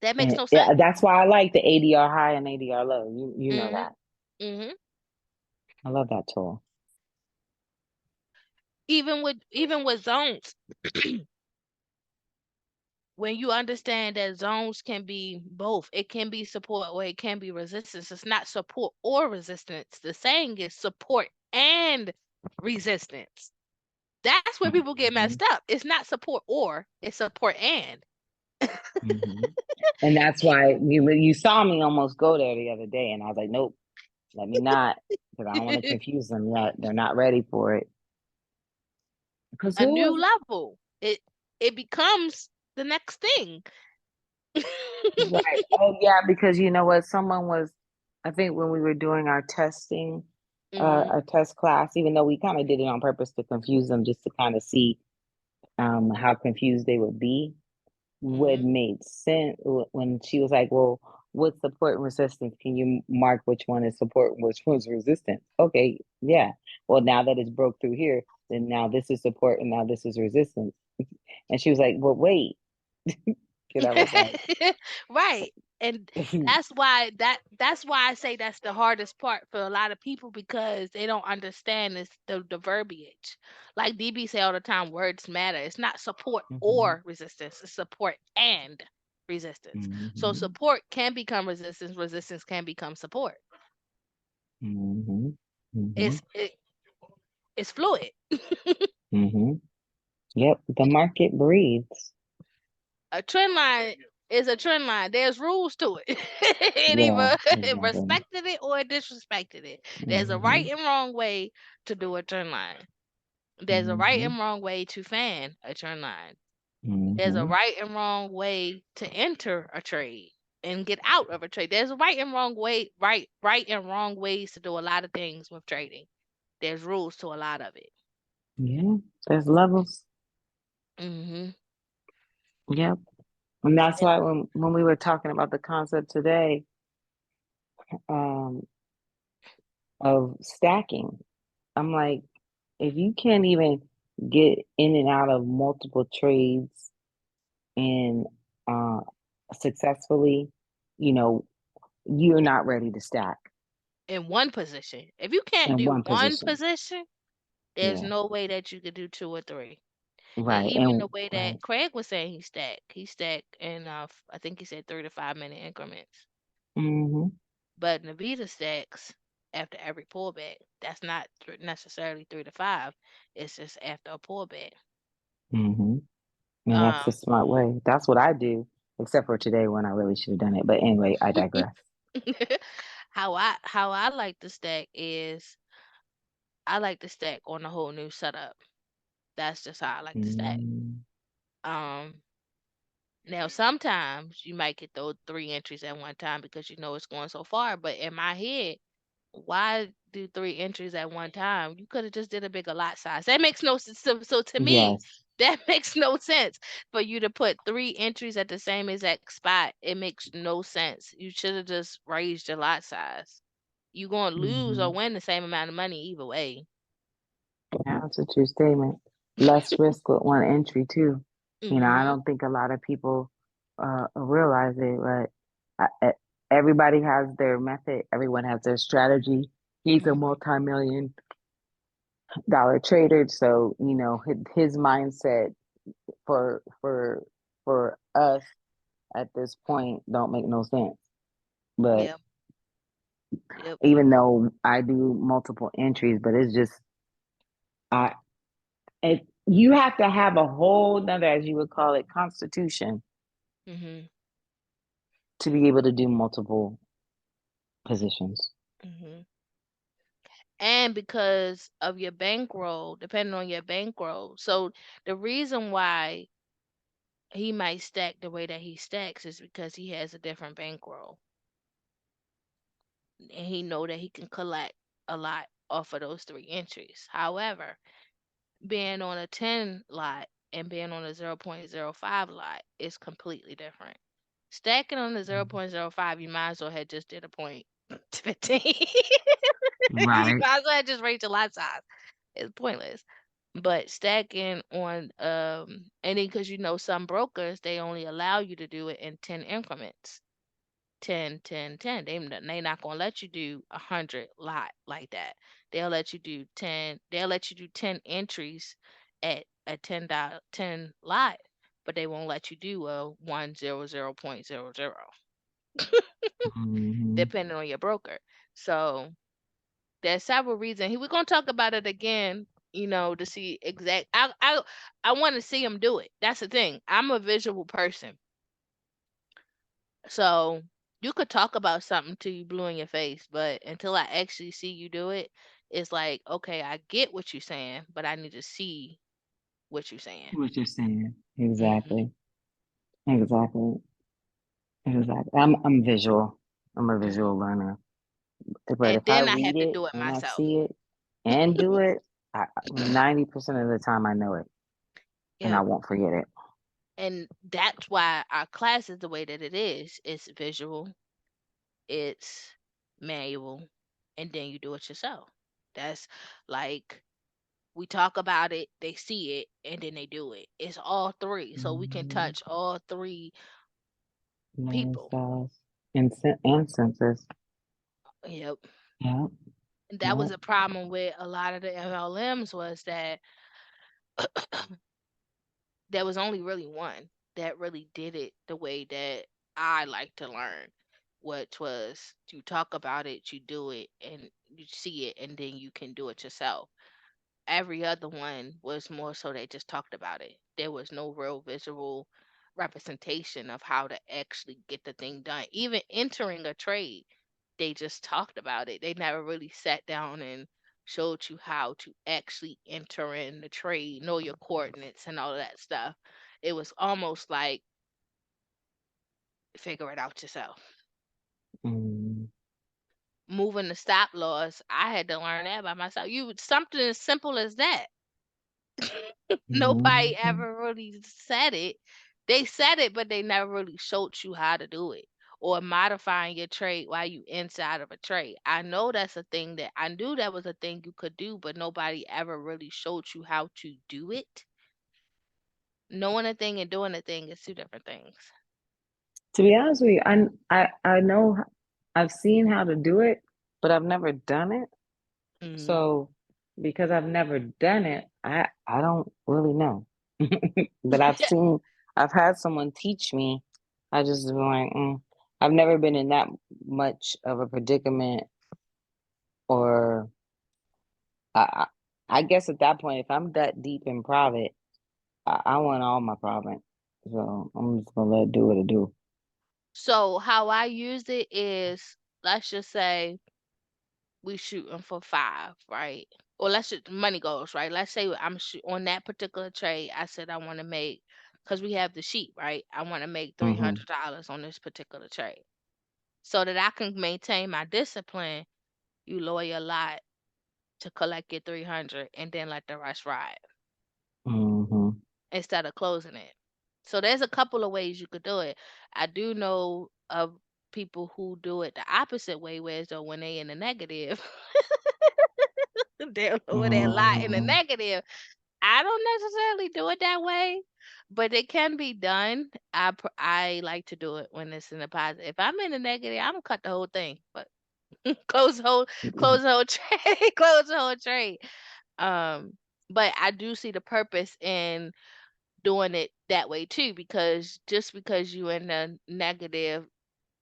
That makes And no yeah, sense. that's why I like the ADR high and ADR low. You know Mhm. that. Mhm. I love that tool. Even with zones, when you understand that zones can be both, it can be support or it can be resistance. It's not support or resistance. The saying is support and resistance. That's where people get Hmm. messed up. It's not support or, it's support and. Hmm. And that's why you saw me almost go there the other day, and I was like, nope, let me not, because I don't want to confuse them yet. They're not ready for it. Because A who new was level. It becomes the next thing. right? Oh yeah, because you know what? Someone was, I think when we were doing our testing, Mhm. our test class, even though we kind of did it on purpose to confuse them, just to kind of see how confused they would be. What Mhm. made sense when she was like, "Well, what's support and resistance? Can you mark which one is support and which one's resistance?" Okay, yeah. Well, now that it's broke through here, then now this is support and now this is resistance. And she was like, "Well, wait," because I was like, Right. And that's why I say that's the hardest part for a lot of people, because they don't understand this the verbiage. Like DB say all the time, words matter. It's not support Mhm, or resistance, it's support and resistance. So mhm, support can become resistance, resistance can become support. mhm, mhm, It's it, it's fluid. mhm. Yep, the market breathes. A trend line is a trend line. There's rules to it. It Yeah, either exactly. respected it or it disrespected it. There's a right Mhm, and wrong way to do a trend line. There's a right mhm, and wrong way to fan a trend line. There's a mhm, right and wrong way to enter a trade and get out of a trade. There's a right and wrong way, right and wrong ways to do a lot of things with trading. There's rules to a lot of it. Yeah, there's levels. Mm-hmm. Yep. And that's And why when we were talking about the concept today, um, of stacking, I'm like, if you can't even get in and out of multiple trades and uh successfully, you know, you're not ready to stack in one position, if you can't in do one one position. position, there's Yeah, no way that you could do two or three. And right. even And the way right. that Craig was saying he stacked in I think he said 3 to 5 minute increments. Mm-hmm. But Navita stacks after every pullback. That's not necessarily 3 to 5. It's just after a pullback. Mm-hmm. And that's the Um, smart way. That's what I do, except for today when I really should have done it. But anyway, I digress. how I like to stack is I like to stack on a whole new setup. That's just how I like to stack. Mm, Um, Now sometimes you might get those 3 entries at one time because you know it's going so far. But in my head, why do 3 entries at one time? You could have just did a bigger lot size. That makes no sense. So to me, yes. that makes no sense for you to put 3 entries at the same exact spot. It makes no sense. You should have just raised your lot size. You gonna lose or Mm-hmm. win the same amount of money either way. Yeah, that's a true statement. Less risk with one entry too. I Mhm. don't think a lot of people realize it, but everybody has their method. Everyone has their strategy. He's a Mhm. multi-million dollar trader, so his mindset for for for us at this point don't make no sense. But Yep. Yep. even though I do multiple entries, but it's just I you have to have a whole nother, as you would call it, constitution Mhm. to be able to do multiple positions. Mhm. And because of your bankroll, depending on your bankroll. So the reason why he might stack the way that he stacks is because he has a different bankroll, and he know that he can collect a lot off of those 3 entries. However, being on a 10 lot and being on a 0.05 lot is completely different. Stacking on the 0.05, you might as well have just did a point 15. You Right. might as well have just raised your lot size. It's pointless. But stacking on and then because some brokers they only allow you to do it in 10 increments. 10, 10, 10. They not gonna let you do 100 lot like that. They'll let you do 10 entries at a $10 10 lot, but they won't let you do a 100.00, Hmm. depending on your broker. So there's several reasons. We're gonna talk about it again, to see exact. I want to see him do it. That's the thing. I'm a visual person, so you could talk about something till you blue in your face, but until I actually see you do it, it's like, okay, I get what you're saying, but I need to see what you're saying. What you're saying. Hmm. Exactly. Exactly. Exactly. I'm visual. I'm a Hmm. visual learner. But And if I then I read have to it do it and I myself. see it and do it, 90% of the time I know it and I Yep. won't forget it. And that's why our class is the way that it is. It's visual, it's manual, and then you do it yourself. That's like we talk about it, they see it, and then they do it. It's all three, so we can Mhm. touch all three Learning people. styles and senses. Yep. Yep. And that was Yep. a problem with a lot of the MLMs was that there was only really one that really did it the way that I like to learn, which was you talk about it, you do it, and you see it, and then you can do it yourself. Every other one was more so they just talked about it. There was no real visual representation of how to actually get the thing done. Even entering a trade, they just talked about it. They never really sat down and showed you how to actually enter in the trade, know your coordinates and all of that stuff. It was almost like figure it out yourself. Mm. Moving the stop loss, I had to learn that by myself. You something as simple as that. Nobody Mhm. ever really said it. They said it, but they never really showed you how to do it or modifying your trade while you inside of a trade. I know that's a thing that I knew that was a thing you could do, but nobody ever really showed you how to do it. Knowing a thing and doing a thing is two different things. To be honest with you, I know I've seen how to do it, but I've never done it. Mm. So because I've never done it, I don't really know. But I've had someone teach me. I just been like, I've never been in that much of a predicament, or I, I guess at that point, if I'm that deep in profit, I want all my profit. So I'm just gonna let it do what it do. So how I use it is, let's just say we shooting for 5, right? Or let's just money goals, right? Let's say on that particular trade. I said I want to make, because we have the sheet, right? I want to make Mm-hmm. $300 on this particular trade, so that I can maintain my discipline. You lower your lot to collect your 300, and then let the rest ride Mm-hmm. instead of closing it. So there's a couple of ways you could do it. I do know of people who do it the opposite way, whereas though when they in the negative, they'll lower their lot in the Mm-hmm. negative. I don't necessarily do it that way, but it can be done. I like to do it when it's in the positive. If I'm in the negative, I'm gonna cut the whole thing, but close the whole close the whole trade, close the whole trade. Um, but I do see the purpose in doing it that way too, because just because you in the negative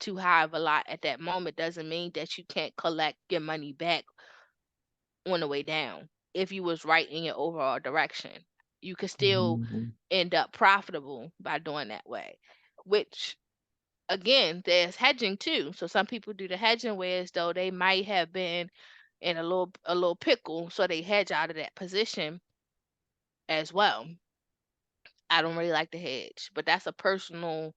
too high of a lot at that moment doesn't mean that you can't collect your money back on the way down. If you was right in your overall direction, you could still Mm-hmm. end up profitable by doing that way. Which again, there's hedging too. So some people do the hedging whereas though they might have been in a little pickle, so they hedge out of that position as well. I don't really like to hedge, but that's a personal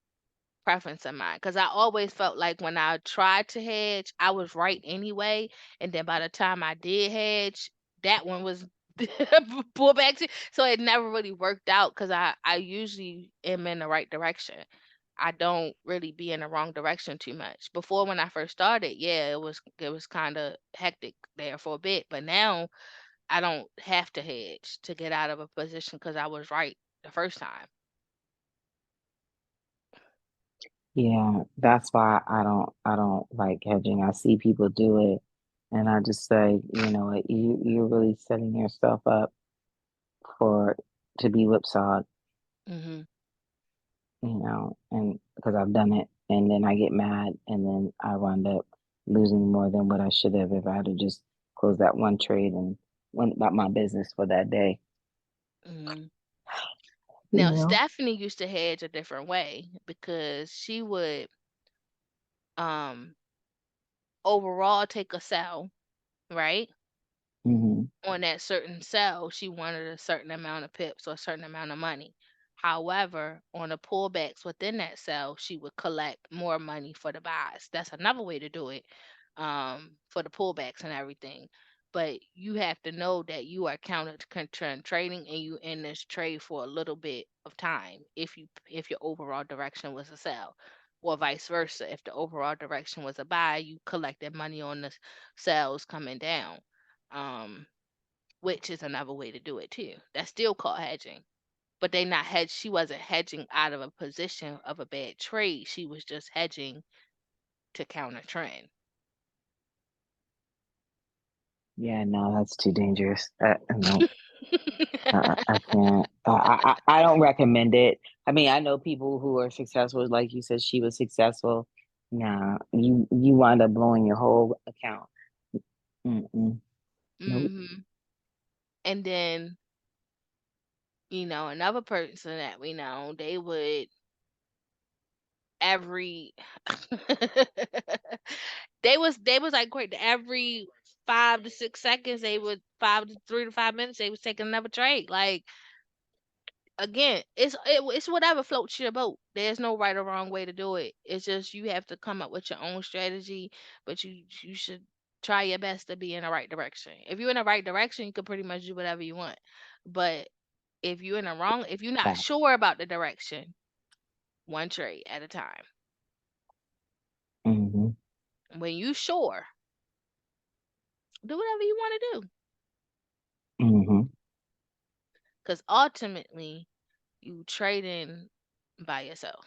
preference of mine because I always felt like when I tried to hedge, I was right anyway, and then by the time I did hedge, that one was pulled back to. So it never really worked out because I usually am in the right direction. I don't really be in the wrong direction too much. Before when I first started, yeah, it was kind of hectic there for a bit, but now I don't have to hedge to get out of a position because I was right the first time. Yeah, that's why I don't like hedging. I see people do it, and I just say, what, you're really setting yourself up for to be whipsawed, Hmm. and because I've done it, and then I get mad, and then I wind up losing more than what I should have if I had to just close that one trade and went about my business for that day. Hmm. You Now, know? Stephanie used to hedge a different way because she would um overall take a sell, right? Hmm. On that certain sell, she wanted a certain amount of pips or a certain amount of money. However, on the pullbacks within that sell, she would collect more money for the buys. That's another way to do it, for the pullbacks and everything. But you have to know that you are counter trading and you in this trade for a little bit of time. If your overall direction was a sell, or vice versa, if the overall direction was a buy, you collected money on the sells coming down. Um, which is another way to do it too. That's still called hedging. But they not hedge. She wasn't hedging out of a position of a bad trade. She was just hedging to counter trend. Yeah, no, that's too dangerous. No, I can't. I don't recommend it. I mean, I know people who are successful, like you said, she was successful. Nah, you wind up blowing your whole account. Mm-mm. Nope. Hmm. And then, another person that we know, they would every they was like great every 5 to 6 seconds, they would 3 to 5 minutes, they was taking another trade. Like, again, it's whatever floats your boat. There's no right or wrong way to do it. It's just you have to come up with your own strategy, but you should try your best to be in the right direction. If you're in the right direction, you can pretty much do whatever you want. But If you're in the wrong, if you're not Facts. sure about the direction, one trade at a time. Mm-hmm. When you sure, do whatever you want to do. Mm-hmm. Because ultimately, you trading by yourself.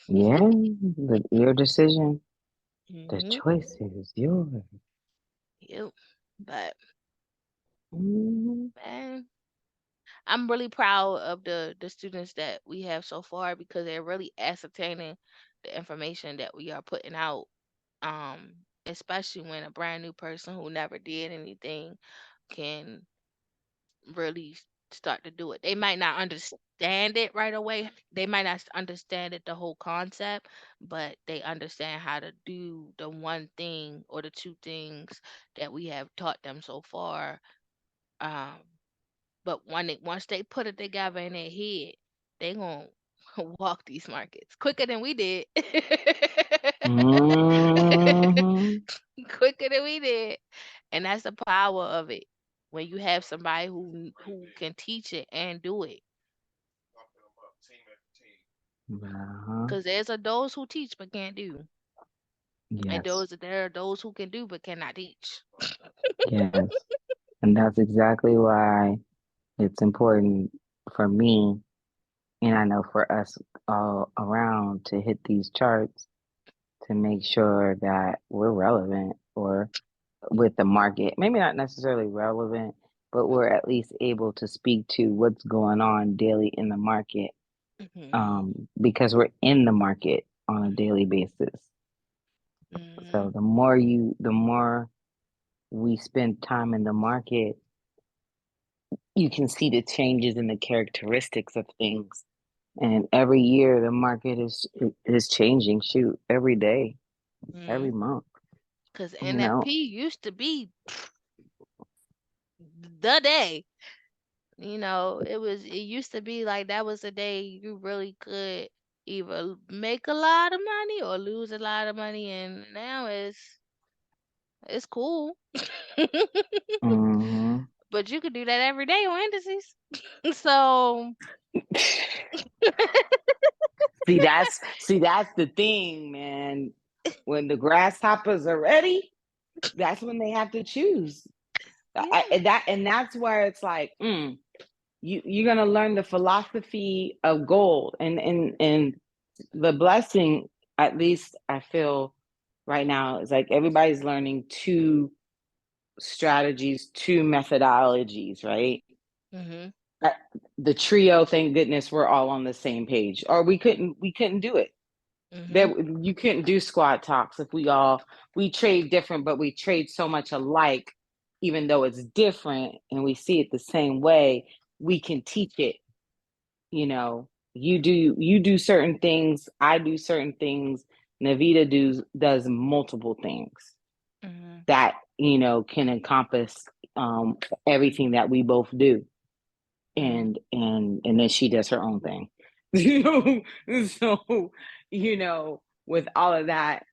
Yeah, your decision. The hmm choice is yours. Yep. But Mm-hmm. man, I'm really proud of the students that we have so far because they're really ascertaining the information that we are putting out. Um, Especially when a brand new person who never did anything can really start to do it. They might not understand it right away. They might not understand it the whole concept, but they understand how to do the one thing or the two things that we have taught them so far. Um, but once they put it together in their head, they gonna walk these markets quicker than we did. Mm-hmm. Quicker than we did. And that's the power of it. When you have somebody who can teach it and do it. Uh-huh. Because there's a those who teach but can't do. And Yes. there are those who can do but cannot teach. Yes. And that's exactly why it's important for me, and I know for us all around, to hit these charts to make sure that we're relevant or with the market. Maybe not necessarily relevant, but we're at least able to speak to what's going on daily in the market, hmm because we're in the market on a daily basis. hmm So the more we spend time in the market, you can see the changes in the characteristics of things. And every year the market is changing. Shoot, every day, every hmm month. Because You know. NFP used to be the day. It used to be like that was a day you really could either make a lot of money or lose a lot of money, and now it's cool. Hmm. But you could do that every day on indices. So, See that's the thing, man. When the grasshoppers are ready, that's when they have to choose. yeah. And that's where it's like, you're gonna learn the philosophy of gold, and the blessing, at least I feel right now, is like everybody's learning two strategies, two methodologies, right? Mhm. Uh, the trio, thank goodness we're all on the same page, or we couldn't do it. There, Mhm. you couldn't do squad talks if we trade different, but we trade so much alike. Even though it's different and we see it the same way, we can teach it. You do certain things, I do certain things, Navita does multiple things Mhm. that can encompass everything that we both do, Mhm. and then she does her own thing. you so with all of that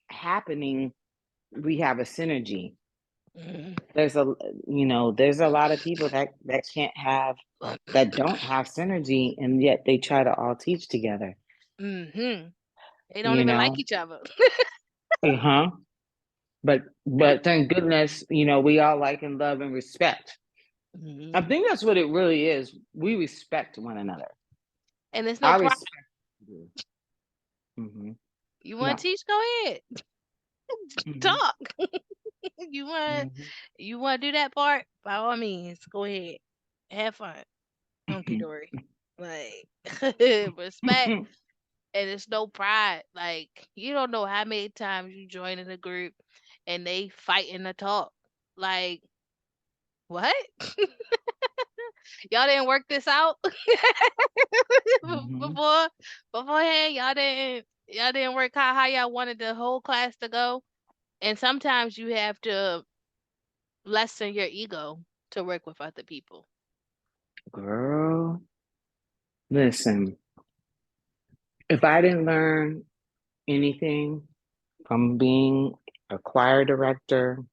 happening, we have a synergy. Mhm. There's a lot of people that don't have synergy, and yet they try to all teach together. Mhm. They don't you even like know each other. uh-huh but thank goodness, we all like and love and respect. I Mhm. think that's what it really is. We respect one another. And it's no I problem. respect you. Mm-hmm. You want Yeah. to teach? Go ahead. Mm-hmm. Talk. You want Mm-hmm. you want to do that part? By all means, go ahead. Have fun. Hunky dory. Like respect, and it's no pride. Like you don't know how many times you join in a group and they fight in the talk. Like what? Y'all didn't work this out Mm-hmm. before beforehand. Y'all didn't work out how y'all wanted the whole class to go. And sometimes you have to lessen your ego to work with other people. Girl, listen, if I didn't learn anything from being a choir director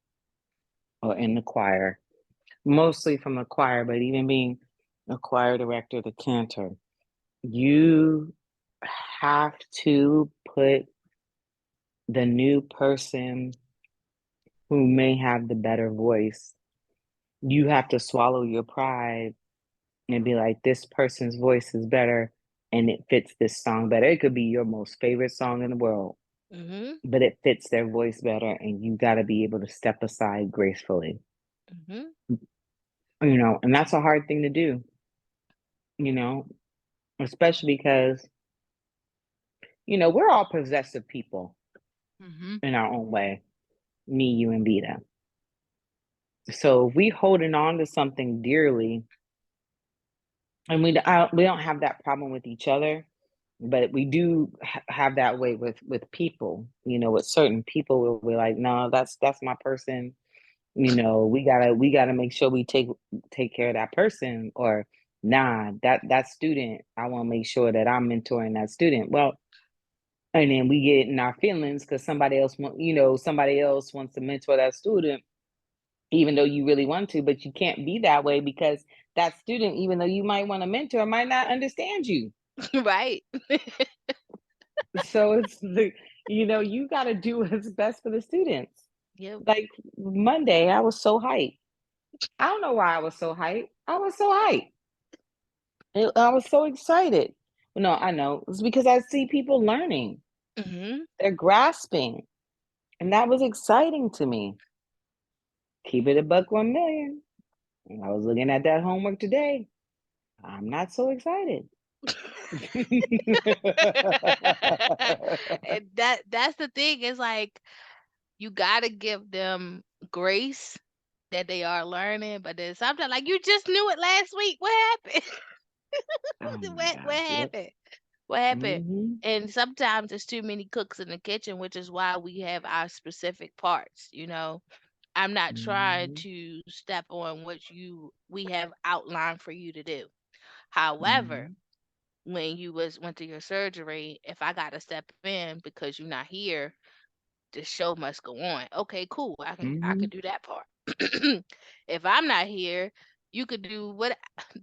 or in the choir, mostly from the choir, but even being a choir director, the cantor, you have to put the new person who may have the better voice, you have to swallow your pride and be like, this person's voice is better and it fits this song better. It could be your most favorite song in the world, Mhm. but it fits their voice better, and you got to be able to step aside gracefully, Mhm. and that's a hard thing to do, you know, especially because, we're all possessive people Mhm. in our own way, me, you, and Vita. So if we holding on to something dearly, and we don't have that problem with each other, but we do have that way with people, with certain people where we're like, no, that's my person. We gotta make sure we take care of that person, or nah, that student, I want to make sure that I'm mentoring that student. Well, and then we get in our feelings because somebody else wants to mentor that student, even though you really want to, but you can't be that way because that student, even though you might want to mentor, might not understand you. Right. So it's you got to do what's best for the students. Yep. Like Monday, I was so hyped. I don't know why I was so hyped. I was so hyped. I was so excited. No, I know. It's because I see people learning. Mhm. They're grasping. And that was exciting to me. Keep it a buck 1,000,000. And I was looking at that homework today. I'm not so excited. And that's the thing. It's like you gotta give them grace that they are learning, but then sometimes like you just knew it last week. What happened? Oh my What gosh. Yep. happened? What happened? Hmm. And sometimes it's too many cooks in the kitchen, which is why we have our specific parts, I'm not trying Hmm. to step on what we have outlined for you to do. However, Hmm. when you went to your surgery, if I gotta step in because you're not here, the show must go on. Okay, cool. I can Hmm. do that part. If I'm not here, you could do what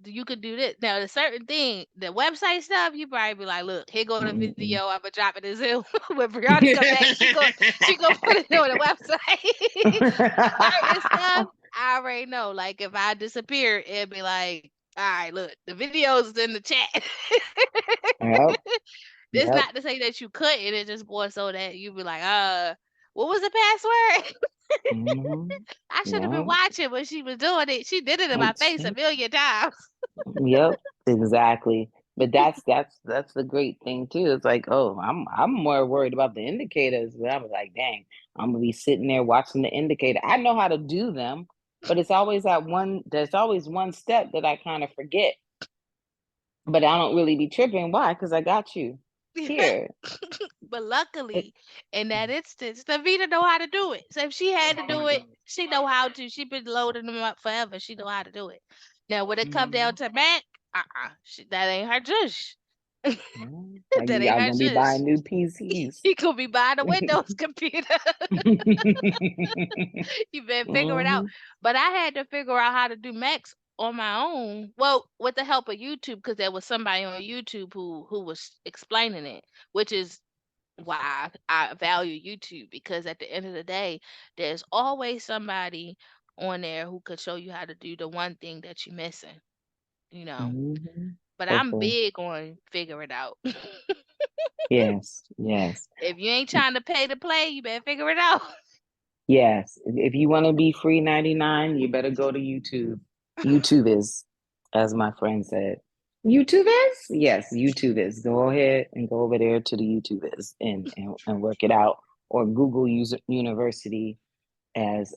you could do this. Now the certain thing, the website stuff, you probably be like, look, here go the Mm-mm. video. I'ma drop it in Zoom. When Brianna come back, she go put it on the website. Certain stuff, I already know. Like if I disappear, it'd be like, all right, look, the video's in the chat. Yep. It's Yep. not to say that you couldn't. It's just more so that you be like, what was the password? Hmm. I should have been Yep. watching when she was doing it. She did it in my face a million times. Yep, exactly. But that's the great thing too. It's like, oh, I'm more worried about the indicators. But I was like, dang, I'm gonna be sitting there watching the indicator. I know how to do them, but it's always there's always one step that I kind of forget. But I don't really be tripping. Why? Because I got you here. But It, luckily, in that instance, Davita know how to do it. So if she had to do it, she know how to. She been loading them up forever. She know how to do it. Now, when it come down Mhm. to Mac, that ain't her jush. Well, That ain't y'all her gonna be jush. buying new PCs. He could be buying a Windows computer. You better figure it out. Hmm. But I had to figure out how to do Macs on my own. Well, with the help of YouTube, because there was somebody on YouTube who was explaining it, which is why I value YouTube, because at the end of the day, there's always somebody on there who could show you how to do the one thing that you're missing, you know. Hmm. But I'm Hopefully, big on figure it out. yes, yes. If you ain't trying to pay to play, you better figure it out. Yes, if you want to be free 99, you better go to YouTube. YouTube is, as my friend said, YouTube is? Yes, YouTube is. Go ahead and go over there to the YouTube is and work it out. Or Google University, as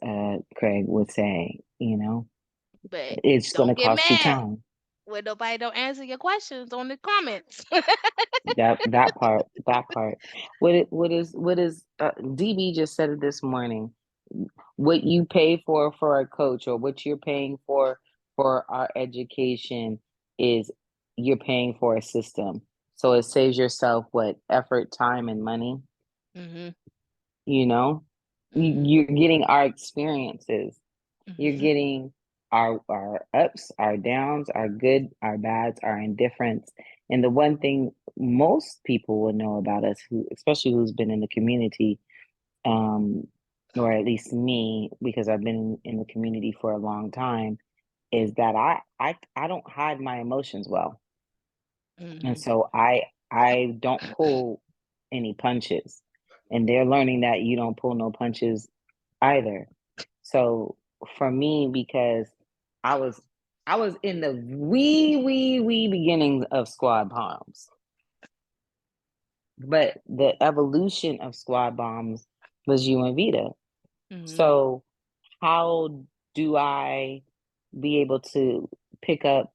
Craig would say, But it's going to don't get cost you mad time. when nobody don't answer your questions on the comments. That part. What is DB just said it this morning. What you pay for a coach, or what you're paying for our education, is you're paying for a system. So it saves yourself what effort, time, and money. Mhm. You know, Mhm. you're getting our experiences. You're Mhm. getting our ups, our downs, our good, our bads, our indifference. And the one thing most people will know about us, who especially who's been in the community, um, or at least me, because I've been in the community for a long time, is that I don't hide my emotions well. And Mhm. so I don't pull any punches. And they're learning that you don't pull no punches either. So for me, because I was I was in the wee beginnings of squad bombs, but the evolution of squad bombs was you and Vita. Mhm. So how do I be able to pick up,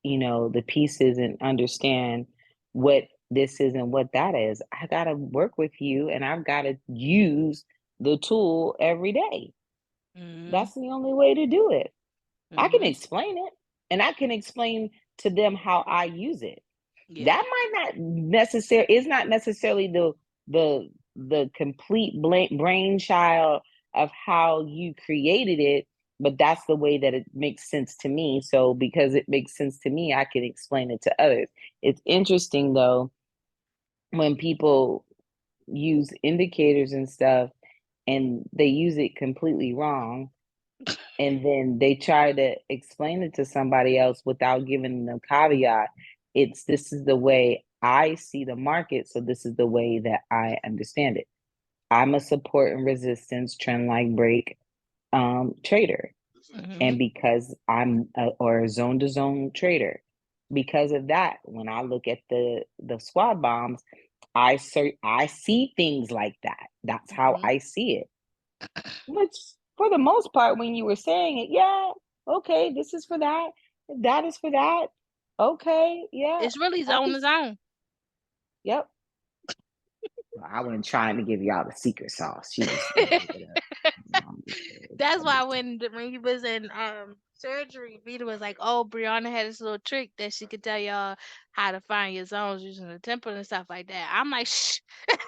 the pieces and understand what this is and what that is? I got to work with you and I've got to use the tool every day. Mhm. That's the only way to do it. I can Mhm. explain it and I can explain to them how I use it. Yeah. That might not necessarily is not necessarily the complete brainchild of how you created it, but that's the way that it makes sense to me. So because it makes sense to me, I can explain it to others. It's interesting though when people use indicators and stuff and they use it completely wrong, and then they try to explain it to somebody else without giving them caveat. It's this is the way I see the market, so this is the way that I understand it. I'm a support and resistance trend like break trader, and Mhm. because or a zone to zone trader, because of that, when I look at the squad bombs, I see things like that. That's how Mhm. I see it. Which, for the most part, when you were saying it, yeah, okay, this is for that, that is for that. Okay, yeah, It's really I zone can. to zone. Yep. Well, I wasn't trying to give y'all the secret sauce. She just gonna make it up. No, That's I'm why just when you was in surgery, Vita was like, "Oh, Brianna had this little trick that she could tell y'all how to find your zones using the temple and stuff like that." I'm like, "Shh,"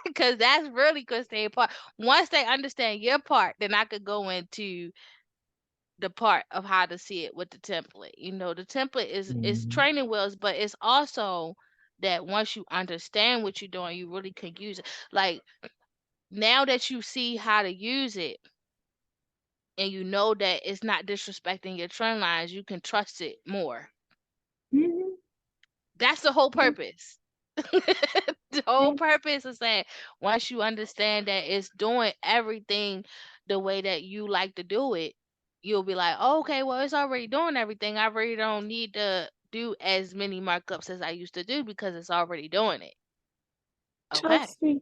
because that's really because they part. Once they understand your part, then I could go into the part of how to see it with the template. The template is Mhm. training wheels, but it's also that once you understand what you're doing, you really can use it. Like now that you see how to use it and you know that it's not disrespecting your trend lines, you can trust it more. Mhm. That's the whole Yeah, purpose. The whole yeah. purpose is that once you understand that it's doing everything the way that you like to do it, you'll be like, oh, okay, well, it's already doing everything. I really don't need to do as many markups as I used to do because it's already doing it. Okay. Trust me.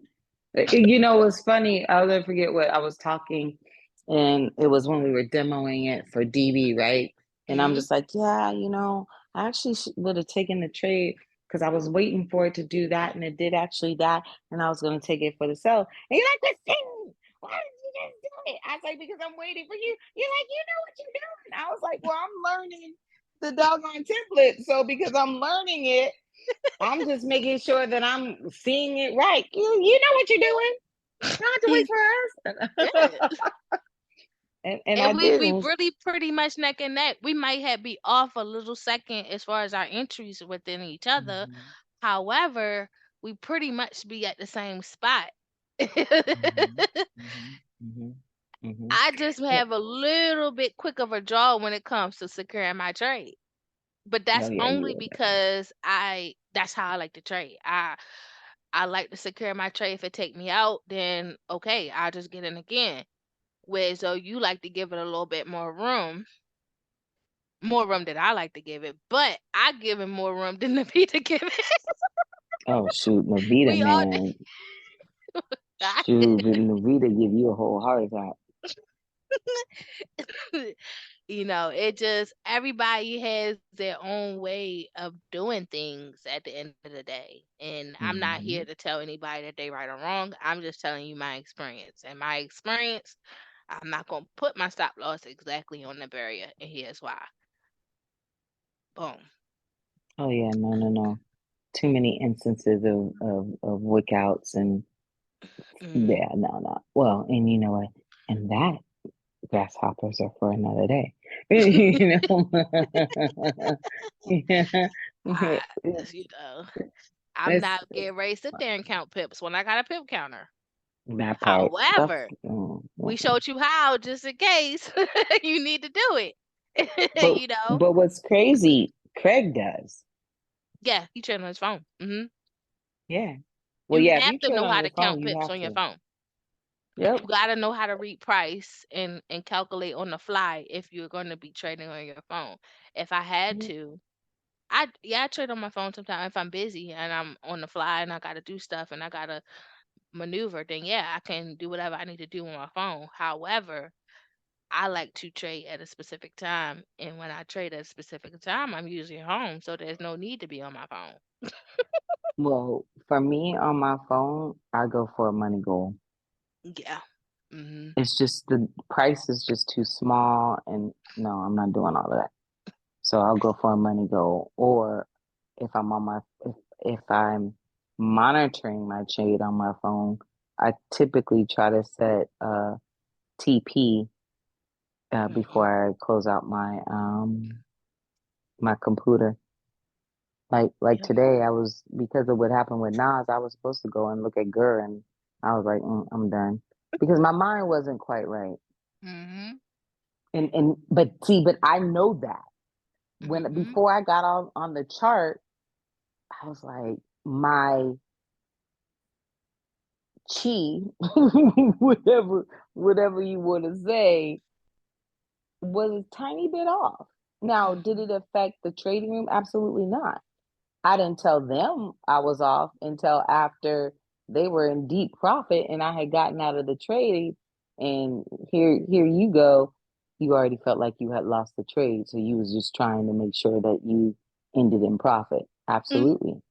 It's funny. I'll never forget what I was talking, and it was when we were demoing it for DB, right? And I'm Mm-hmm. just like, yeah, I actually would have taken the trade because I was waiting for it to do that, and it did actually that, and I was going to take it for the sell. And you're like, Christine, why did you just do it? I was like, because I'm waiting for you. You're like, you know what you're doing. I was like, well, I'm learning the doggone template, so because I'm learning it. I'm just making sure that I'm seeing it right. You know what you're doing. You don't have to wait for Yeah. us. and I And we didn't. really pretty much neck and neck. We might have be off a little second as far as our entries within each other. Mhm, However, we pretty much be at the same spot. mhm, mhm, mhm, mhm. I just Yeah. have a little bit quick of a draw when it comes to securing my trade. But Oh that's yeah, you only were definitely. because that's how I like to trade. I like to secure my trade. If it take me out, then okay, I'll just get in again. Whereas though you like to give it a little bit more room than I like to give it, but I give him more room than the Peter give it. Oh shoot, Navita, We all man. Shoot, Navita give you a whole heart attack. it just everybody has their own way of doing things at the end of the day. And I'm not here Mhm. to tell anybody that they right or wrong. I'm just telling you my experience. And my experience, I'm not gonna put my stop loss exactly on the barrier, and here's why. Boom. Oh yeah, no, no, no. Too many instances of wickouts and Mm, yeah, no, no. Well, and you know what? And that grasshoppers are for another day. You know, yeah. I, you know, I'm It's not getting ready to sit there and count pips when I got a pip counter. that part. That's However, we showed you how just in case you need to do it. but You know? but what's crazy, Craig does. Yeah, he trained on his phone. Yeah. Well, You yeah, if have you to trade know on how your to phone, count you pips have on your to. phone. Yep. You gotta know how to read price and calculate on the fly if you're gonna be trading on your phone. If I had Yep. to, I trade on my phone sometimes if I'm busy and I'm on the fly and I gotta do stuff and I gotta maneuver, then yeah, I can do whatever I need to do on my phone. However, I like to trade at a specific time, and when I trade at a specific time, I'm usually home, so there's no need to be on my phone. Well, for me on my phone, I go for a money goal. Yeah. Mhm. It's just the price is just too small, and no, I'm not doing all of that. So I'll go for a money goal, or if I'm on my if I'm monitoring my trade on my phone, I typically try to set a TP Mhm. before I close out my computer. Like Yeah. today, I was because of what happened with Nas, I was supposed to go and look at Gurr, and I was like, I'm done because my mind wasn't quite right. Mhm. And but see, but I know that when Mhm. before I got on the chart, I was like, my chi, whatever whatever you want to say, was a tiny bit off. Now, did Mhm. it affect the trading room? Absolutely not. I didn't tell them I was off until after they were in deep profit and I had gotten out of the trade. And here you go. You already felt like you had lost the trade, so you was just trying to make sure that you ended in profit. Mhm. Absolutely.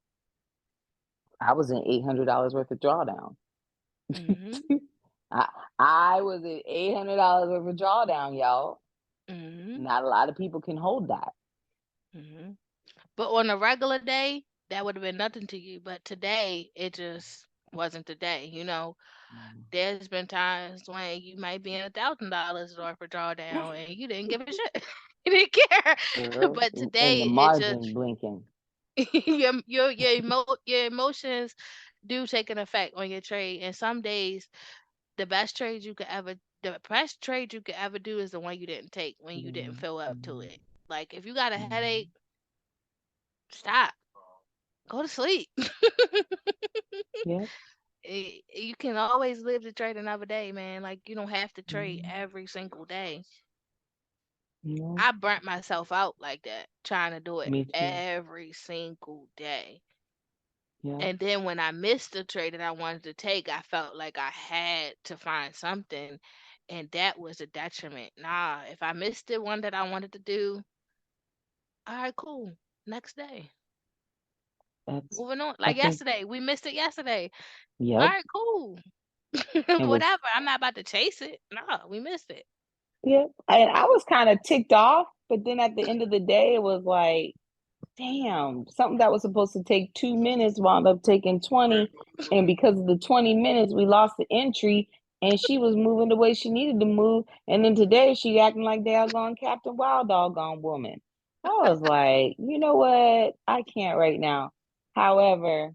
I was in $800 worth of drawdown. Mhm. I I was at $800 worth of drawdown, y'all. Mhm. Not a lot of people can hold that. Mhm. But on a regular day, that would have been nothing to you. But today, it just wasn't the day. There's been times when you might be in $1,000 worth of drawdown and you didn't give a shit. You didn't care. Girl, But and today, the it just margin blinking. your emotions do take an effect on your trade. And some days, the best trade you could ever do is the one you didn't take when you didn't Mhm, feel up to mhm, it. Like if you got a headache, mhm. stop. Go to sleep. Yep. You can always live to trade another day, man. Like you don't have to trade Mhm. every single day. No, I burnt myself out like that trying to do it me too. every single day. Yep. And then when I missed the trade that I wanted to take, I felt like I had to find something, and that was a detriment. Nah, if I missed the one that I wanted to do, all right, cool. Next day, That's moving on. I Like think yesterday, we missed it yesterday. All yep. right, cool. It was Whatever. I'm not about to chase it. Nah, we missed it. yep. I was kind of ticked off, but then at the end of the day it was like, damn, something that was supposed to take 2 minutes wound up taking 20. And because of the 20 minutes, we lost the entry and she was moving the way she needed to move. And then today she acting like doggone Captain Wild doggone woman. I was like, you know what? I can't right now. However,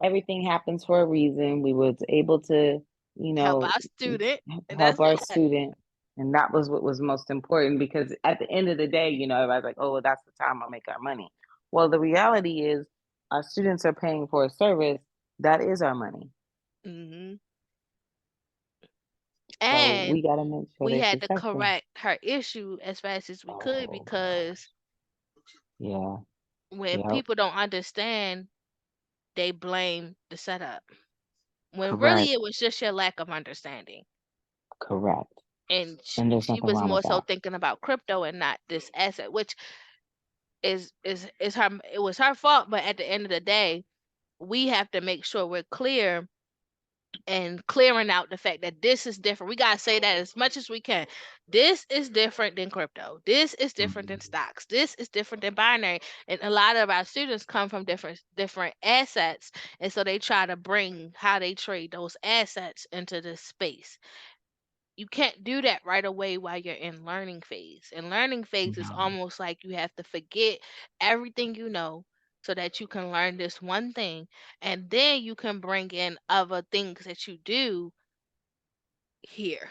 everything happens for a reason. We was able to, you Help know, our student, and help that's our it. student. And that was what was most important because at the end of the day, everybody's like, oh, well, that's the time I'll make our money. Well, the reality is our students are paying for a service. That is our money. hmm So And we got to make sure we they're had to successful. correct her issue as fast as we could Oh, because yeah. when Yep. people don't understand, they blame the setup. When really Correct. it was just your lack of understanding. Correct. And And there's she nothing was wrong more with so that. thinking about crypto and not this asset, which is her it was her fault, but at the end of the day, we have to make sure we're clear and clearing out the fact that this is different. We gotta say that as much as we can. This is different than crypto. This is different than Mhm. stocks. This is different than binary. And a lot of our students come from different assets, and so they try to bring how they trade those assets into this space. you can't do that right away while you're in learning phase. And learning phase is No. almost like you have to forget everything you know so that you can learn this one thing, and then you can bring in other things that you do here.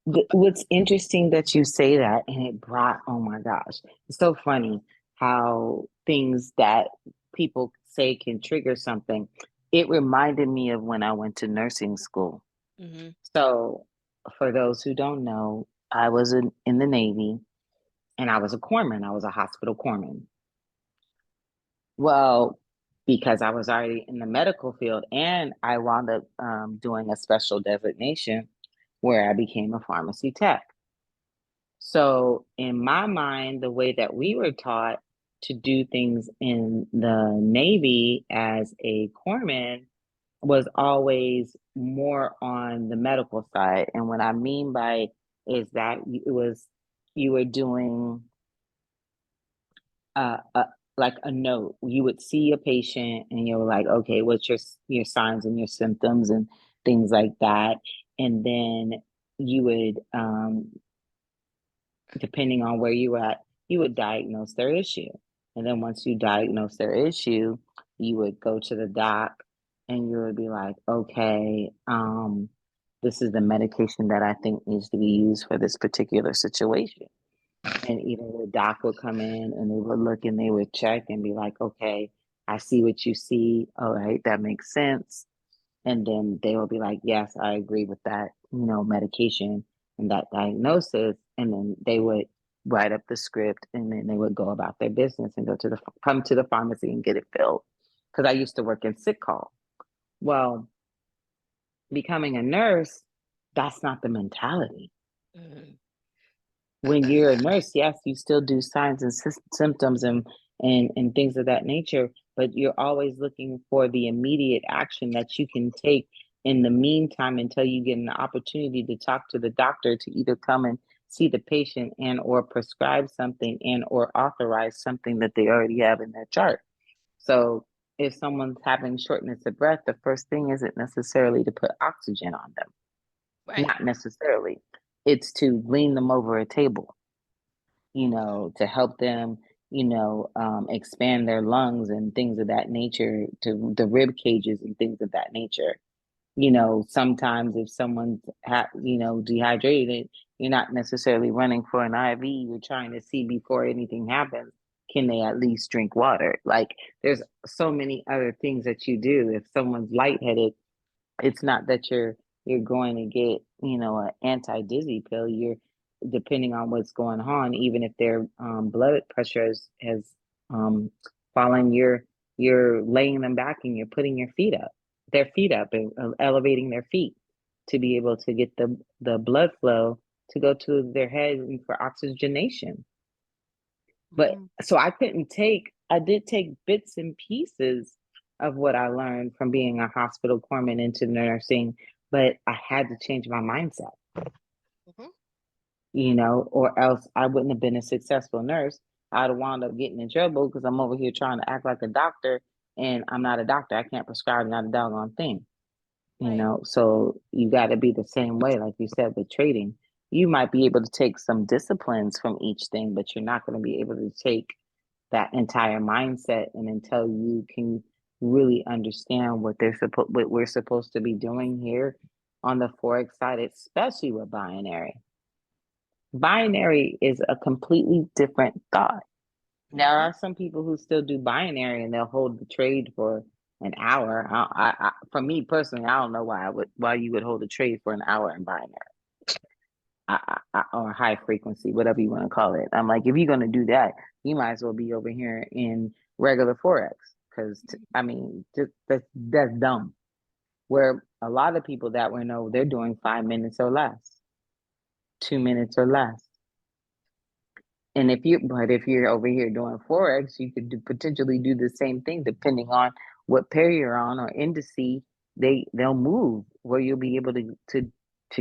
What's interesting that you say that, and it brought, oh my gosh, it's so funny how things that people say can trigger something. It reminded me of when I went to nursing school. Hmm. So, for those who don't know, I was in the Navy and I was a corpsman. I was a hospital corpsman. Well, because I was already in the medical field and I wound up doing a special designation where I became a pharmacy tech. So, in my mind, the way that we were taught to do things in the Navy as a corpsman was always more on the medical side. And what I mean by is that it was you were doing like a note. You would see a patient and you were like, okay, what's your signs and your symptoms and things like that. And then you would depending on where you were at, you would diagnose their issue. And then once you diagnose their issue, you would go to the doc and you would be like, okay, this is the medication that I think needs to be used for this particular situation. And either the doc would come in and they would look and they would check and be like, okay, I see what you see. All right, that makes sense. And then they will be like, yes, I agree with that, medication and that diagnosis. And then they would write up the script and then they would go about their business and come to the pharmacy and get it filled. Because I used to work in sick call. Well, becoming a nurse, that's not the mentality. Hmm. When you're a nurse, yes, you still do signs and symptoms and things of that nature, but you're always looking for the immediate action that you can take in the meantime until you get an opportunity to talk to the doctor to either come and see the patient and or prescribe something and or authorize something that they already have in their chart. So if someone's having shortness of breath, the first thing isn't necessarily to put oxygen on them. Right. Not necessarily. It's to lean them over a table, to help them, expand their lungs and things of that nature, to the rib cages and things of that nature. Sometimes if someone's dehydrated, you're not necessarily running for an IV. You're trying to see before anything happens, can they at least drink water? Like there's so many other things that you do. If someone's lightheaded, it's not that you're going to get an anti-dizzy pill. You're depending on what's going on, even if their blood pressure has um, fallen, you're laying them back and you're putting their feet up and elevating their feet to be able to get the blood flow to go to their head and for oxygenation. But Hmm. so I did take bits and pieces of what I learned from being a hospital corpsman into nursing, but I had to change my mindset, Hmm. or else I wouldn't have been a successful nurse. I'd have wound up getting in trouble because I'm over here trying to act like a doctor and I'm not a doctor. I can't prescribe not a doggone thing. Right. So you got to be the same way, like you said, with trading. You might be able to take some disciplines from each thing, but you're not going to be able to take that entire mindset and until you can really understand what we're supposed to be doing here on the forex side, especially with binary. Binary is a completely different thought. There Hmm. are some people who still do binary and they'll hold the trade for an hour. For me personally, I don't know why you would hold a trade for an hour in binary. Or high frequency, whatever you want to call it. I'm like, if you're gonna do that, you might as well be over here in regular forex, because I mean, just that's dumb. Where a lot of people that we know, they're doing 5 minutes or less, 2 minutes or less. And if you're over here doing forex, you could potentially do the same thing depending on what pair you're on or indice. They'll move where you'll be able to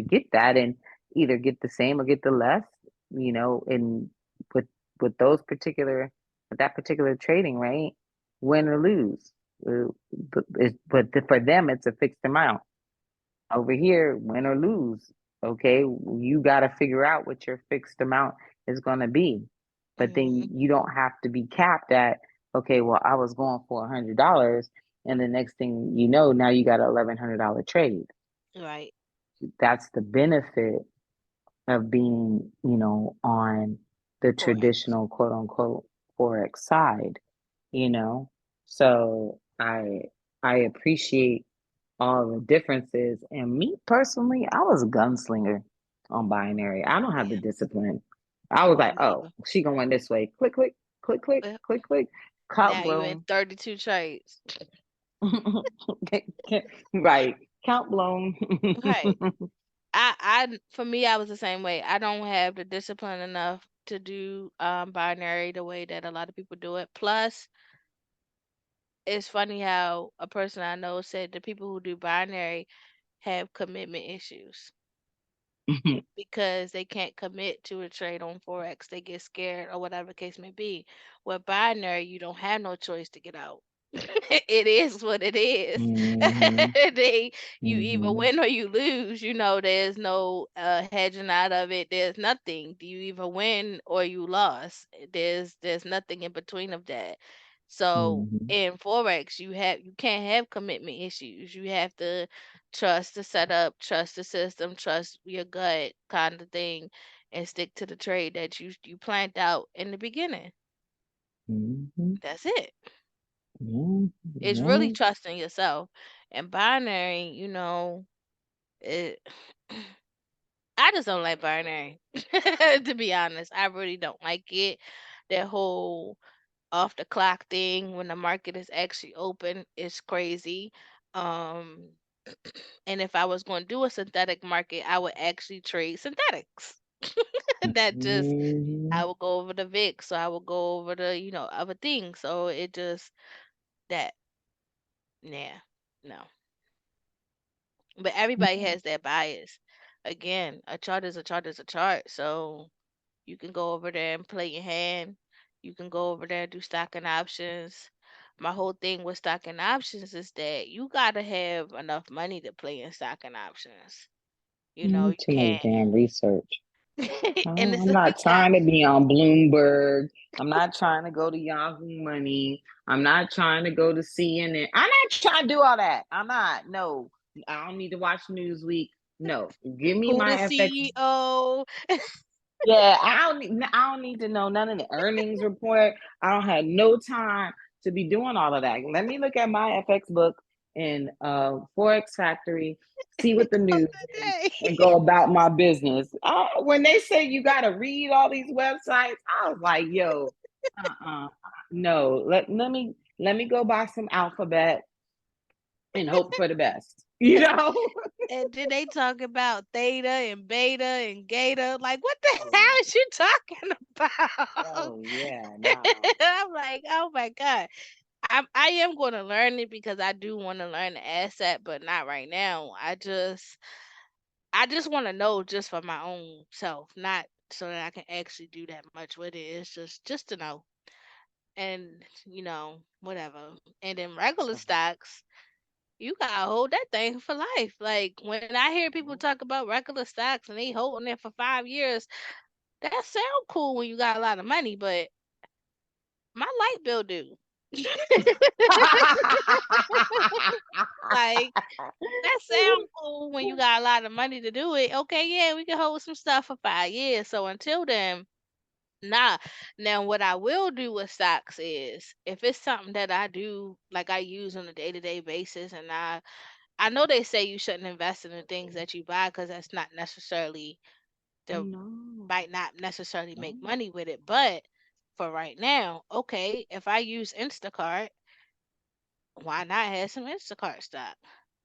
get that and either get the same or get the less. And with with those particular with that particular trading, right, win or lose. But for them, it's a fixed amount. Over here, win or lose. Okay, you got to figure out what your fixed amount is going to be. But then Mm-hmm. you don't have to be capped at, okay, well, I was going for $100, and the next thing you know, now you got an $1,100 trade. Right. That's the benefit of being, on the Forex. traditional quote unquote Forex side, you know. So I appreciate all the differences. And me personally, I was a gunslinger on binary. I don't have the Yeah. discipline. I was Me like, oh, neither. she gonna win this way. Click, click, click, click, Well, click, click. Count now you in blown. 32 trades. Right. Count blown. Right. For me, I was the same way. I don't have the discipline enough to do binary the way that a lot of people do it. Plus, it's funny how a person I know said the people who do binary have commitment issues because they can't commit to a trade on Forex. They get scared or whatever the case may be. With binary, you don't have no choice to get out. It is what it is. Hmm. You either Hmm. win or you lose. There's no hedging out of it. There's nothing. You either win or you lost. There's nothing in between of that. So Hmm. in Forex, you can't have commitment issues. You have to trust the setup, trust the system, trust your gut kind of thing, and stick to the trade that you planned out in the beginning. Hmm. That's it. Yeah. It's really Yeah. trusting yourself. And binary, it I just don't like binary. To be honest, I really don't like it. That whole off the clock thing when the market is actually open is crazy. Um and if I was going to do a synthetic market, I would actually trade synthetics. That just I Hmm. would go over the VIX, so I would go over the, other things. So it just that yeah, no. But everybody has their bias. Again, a chart is a chart is a chart. So you can go over there and play your hand. You can go over there and do stocking options. My whole thing with stocking options is that you gotta have enough money to play in stocking options. Too You much can't. damn research. And it's I'm not not. trying to be on Bloomberg. I'm not trying to go to Yahoo Money. I'm not trying to go to CNN. I'm not trying to do all that. I'm not. No, I don't need to watch Newsweek. No, give me Who the my FX. CEO? Yeah, I don't need to know none of the earnings report. I don't have no time to be doing all of that. Let me look at my FX book in Forex Factory, see what the news is, Day. and go about my business. When they say you got to read all these websites, I was like, yo, no. Let me go buy some alphabet and hope for the best. You know? And then they talk about theta and beta and gata. Like, what the Oh hell yeah. is you talking about? Oh yeah. Nah. I'm like, oh my God. I am going to learn it because I do want to learn the asset, but not right now. I just want to know just for my own self, not so that I can actually do that much with it. It's just to know. And whatever. And then regular So, stocks, you gotta hold that thing for life. Like when I hear people yeah. talk about regular stocks and they holding it for 5 years, that sound cool when you got a lot of money, but my light bill do. Like that sound cool when you got a lot of money to do it. Okay, yeah, we can hold some stuff for 5 years. So until then, nah. Now what I will do with stocks is if it's something that I do like I use on a day-to-day basis and I know they say you shouldn't invest in the things that you buy because that's not necessarily Oh the no. might not necessarily No. make money with it. But for right now, okay, if I use Instacart, why not have some Instacart stock?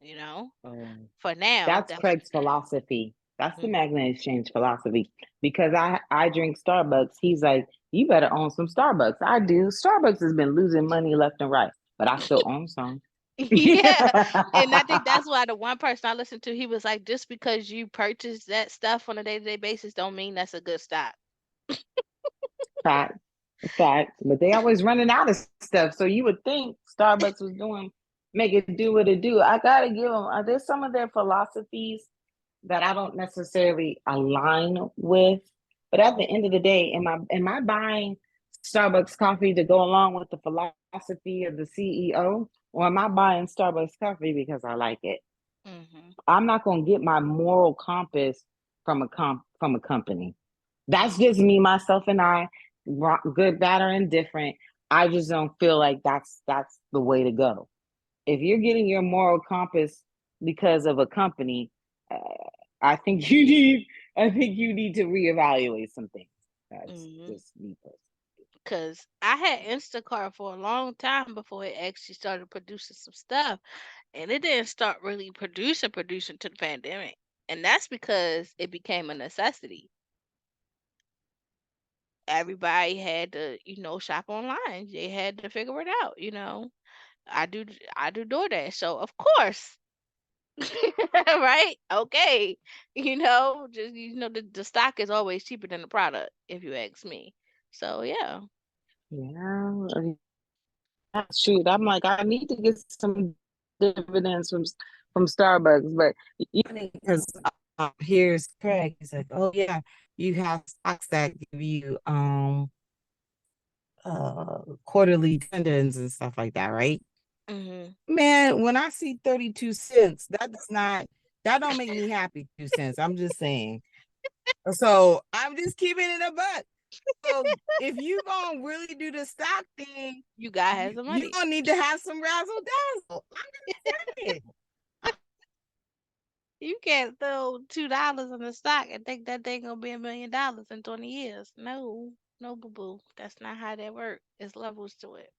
You know, Oh. for now, That's that's Craig's philosophy. That's the mm, Magnet Exchange philosophy. Because I drink Starbucks. He's like, you better own some Starbucks. I do. Starbucks has been losing money left and right, but I still own some. yeah. And I think that's why the one person I listened to, he was like, just because you purchase that stuff on a day-to-day basis, don't mean that's a good stock. Fact, fact. But they always running out of stuff. So you would think Starbucks was doing, make it do what it do. I gotta give them. There's some of their philosophies. that I don't necessarily align with. But at the end of the day, am I buying Starbucks coffee to go along with the philosophy of the CEO? Or am I buying Starbucks coffee because I like it? Mhm. I'm not gonna get my moral compass from a company. That's Mhm. just me, myself, and I. Good, bad, or indifferent. I just don't feel like that's the way to go. If you're getting your moral compass because of a company, uh, I think you need. I think you need to reevaluate some things. That's Mhm. just me personally. Cause I had Instacart for a long time before it actually started producing some stuff, and it didn't start really producing to the pandemic, and that's because it became a necessity. Everybody had to, shop online. They had to figure it out. I do DoorDash, so of course, right? Okay, just the stock is always cheaper than the product, if you ask me. So yeah. Yeah, shoot, I'm like, I need to get some dividends from Starbucks, but because here's Craig. He's like, oh yeah, you have stocks that give you quarterly dividends and stuff like that, right? Mhm. Man, when I see 32 cents, that don't make me happy 2 cents. I'm just saying. So I'm just keeping it a buck. So if you gonna really do the stock thing, You gotta have some you money. gonna need to have some razzle dazzle. I'm just saying. You can't throw $2 in the stock and think that thing gonna be $1 million in 20 years. No, no, boo boo. That's not how that works. There's levels to it.